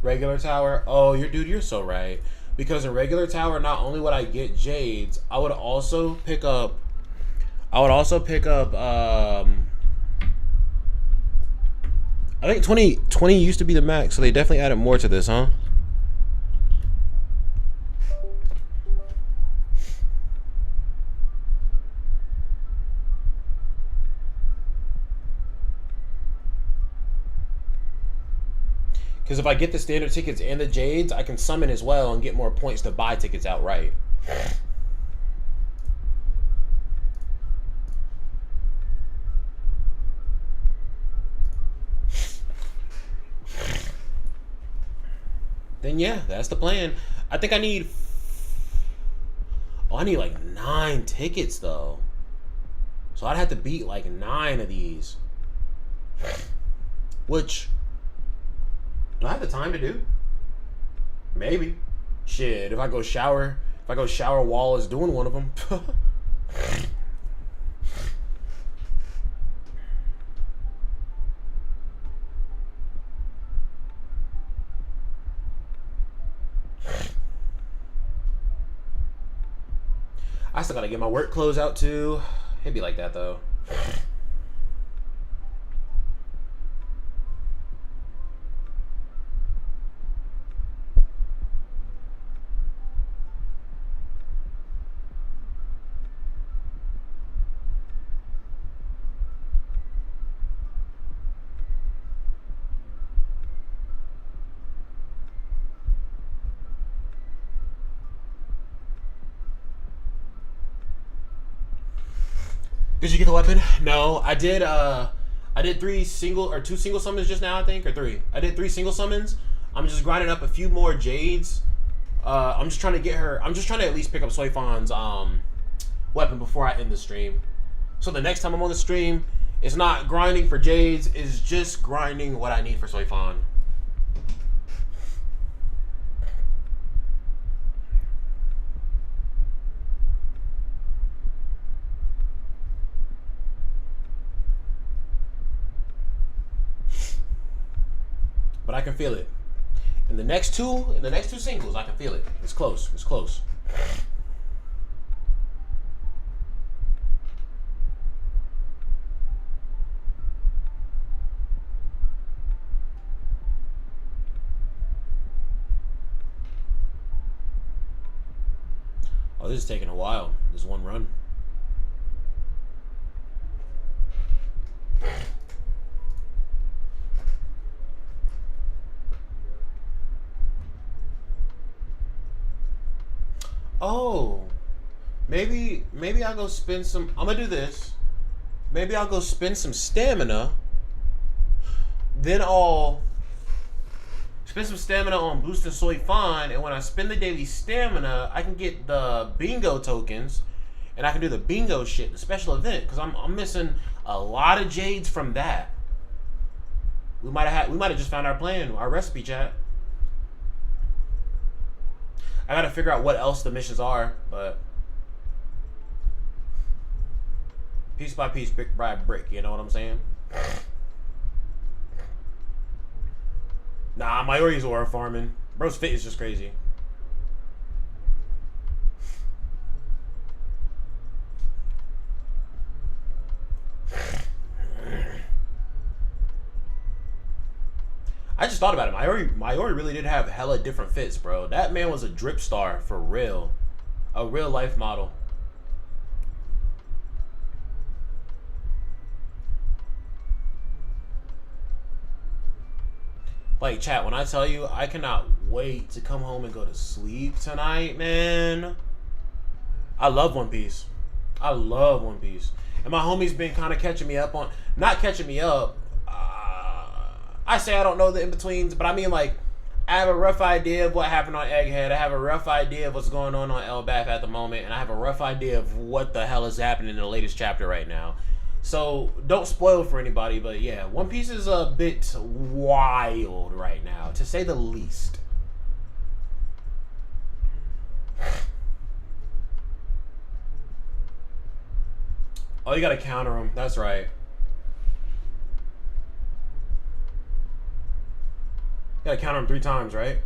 Regular tower? Oh, you're so right. Because in regular tower, not only would I get Jades, I would also pick up I think 20 used to be the max, so they definitely added more to this, huh? Because if I get the standard tickets and the Jades, I can summon as well and get more points to buy tickets outright. Then yeah, that's the plan. I think I need... Oh, I need like 9 tickets though. So I'd have to beat like 9 of these. Which... Do I have the time to do? Maybe. Shit, if I go shower while is doing one of them. I still gotta get my work clothes out too. It'd be like that though. Did you get the weapon? No, I did. I did two single summons just now, I think, or three. I did 3 single summons. I'm just grinding up a few more Jades. I'm just trying to get her. I'm just trying to at least pick up Soifan's weapon before I end the stream. So the next time I'm on the stream, it's not grinding for Jades. It's just grinding what I need for Soifan. But I can feel it. In the next two singles, I can feel it. It's close. It's close. Oh, this is taking a while. This one run. Oh, maybe I'll go spend some. I'm gonna do this. Maybe I'll go spend some stamina. Then I'll spend some stamina on boosting Soifan, and when I spend the daily stamina, I can get the bingo tokens, and I can do the bingo shit, the special event, because I'm missing a lot of Jades from that. We might have just found our plan, our recipe, chat. I gotta figure out what else the missions are, but piece by piece, brick by brick, you know what I'm saying? Nah, Mayori's aura farming. Bro's fit is just crazy. I just thought about it. Mayori really did have hella different fits, bro. That man was a drip star for real. A real life model. Like, chat, when I tell you, I cannot wait to come home and go to sleep tonight, man. I love One Piece. I love One Piece. And my homie's been kind of catching me up on... Not catching me up. I say I don't know the in-betweens, but I mean, like, I have a rough idea of what happened on Egghead. I have a rough idea of what's going on Elbaf at the moment, and I have a rough idea of what the hell is happening in the latest chapter right now. So, don't spoil for anybody, but yeah, One Piece is a bit wild right now, to say the least. Oh, you gotta counter him. That's right. You gotta counter him 3 times, right?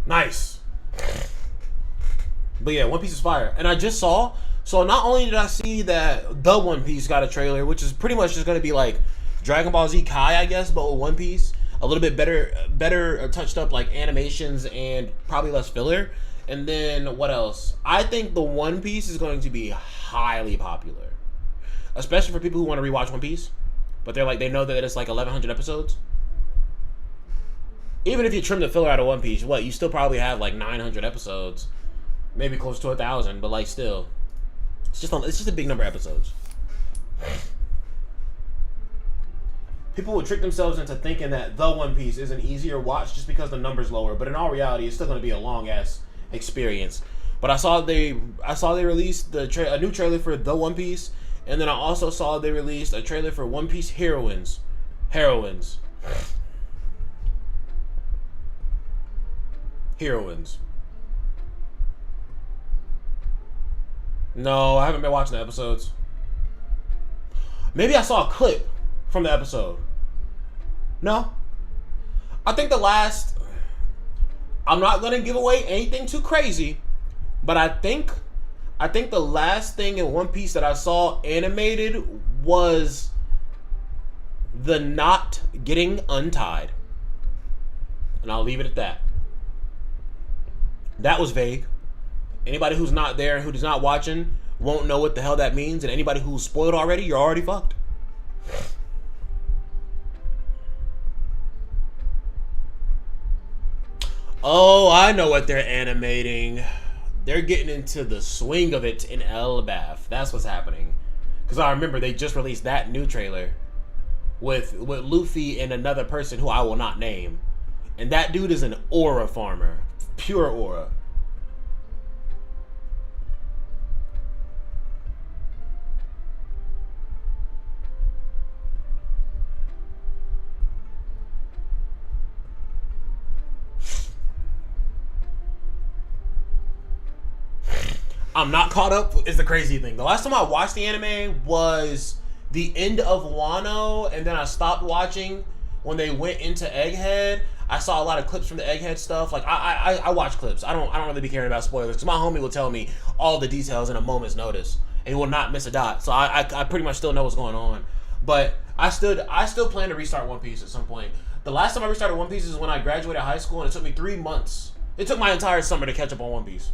Nice. But yeah, One Piece is fire. And I just saw, so not only did I see that the One Piece got a trailer, which is pretty much just gonna be like Dragon Ball Z Kai, I guess, but with One Piece, a little bit better touched up, like animations and probably less filler. And then what else? I think the One Piece is going to be highly popular, especially for people who want to rewatch One Piece, but they know that it's like 1,100 episodes. Even if you trim the filler out of One Piece, what, you still probably have like 900 episodes, maybe close to 1,000, but like still, it's just a big number of episodes. People would trick themselves into thinking that the One Piece is an easier watch just because the number's lower, but in all reality, it's still going to be a long ass experience. But I saw they released a new trailer for the One Piece, and then I also saw they released a trailer for One Piece Heroines. Heroines. No, I haven't been watching the episodes. Maybe I saw a clip from the episode. No. I think I'm not gonna give away anything too crazy, but I think the last thing in One Piece that I saw animated was the knot getting untied. And I'll leave it at that. That was vague. Anybody who's not there, who's not watching, won't know what the hell that means. And anybody who's spoiled already, you're already fucked. Oh, I know what they're animating. They're getting into the swing of it in Elbaf. That's what's happening. Because I remember they just released that new trailer with Luffy and another person who I will not name. And that dude is an aura farmer. Pure aura. I'm not caught up is the crazy thing. The last time I watched the anime was the end of Wano, and then I stopped watching when they went into Egghead. I saw a lot of clips from the Egghead stuff. Like I watch clips. I don't really be caring about spoilers because my homie will tell me all the details in a moment's notice, and he will not miss a dot. So I pretty much still know what's going on. But I still plan to restart One Piece at some point. The last time I restarted One Piece is when I graduated high school, and it took me 3 months. It took my entire summer to catch up on One Piece.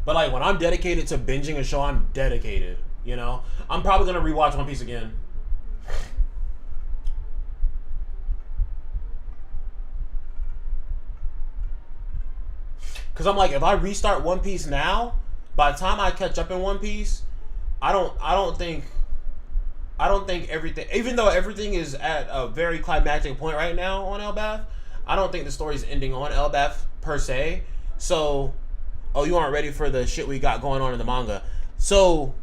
But like when I'm dedicated to binging a show, I'm dedicated. You know, I'm probably gonna rewatch One Piece again. Cause I'm like, if I restart One Piece now, by the time I catch up in One Piece, I don't think everything, even though everything is at a very climactic point right now on Elbaf, I don't think the story's ending on Elbaf per se. So. Oh, you aren't ready for the shit we got going on in the manga. So,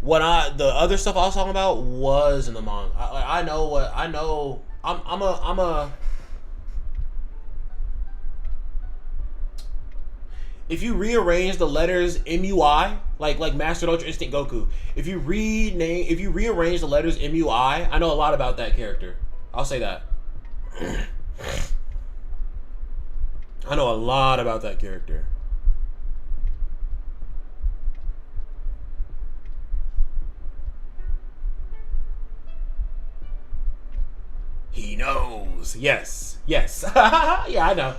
the other stuff I was talking about was in the manga. I know what I know. I'm a. If you rearrange the letters MUI, like Master Ultra Instinct Goku, if you rearrange the letters MUI, I know a lot about that character. I'll say that. I know a lot about that character. He knows. Yes. Yeah, I know.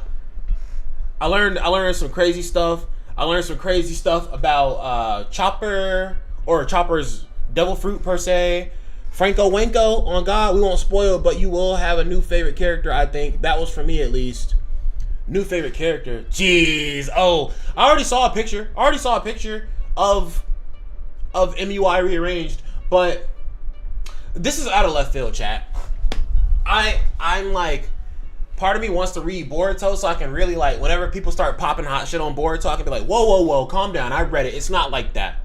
I learned some crazy stuff. I learned some crazy stuff about Chopper, or Chopper's devil fruit per se. Franco Wanko, on God, we won't spoil, but you will have a new favorite character, I think. That was for me at least. New favorite character. Jeez. Oh, I already saw a picture. Of MUI rearranged, but this is out of left field, chat. I'm like, part of me wants to read Boruto so I can really, like, whenever people start popping hot shit on Boruto, I can be like, whoa, calm down. I read it. It's not like that.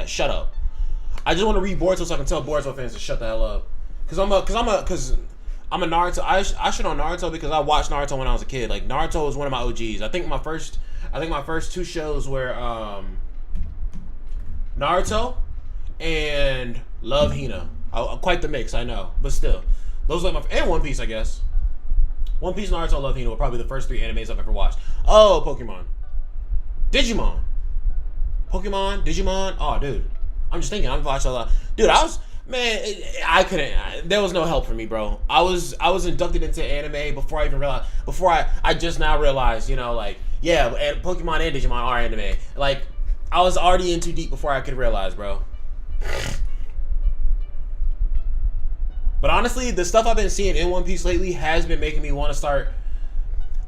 Shut up. I just want to read Boruto so I can tell Boruto fans to shut the hell up. Cause I'm a Naruto. I shit on Naruto because I watched Naruto when I was a kid. Like, Naruto was one of my OGs. I think my first 2 shows were Naruto and Love Hina. Quite the mix, I know, but still, those are and One Piece, I guess. One Piece, Naruto, Love Hina were probably the first 3 animes I've ever watched. Oh, Pokemon, Digimon. Oh, dude, I'm just thinking. I've watched a lot, dude. I couldn't. There was no help for me, bro. I was inducted into anime before I even realized. I just now realized, you know, like, yeah, Pokemon and Digimon are anime. Like, I was already in too deep before I could realize, bro. But honestly, the stuff I've been seeing in One Piece lately has been making me want to start.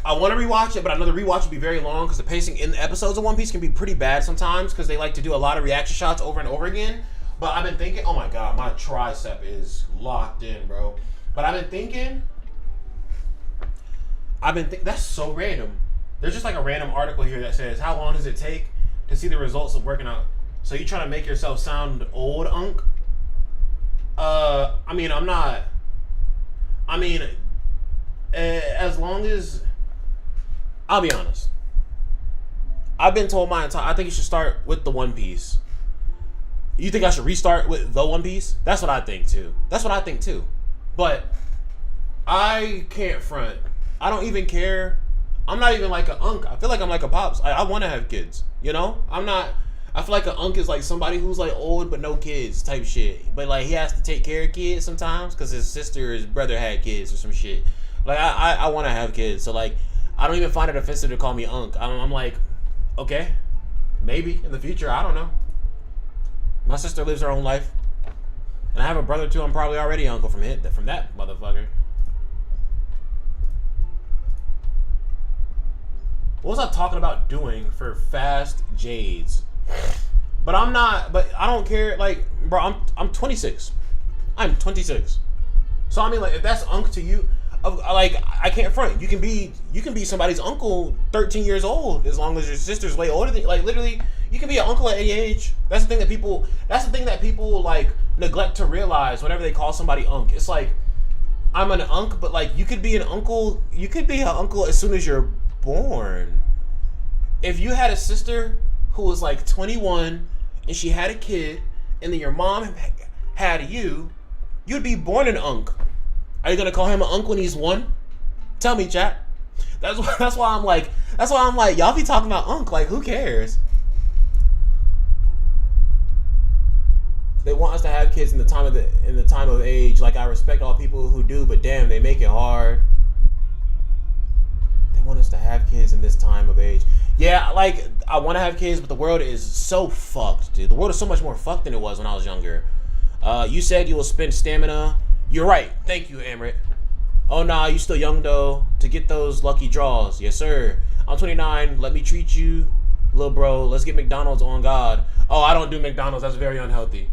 I want to rewatch it, but I know the rewatch will be very long because the pacing in the episodes of One Piece can be pretty bad sometimes because they like to do a lot of reaction shots over and over again. But I've been thinking, oh my god, my tricep is locked in, bro. But I've been thinking, that's so random. There's just like a random article here that says, how long does it take to see the results of working out? So you trying to make yourself sound old, Unk? I mean, I'm not. I mean, as long as, I'll be honest. I've been told my entire. I think you should start with the One Piece. You think I should restart with the One Piece? That's what I think too. But I can't front. I don't even care. I'm not even like a Unk. I feel like I'm like a Pops. I want to have kids. You know? I'm not. I feel like an Unk is like somebody who's like old but no kids type shit. But like he has to take care of kids sometimes because his sister or his brother had kids or some shit. Like I want to have kids. So like I don't even find it offensive to call me Unc. I'm like, okay, maybe in the future. I don't know. My sister lives her own life, and I have a brother too. I'm probably already uncle from that motherfucker. What was I talking about doing for Fast Jades? But I'm not. But I don't care. Like, bro, I'm 26. I'm 26. So I mean, like, if that's Unc to you, like, I can't front. You can be somebody's uncle 13 years old as long as your sister's way older than. Like, literally, you can be an uncle at any age. That's the thing that people. That's the thing that people like neglect to realize whenever they call somebody Unc. It's like, I'm an Unc, but like, you could be an uncle. You could be an uncle as soon as you're born. If you had a sister who was like 21 and she had a kid, and then your mom had you, you'd be born an Unc. Are you gonna call him an Unc when he's 1? Tell me, chat. That's why I'm like y'all be talking about Unc, like, who cares? They want us to have kids in the time of age. Like, I respect all people who do, but damn, they make it hard. They want us to have kids in this time of age. Yeah, like, I want to have kids, but the world is so fucked, dude. The world is so much more fucked than it was when I was younger. You said you will spend stamina. You're right. Thank you, Amrit. Oh, nah, you still young, though, to get those lucky draws. Yes, sir. I'm 29. Let me treat you, little bro. Let's get McDonald's on God. Oh, I don't do McDonald's. That's very unhealthy.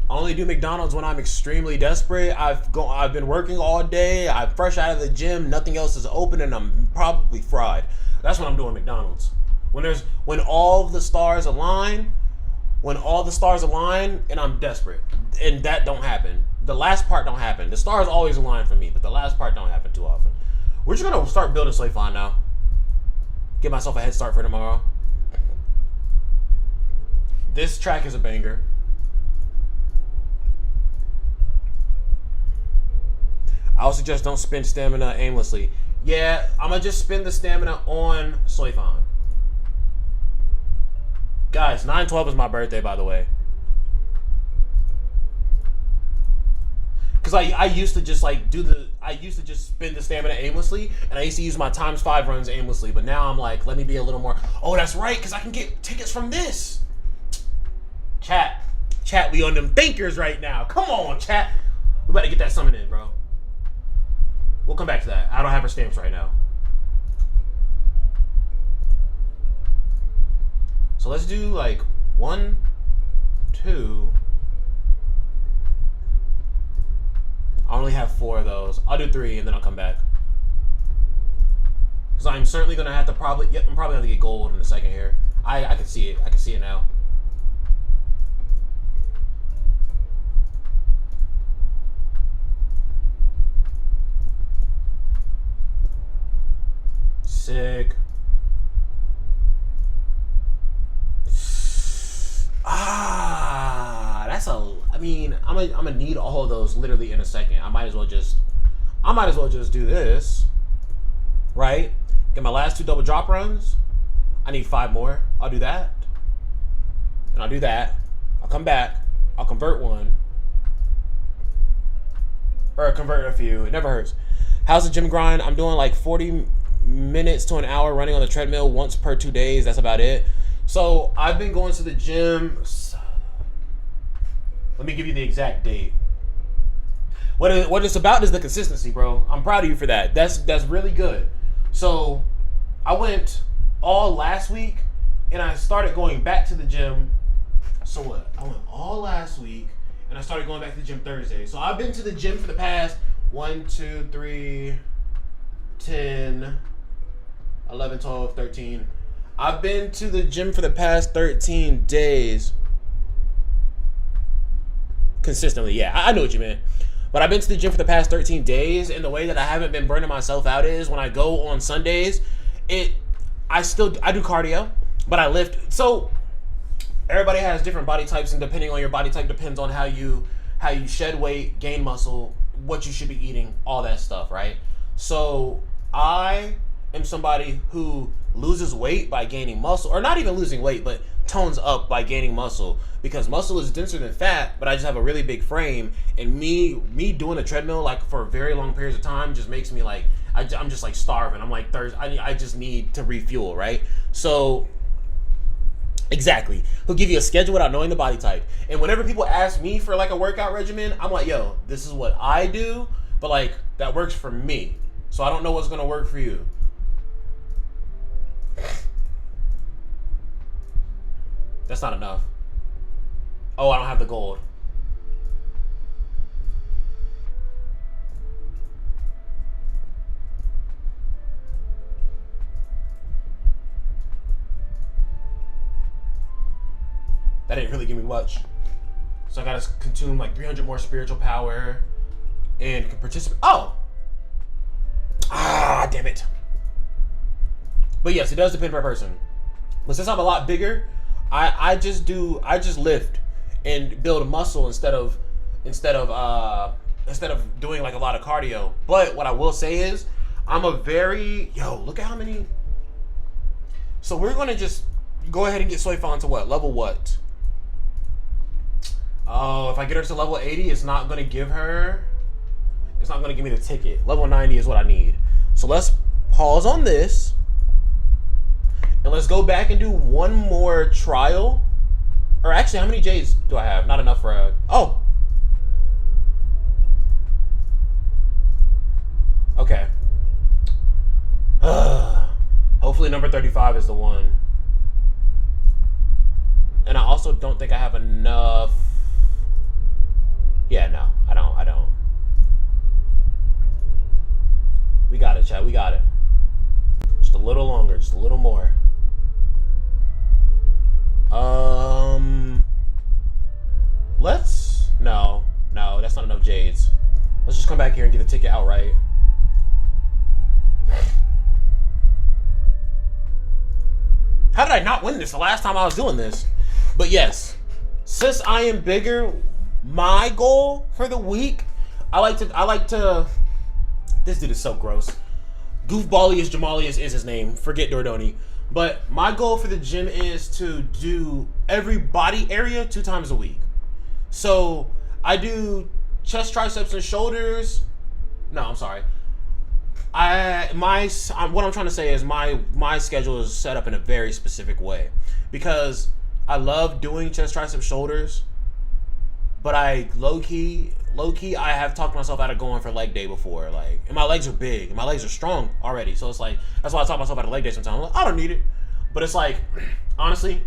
I only do McDonald's when I'm extremely desperate. I've been working all day. I'm fresh out of the gym. Nothing else is open, and I'm probably fried. That's when I'm doing McDonald's. When all the stars align, and I'm desperate, and that don't happen. The last part don't happen. The stars always align for me, but the last part don't happen too often. We're just gonna start building Slayfon now. Get myself a head start for tomorrow. This track is a banger. I would suggest don't spend stamina aimlessly. Yeah, I'm gonna just spend the stamina on Slayfon. Guys, 9/12 is my birthday, by the way. Cause I used to just like spend the stamina aimlessly, and I used to use my ×5 runs aimlessly. But now I'm like, let me be a little more. Oh, that's right, cause I can get tickets from this. Chat, we on them thinkers right now. Come on, chat. We better get that summon in, bro. We'll come back to that. I don't have her stamps right now. So let's do like 1, 2. I only have 4 of those. I'll do 3 and then I'll come back. Because I'm certainly going to have to probably... Yep, I'm probably going to get gold in a second here. I can see it. I can see it now. Sick. That's a. I mean, I'm gonna need all of those literally in a second. I might as well just do this, right? Get my last 2 double drop runs. I need 5 more. I'll do that, and I'll do that. I'll come back. I'll convert 1, or convert a few. It never hurts. How's the gym grind? I'm doing like 40 minutes to an hour running on the treadmill once per 2 days. That's about it. So I've been going to the gym. Let me give you the exact date. What it's about is the consistency, bro. I'm proud of you for that. That's really good. So I went all last week, and I started going back to the gym. So what? I went all last week, and I started going back to the gym Thursday. So I've been to the gym for the past 1, 2, 3, 10, 11, 12, 13. I've been to the gym for the past 13 days. Consistently, yeah. I know what you meant. But I've been to the gym for the past 13 days, and the way that I haven't been burning myself out is when I go on Sundays, I do cardio, but I lift. So everybody has different body types, and depending on your body type depends on how you shed weight, gain muscle, what you should be eating, all that stuff, right? So I am somebody who loses weight by gaining muscle, or not even losing weight, but tones up by gaining muscle, because muscle is denser than fat, but I just have a really big frame, and me doing a treadmill like for very long periods of time just makes me like I'm just like starving. I'm like thirsty. I just need to refuel, right? So exactly, he'll give you a schedule without knowing the body type. And whenever people ask me for like a workout regimen, I'm like, yo, this is what I do, but like that works for me. So I don't know what's gonna work for you. That's not enough. Oh, I don't have the gold. That didn't really give me much. So I gotta consume like 300 more spiritual power and participate. Oh! Ah, damn it. But yes, it does depend per person. But since I'm a lot bigger, I just lift and build muscle instead of doing like a lot of cardio. But what I will say is, I'm a very look at how many. So we're gonna just go ahead and get Soifan to what level? What? Oh, if I get her to level 80, it's not gonna give her. It's not gonna give me the ticket. Level 90 is what I need. So let's pause on this. And let's go back and do one more trial. Or actually, how many J's do I have? Not enough for a... Oh! Okay. Hopefully number 35 is the one. And I also don't think I have enough... Yeah, no. I don't. We got it, chat. We got it. Just a little longer. Just a little more. Let's... No, that's not enough Jades. Let's just come back here and get the ticket outright. How did I not win this the last time I was doing this? But yes, since I am bigger, my goal for the week, I like to, this dude is so gross. Goofballius Jamalius is his name. Forget Dordoni. But my goal for the gym is to do every body area 2 times a week. So I do chest, triceps, and shoulders. No, I'm sorry. What I'm trying to say is my schedule is set up in a very specific way, because I love doing chest, triceps, shoulders, but I low key I have talked myself out of going for leg day before, like, and my legs are big and my legs are strong already, so it's like that's why I talk myself out of leg day sometimes. I'm like, I don't need it, but it's like, honestly,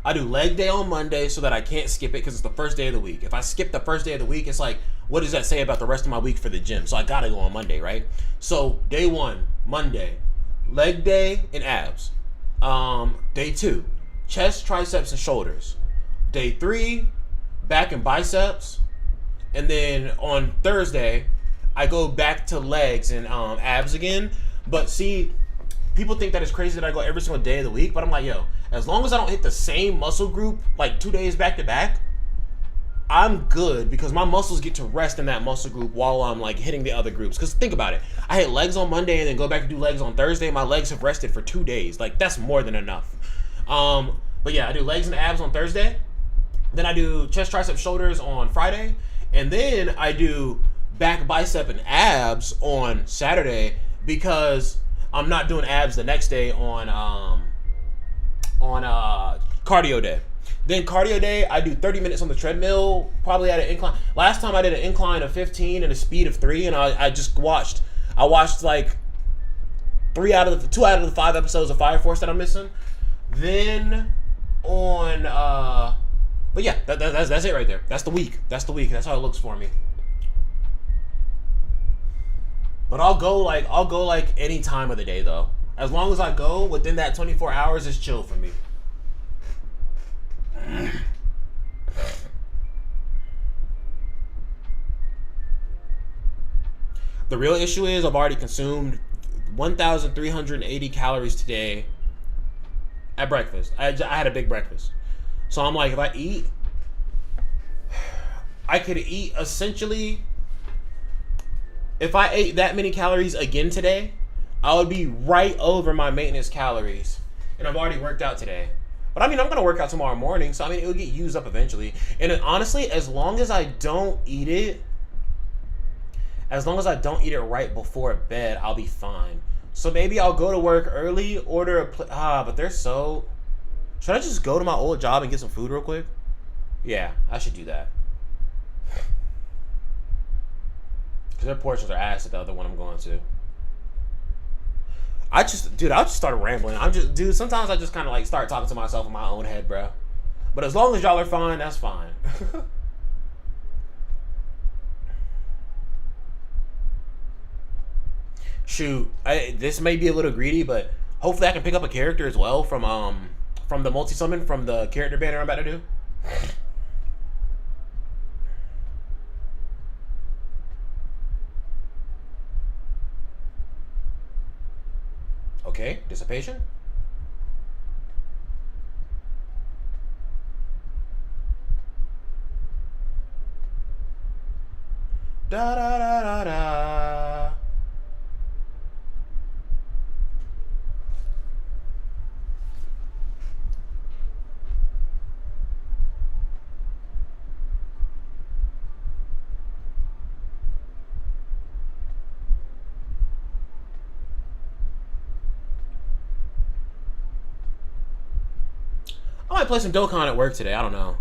I do leg day on Monday so that I can't skip it because it's the first day of the week. If I skip the first day of the week, it's like, what does that say about the rest of my week for the gym? So I gotta go on Monday, right? So day 1, Monday, leg day and abs. Day 2, chest, triceps, and shoulders. Day 3, back and biceps. And then on Thursday, I go back to legs and abs again. But see, people think that it's crazy that I go every single day of the week, but I'm like, yo, as long as I don't hit the same muscle group like 2 days back to back, I'm good, because my muscles get to rest in that muscle group while I'm like hitting the other groups. Because think about it, I hit legs on Monday and then go back to do legs on Thursday. My legs have rested for 2 days. Like, that's more than enough. But yeah, I do legs and abs on Thursday. Then I do chest, triceps, shoulders on Friday. And then I do back, bicep, and abs on Saturday, because I'm not doing abs the next day on cardio day. Then cardio day, I do 30 minutes on the treadmill, probably at an incline. Last time I did an incline of 15 and a speed of 3, and I watched like 2 out of the 5 episodes of Fire Force that I'm missing. Then on but yeah, that's it right there. That's the week. That's how it looks for me. But I'll go like any time of the day though. As long as I go within that 24 hours, it's chill for me. The real issue is I've already consumed 1,380 calories today at breakfast. I had a big breakfast. So I'm like, if I eat, I could eat essentially, if I ate that many calories again today, I would be right over my maintenance calories. And I've already worked out today. But I mean, I'm going to work out tomorrow morning, so I mean, it'll get used up eventually. And honestly, as long as I don't eat it right before bed, I'll be fine. So maybe I'll go to work early, order a but they're so... Should I just go to my old job and get some food real quick? Yeah, I should do that. Because their portions are ass at the other one I'm going to. I just started rambling. Sometimes I just kind of like start talking to myself in my own head, bro. But as long as y'all are fine, that's fine. Shoot, this may be a little greedy, but hopefully I can pick up a character as well from the multi-summon, from the character banner I'm about to do. Okay, dissipation. Da da da da da. I might play some Dokkan at work today. I don't know.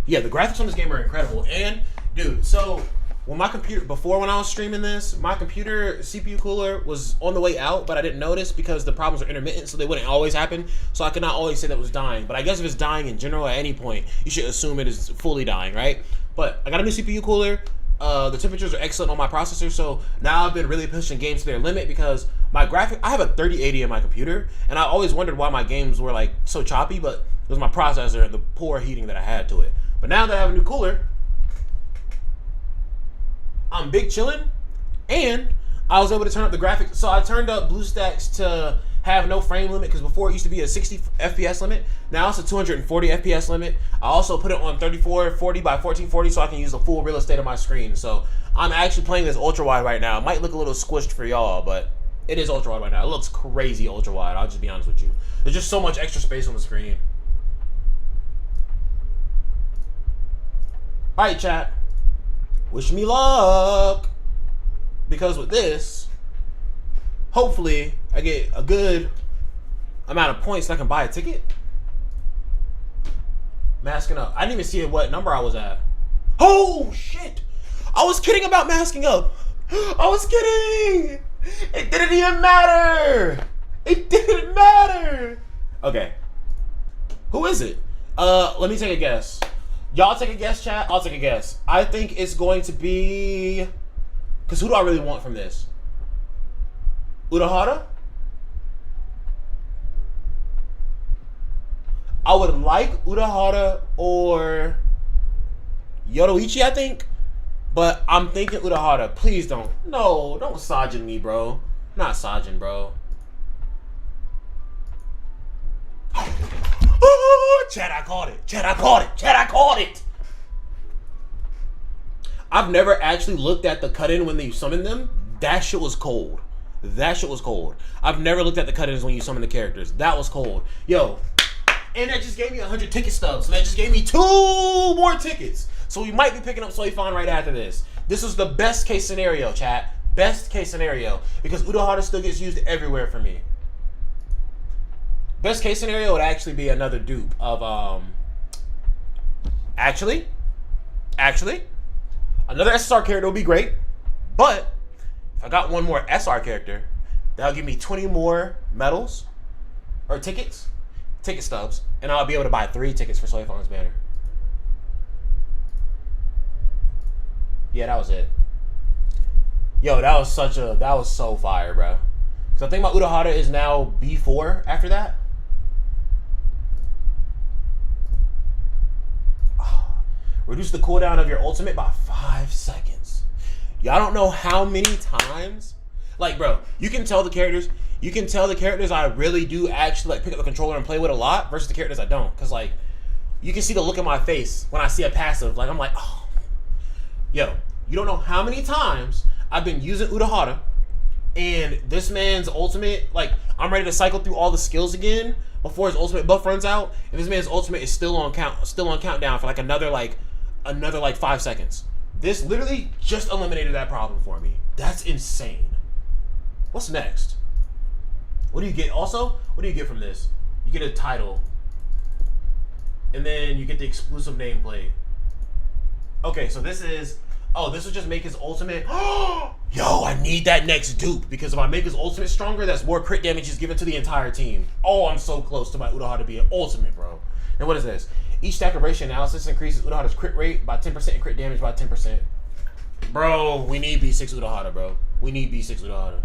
Yeah, the graphics on this game are incredible. And, dude, so when my computer, when I was streaming this, my computer CPU cooler was on the way out, but I didn't notice because the problems are intermittent, so they wouldn't always happen. So I could not always say that it was dying. But I guess if it's dying in general at any point, you should assume it is fully dying, right? But I got a new CPU cooler. The temperatures are excellent on my processor, so now I've been really pushing games to their limit because my graphic, I have a 3080 in my computer, and I always wondered why my games were like so choppy, but it was my processor and the poor heating that I had to it. But now that I have a new cooler, I'm big chilling, and I was able to turn up the graphics. So I turned up BlueStacks to have no frame limit, because before it used to be a 60 FPS limit. Now it's a 240 FPS limit. I also put it on 3440 by 1440 so I can use the full real estate of my screen. So I'm actually playing this ultra wide right now. It might look a little squished for y'all, but it is ultra wide right now. It looks crazy ultra wide. I'll just be honest with you. There's just so much extra space on the screen. Alright, chat. Wish me luck. Because with this, hopefully I get a good amount of points so I can buy a ticket. Masking up. I didn't even see what number I was at. Oh, shit. I was kidding about masking up. I was kidding. It didn't even matter. It didn't matter. Okay. Who is it? Let me take a guess. Y'all take a guess, chat. I'll take a guess. I think it's going to be... Because who do I really want from this? Urahara? I would like Urahara or Yoroichi, I think. But I'm thinking Urahara. Please don't. No, don't Sajin me, bro. Not Sajin, bro. Oh, Chad, I caught it. Chad, I caught it. Chad, I caught it. I've never actually looked at the cut-in when you summon them. That shit was cold. That shit was cold. I've never looked at the cut-ins when you summon the characters. That was cold. Yo. And that just gave me 100 ticket stubs. So that just gave me 2 more tickets. So we might be picking up Soifan right after this. This was the best case scenario, chat. Best case scenario. Because Urahara still gets used everywhere for me. Best case scenario would actually be another dupe of, Actually, another SSR character would be great. But if I got one more SR character, that'll give me 20 more medals or ticket stubs, and I'll be able to buy 3 tickets for Soifan's banner. Yeah, that was it. Yo, that was so fire, bro. Because I think my Urahara is now B4 after that. Reduce the cooldown of your ultimate by 5 seconds. Y'all don't know how many times. Like, bro, you can tell the characters I really do actually like pick up the controller and play with a lot versus the characters I don't. Because, like, you can see the look in my face when I see a passive. Like, I'm like, oh. Yo, you don't know how many times I've been using Urahara and this man's ultimate, like, I'm ready to cycle through all the skills again, before his ultimate buff runs out, and this man's ultimate is still on countdown for like another 5 seconds. This literally just eliminated that problem for me. That's insane. What's next? What do you get? Also, what do you get from this? You get a title. And then you get the exclusive nameplate. Okay, so this is... Oh, this will just make his ultimate... Yo, I need that next dupe. Because if I make his ultimate stronger, that's more crit damage is given to the entire team. Oh, I'm so close to my Urahara to be an ultimate, bro. And what is this? Each stack of ratio analysis increases Urahara's crit rate by 10% and crit damage by 10%. Bro, we need B6 Urahara, bro. We need B6 Urahara.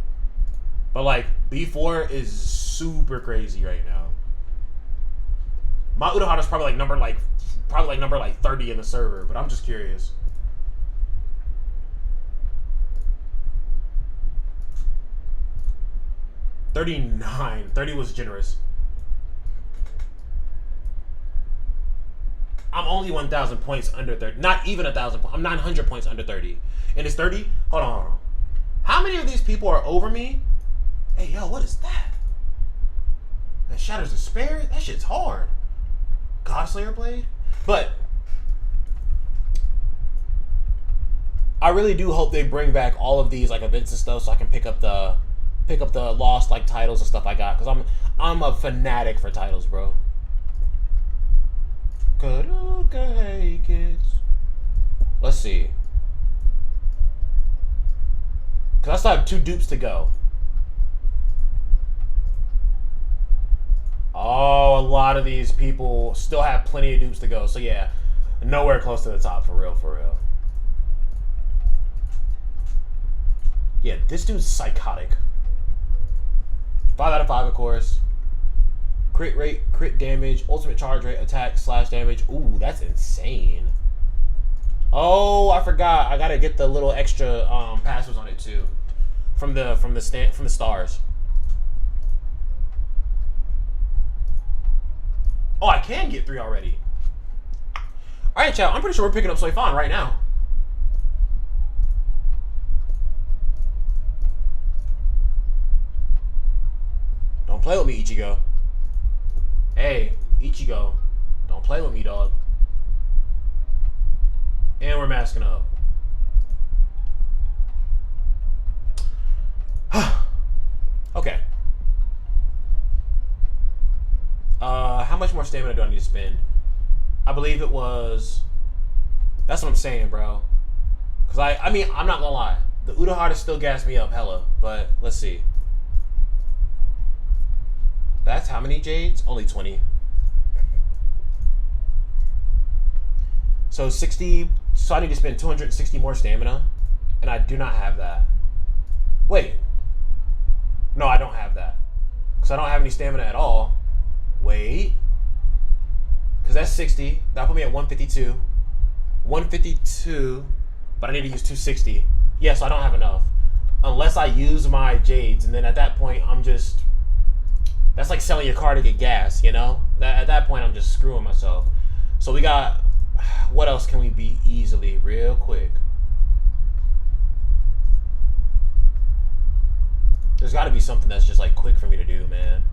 But, like, B4 is super crazy right now. My Urahara's probably number 30 in the server, but I'm just curious. $39. 30 was generous. I'm only 1,000 points under 30. Not even 1,000 points. I'm 900 points under 30. And it's 30? Hold on. How many of these people are over me? Hey, yo, what is that? That Shatters Despair? That shit's hard. Godslayer Blade? But I really do hope they bring back all of these like events and stuff so I can pick up the lost like titles and stuff I got, because I'm a fanatic for titles, bro. Okay, kids. Let's see. Because I still have 2 dupes to go. Oh, a lot of these people still have plenty of dupes to go. So yeah, nowhere close to the top, for real, for real. Yeah, this dude's psychotic. 5 out of 5, of course. Crit rate, crit damage, ultimate charge rate, attack, slash damage. Ooh, that's insane. Oh, I forgot. I gotta get the little extra passives on it too, from the stars. Oh, I can get 3 already. All right, chat. I'm pretty sure we're picking up Soifan right now. Don't play with me, Ichigo. Hey, Ichigo. Don't play with me, dog. And we're masking up. Okay. How much more stamina do I need to spend? I believe it was... That's what I'm saying, bro. Because I mean, I'm not gonna lie. The Urahara still gassed me up hella. But, let's see. That's how many jades? Only 20. So 60... So I need to spend 260 more stamina. And I do not have that. Wait. No, I don't have that. Because I don't have any stamina at all. Wait. Because that's 60. That'll put me at 152. 152. But I need to use 260. Yeah, so I don't have enough. Unless I use my jades. And then at that point, I'm just... That's like selling your car to get gas, you know? At that point, I'm just screwing myself. So we got... What else can we beat easily? Real quick. There's got to be something that's just like quick for me to do, man.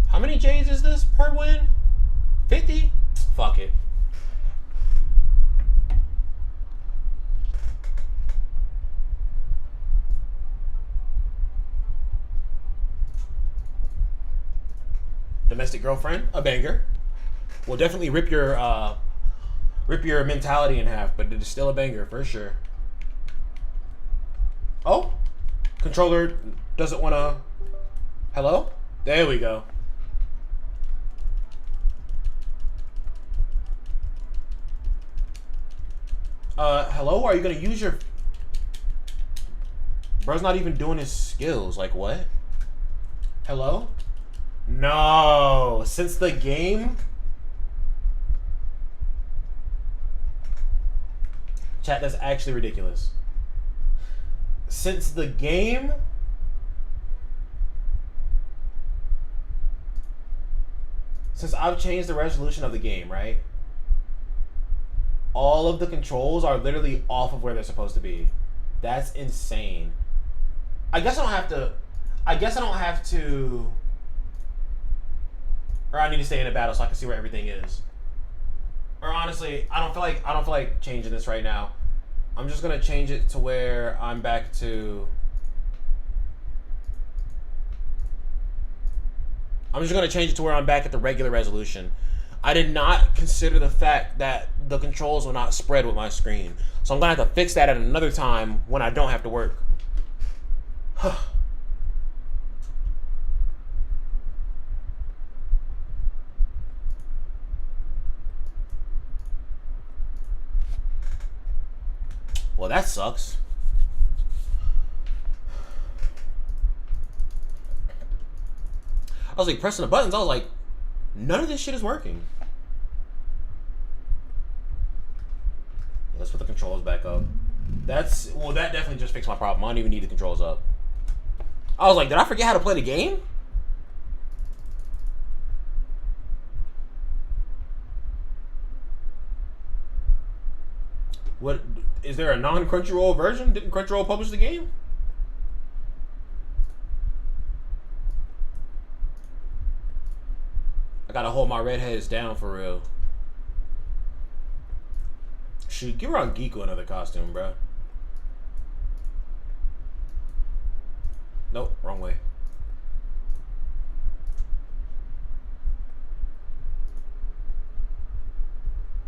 How many J's is this per win? 50? Fuck it. Domestic girlfriend, a banger. Will definitely rip your mentality in half, but it is still a banger for sure. Oh, controller doesn't want to. Hello? There we go. Hello? Are you gonna use your... Bro's not even doing his skills. Like, what? Hello? No. Since the game... Chat, that's actually ridiculous. Since the game... Since I've changed the resolution of the game, right? All of the controls are literally off of where they're supposed to be. That's insane. I guess I don't have to Or I need to stay in a battle so I can see where everything is. Or honestly, I don't feel like changing this right now. I'm just gonna change it to where I'm back to. I'm just gonna change it to where I'm back at the regular resolution. I did not consider the fact that the controls will not spread with my screen. So I'm gonna have to fix that at another time when I don't have to work. Well, that sucks. I was like pressing the buttons. I was like, none of this shit is working. Let's put the controls back up. That definitely just fixed my problem. I don't even need the controls up. I was like, did I forget how to play the game? What is there a non-Crunchyroll version? Didn't Crunchyroll publish the game? I gotta hold my redheads down for real. Shoot, give Ron Geeko another costume, bro. Nope, wrong way.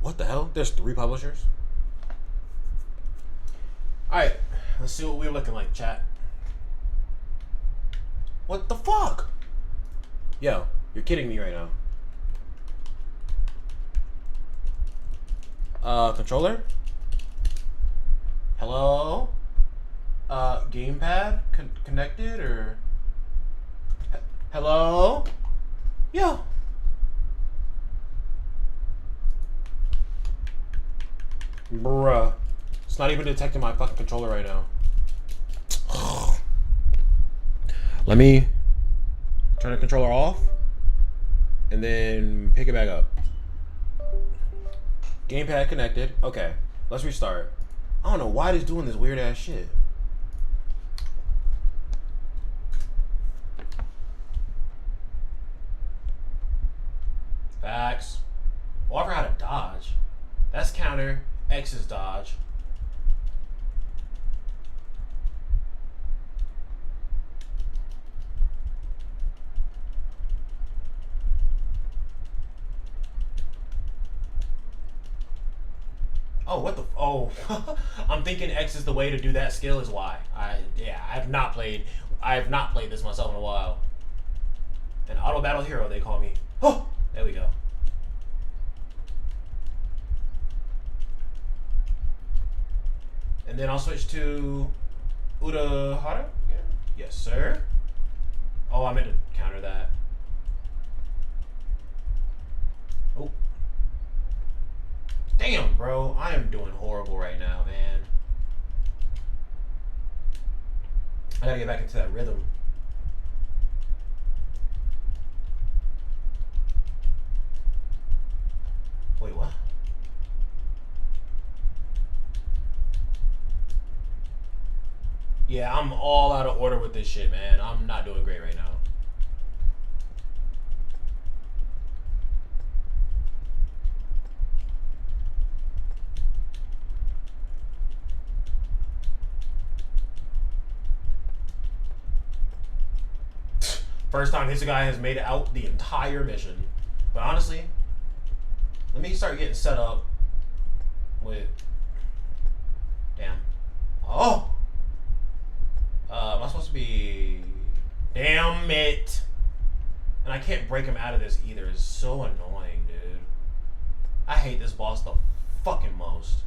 What the hell? There's 3 publishers? Alright, let's see what we're looking like, chat. What the fuck? Yo, you're kidding me right now. Controller? Hello? Gamepad? Connected or? Hello? Yo. Bruh. It's not even detecting my fucking controller right now. Let me turn the controller off and then pick it back up. Gamepad connected. Okay, let's restart. I don't know why it's doing this weird ass shit. Facts. Oh, I forgot how to dodge. That's counter. X is dodge. Oh, what the? Oh, I'm thinking X is the way to do that skill. Is why I have not played this myself in a while. An auto battle hero, they call me. Oh, there we go. And then I'll switch to Urahara. Yeah. Yes, sir. Oh, I meant to counter that. Oh. Damn, bro. I am doing horrible right now, man. I gotta get back into that rhythm. Wait, what? Yeah, I'm all out of order with this shit, man. I'm not doing great right now. First time this guy has made it out the entire mission. But honestly, let me start getting set up with... Damn. Oh! Am I supposed to be... Damn it! And I can't break him out of this either. It's so annoying, dude. I hate this boss the fucking most.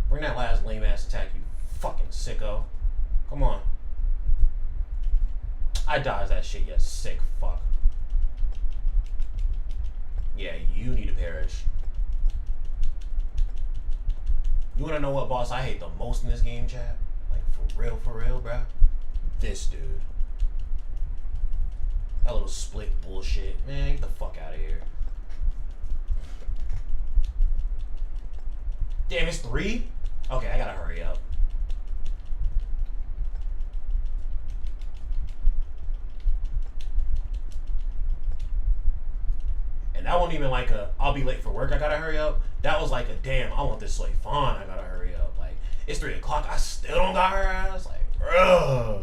Bring that last lame ass attack, you fucking sicko. Come on. I dodged that shit, you sick fuck. Yeah, you need to perish. You wanna know what boss I hate the most in this game, chat? Like, for real, bro? This dude. That little split bullshit. Man, get the fuck out of here. Damn, it's 3? Okay, I gotta hurry up. And that wasn't even like a I'll be late for work, I gotta hurry up. That was like a damn, I want this soy fun, I gotta hurry up. Like it's 3 o'clock, I still don't got her ass. Like, bruh.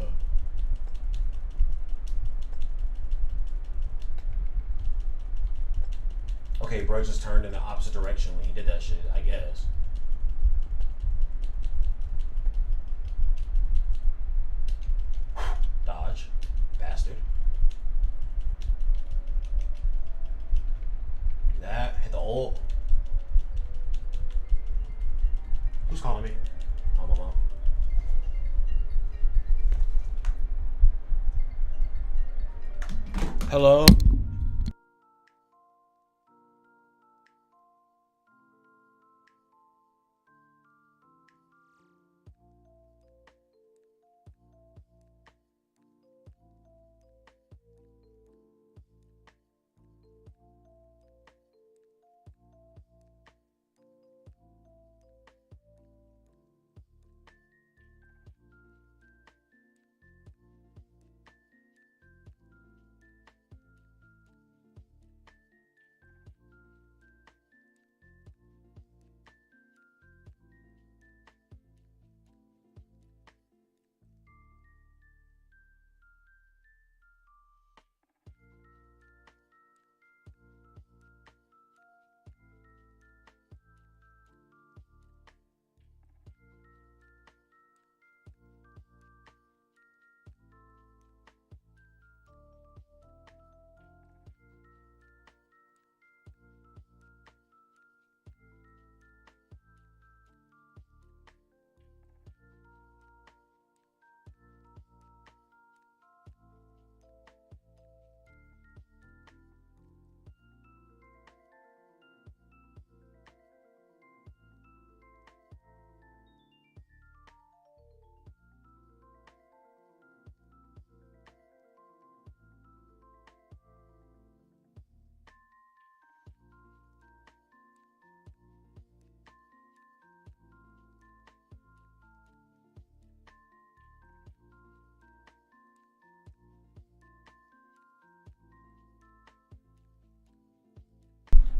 Okay, bro just turned in the opposite direction when he did that shit, I guess. Dodge. Bastard. Do that. Hit the ult. Who's calling me? Oh, my mom. Hello?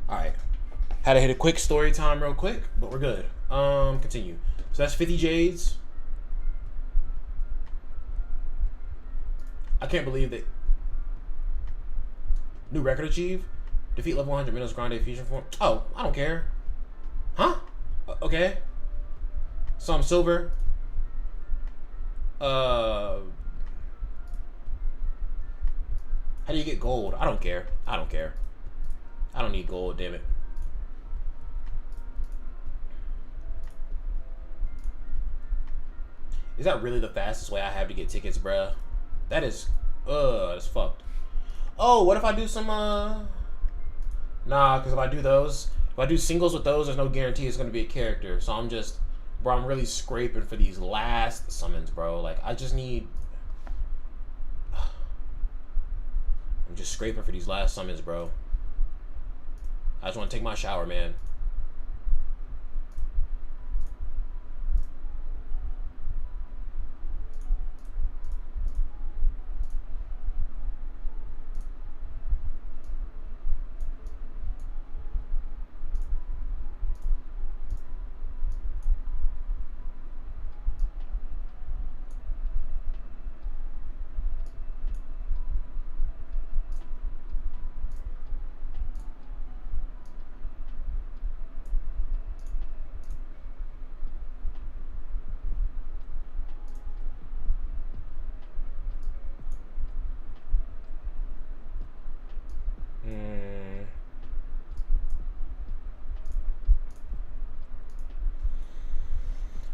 Alright. Had to hit a quick story time real quick, but we're good. Continue. So that's 50 Jades. I can't believe that. New record achieved. Defeat level 100 Minos Grande fusion form. Oh, I don't care. Huh? Okay. Some silver. How do you get gold? I don't care. I don't care. I don't need gold, damn it. Is that really the fastest way I have to get tickets, bruh? That is, that's fucked. Oh, what if I do some, nah, because if I do singles with those, there's no guarantee it's going to be a character. So I'm just, bro, I'm really scraping for these last summons, bro. Like, I just need, I'm just scraping for these last summons, bro. I just want to take my shower, man.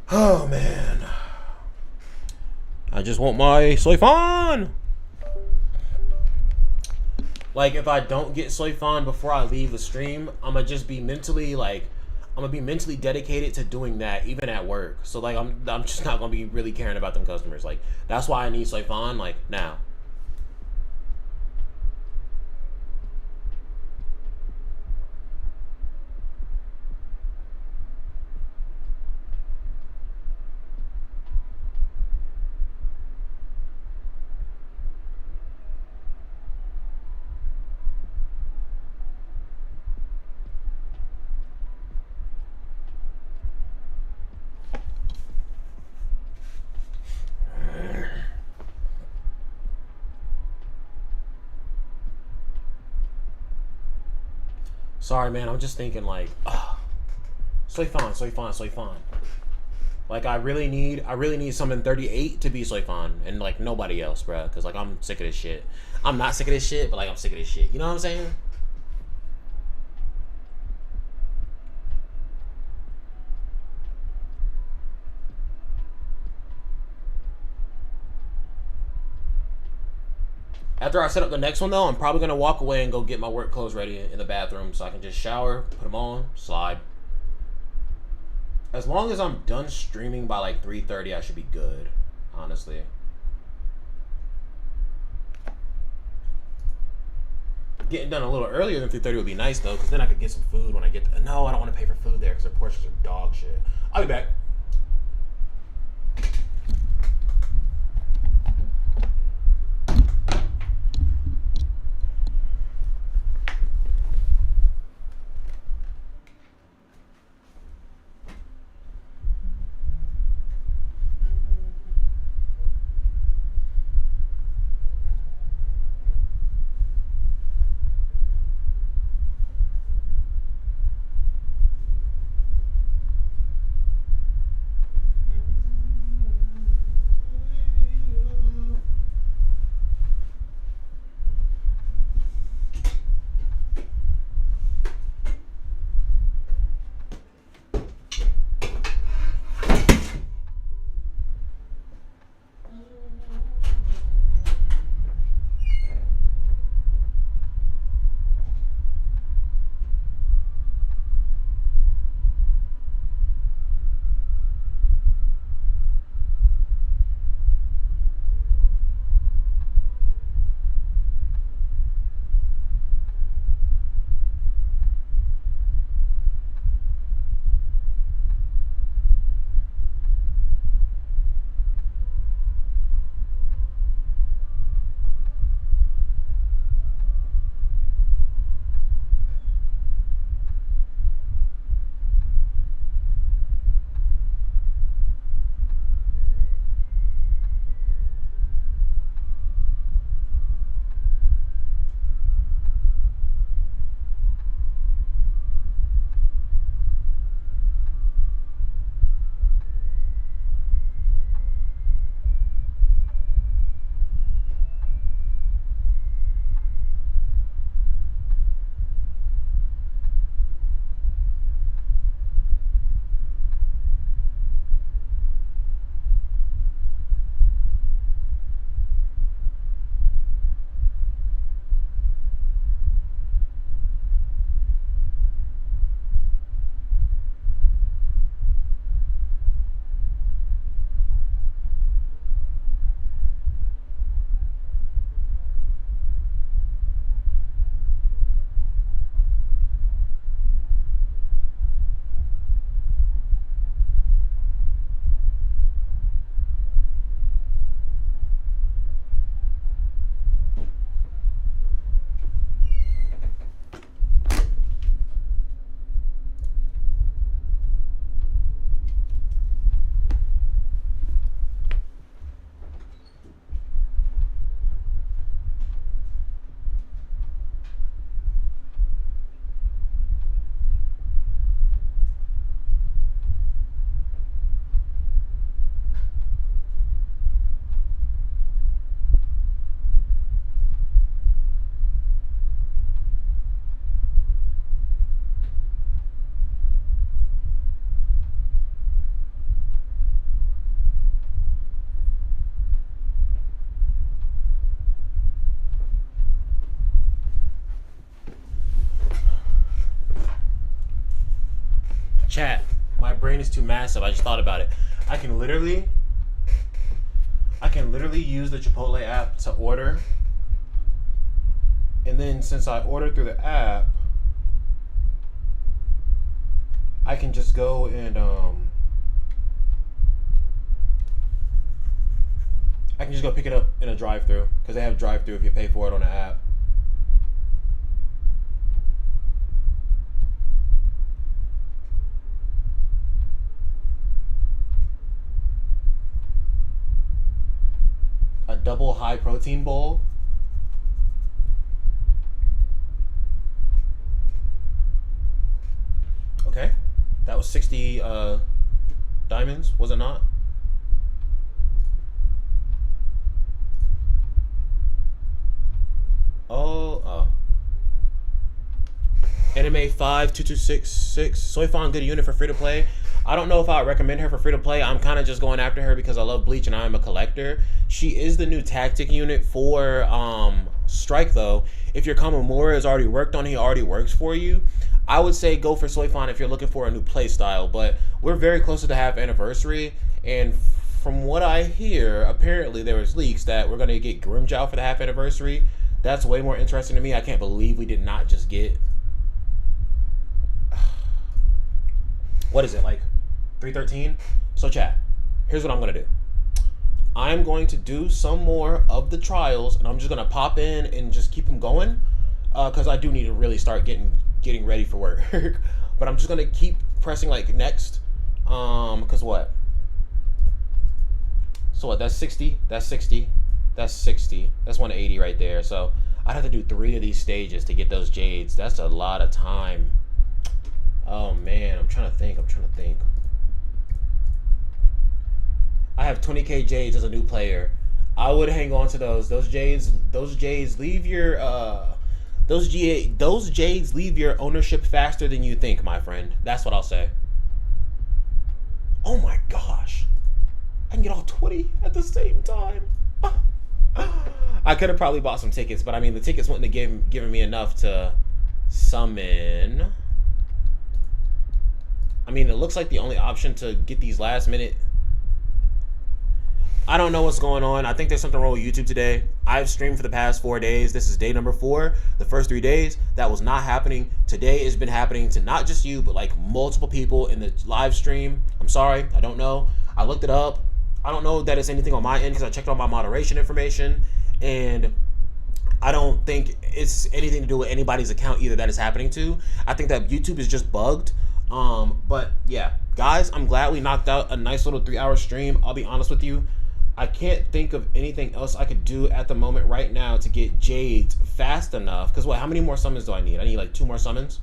Oh man, I just want my Soifan. Like if I don't get Soifan before I leave the stream, I'm gonna just be mentally dedicated to doing that even at work. So like I'm just not gonna be really caring about them customers. Like that's why I need Soifan like now. Sorry, man. I'm just thinking like, soy fan, soy fan, soy fan. Like I really need something 38 to be soy fan, and like nobody else, bro. Cause like I'm sick of this shit. I'm not sick of this shit, but like I'm sick of this shit. You know what I'm saying? After I set up the next one, though, I'm probably gonna walk away and go get my work clothes ready in the bathroom so I can just shower, put them on, slide. As long as I'm done streaming by like 3:30, I should be good. Honestly. Getting done a little earlier than 3:30 would be nice though, because then I could get some food when I get. No, I don't want to pay for food there because their portions are dog shit. I'll be back. Chat. My brain is too massive. I just thought about it. I can literally use the Chipotle app to order. And then since I ordered through the app, I can just go and I can just go pick it up in a drive-thru because they have drive-thru if you pay for it on the app. A double high protein bowl. That was 60 diamonds, was it not? Oh. Anime 52266. Soifon, good unit for free to play. I don't know if I would recommend her for free to play. I'm kind of just going after her because I love Bleach and I am a collector. She is the new tactic unit for Strike though. If your Kamamura is already worked on, he already works for you. I would say go for Soifon if you're looking for a new play style. But we're very close to the half anniversary, and from what I hear, apparently there was leaks that we're gonna get Grimjow for the half anniversary. That's way more interesting to me. I can't believe we did not just get, what is it, like 313? So chat, here's what I'm gonna do. I'm going to do some more of the trials, and I'm just gonna pop in and just keep them going, because I do need to really start getting ready for work. But I'm just gonna keep pressing like next, because what? So what? That's 60. That's 60. That's 60. That's 180 right there. So I'd have to do 3 of these stages to get those jades. That's a lot of time. Oh man, I'm trying to think. I have 20k jades as a new player. I would hang on to those. Those jades leave your those jades leave your ownership faster than you think, my friend. That's what I'll say. Oh my gosh. I can get all 20 at the same time. I could have probably bought some tickets, but I mean the tickets wouldn't have given me enough to summon. I mean, it looks like the only option to get these last minute. I don't know what's going on. I think there's something wrong with YouTube today. I've streamed for the past 4 days. This is day number 4. The first 3 days, that was not happening. Today it's been happening to not just you, but like multiple people in the live stream. I'm sorry, I don't know. I looked it up. I don't know that it's anything on my end because I checked all my moderation information, and I don't think it's anything to do with anybody's account either that is happening to. I think that YouTube is just bugged. But yeah, guys, I'm glad we knocked out a nice little 3-hour stream. I'll be honest with you. I can't think of anything else I could do at the moment right now to get jades fast enough. Because what? How many more summons do I need? I need like 2 more summons.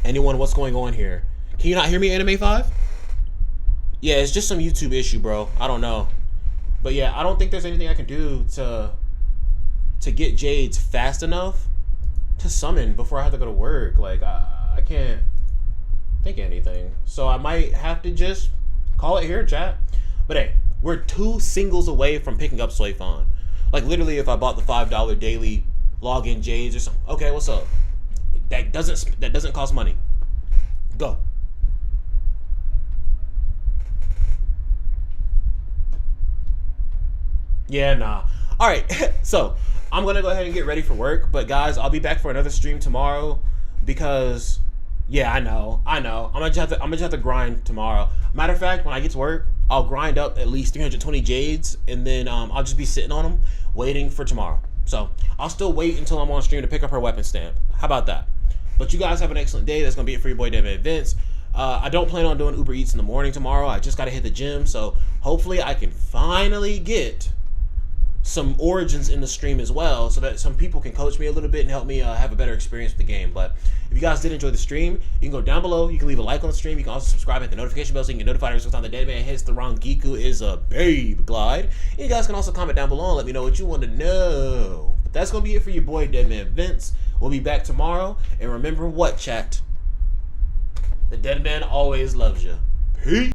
Anyone, what's going on here? Can you not hear me, Anime 5? Yeah, it's just some YouTube issue, bro. I don't know. But yeah, I don't think there's anything I can do to get jades fast enough to summon before I have to go to work. Like, I can't think of anything. So I might have to just call it here, chat. But hey, we're 2 singles away from picking up Soifon. Like, literally, if I bought the $5 daily login jades or something. Okay, what's up? That doesn't cost money. Go. Yeah, nah. All right, so I'm gonna go ahead and get ready for work. But guys, I'll be back for another stream tomorrow because, yeah, I know. I'm gonna just have to grind tomorrow. Matter of fact, when I get to work, I'll grind up at least 320 jades, and then I'll just be sitting on them, waiting for tomorrow. So I'll still wait until I'm on stream to pick up her weapon stamp. How about that? But you guys have an excellent day. That's gonna be it for your boy Deadheads Vince. I don't plan on doing Uber Eats in the morning tomorrow. I just gotta hit the gym, so hopefully I can finally get some origins in the stream as well, so that some people can coach me a little bit and help me have a better experience with the game. But if you guys did enjoy the stream, you can go down below, you can leave a like on the stream, you can also subscribe, hit the notification bell so you can get notified every time the dead man hits the wrong Giku is a babe glide. And you guys can also comment down below and let me know what you want to know. But that's gonna be it for your boy Deadman Vince. We'll be back tomorrow, and remember what, chat? The dead man always loves you. Peace.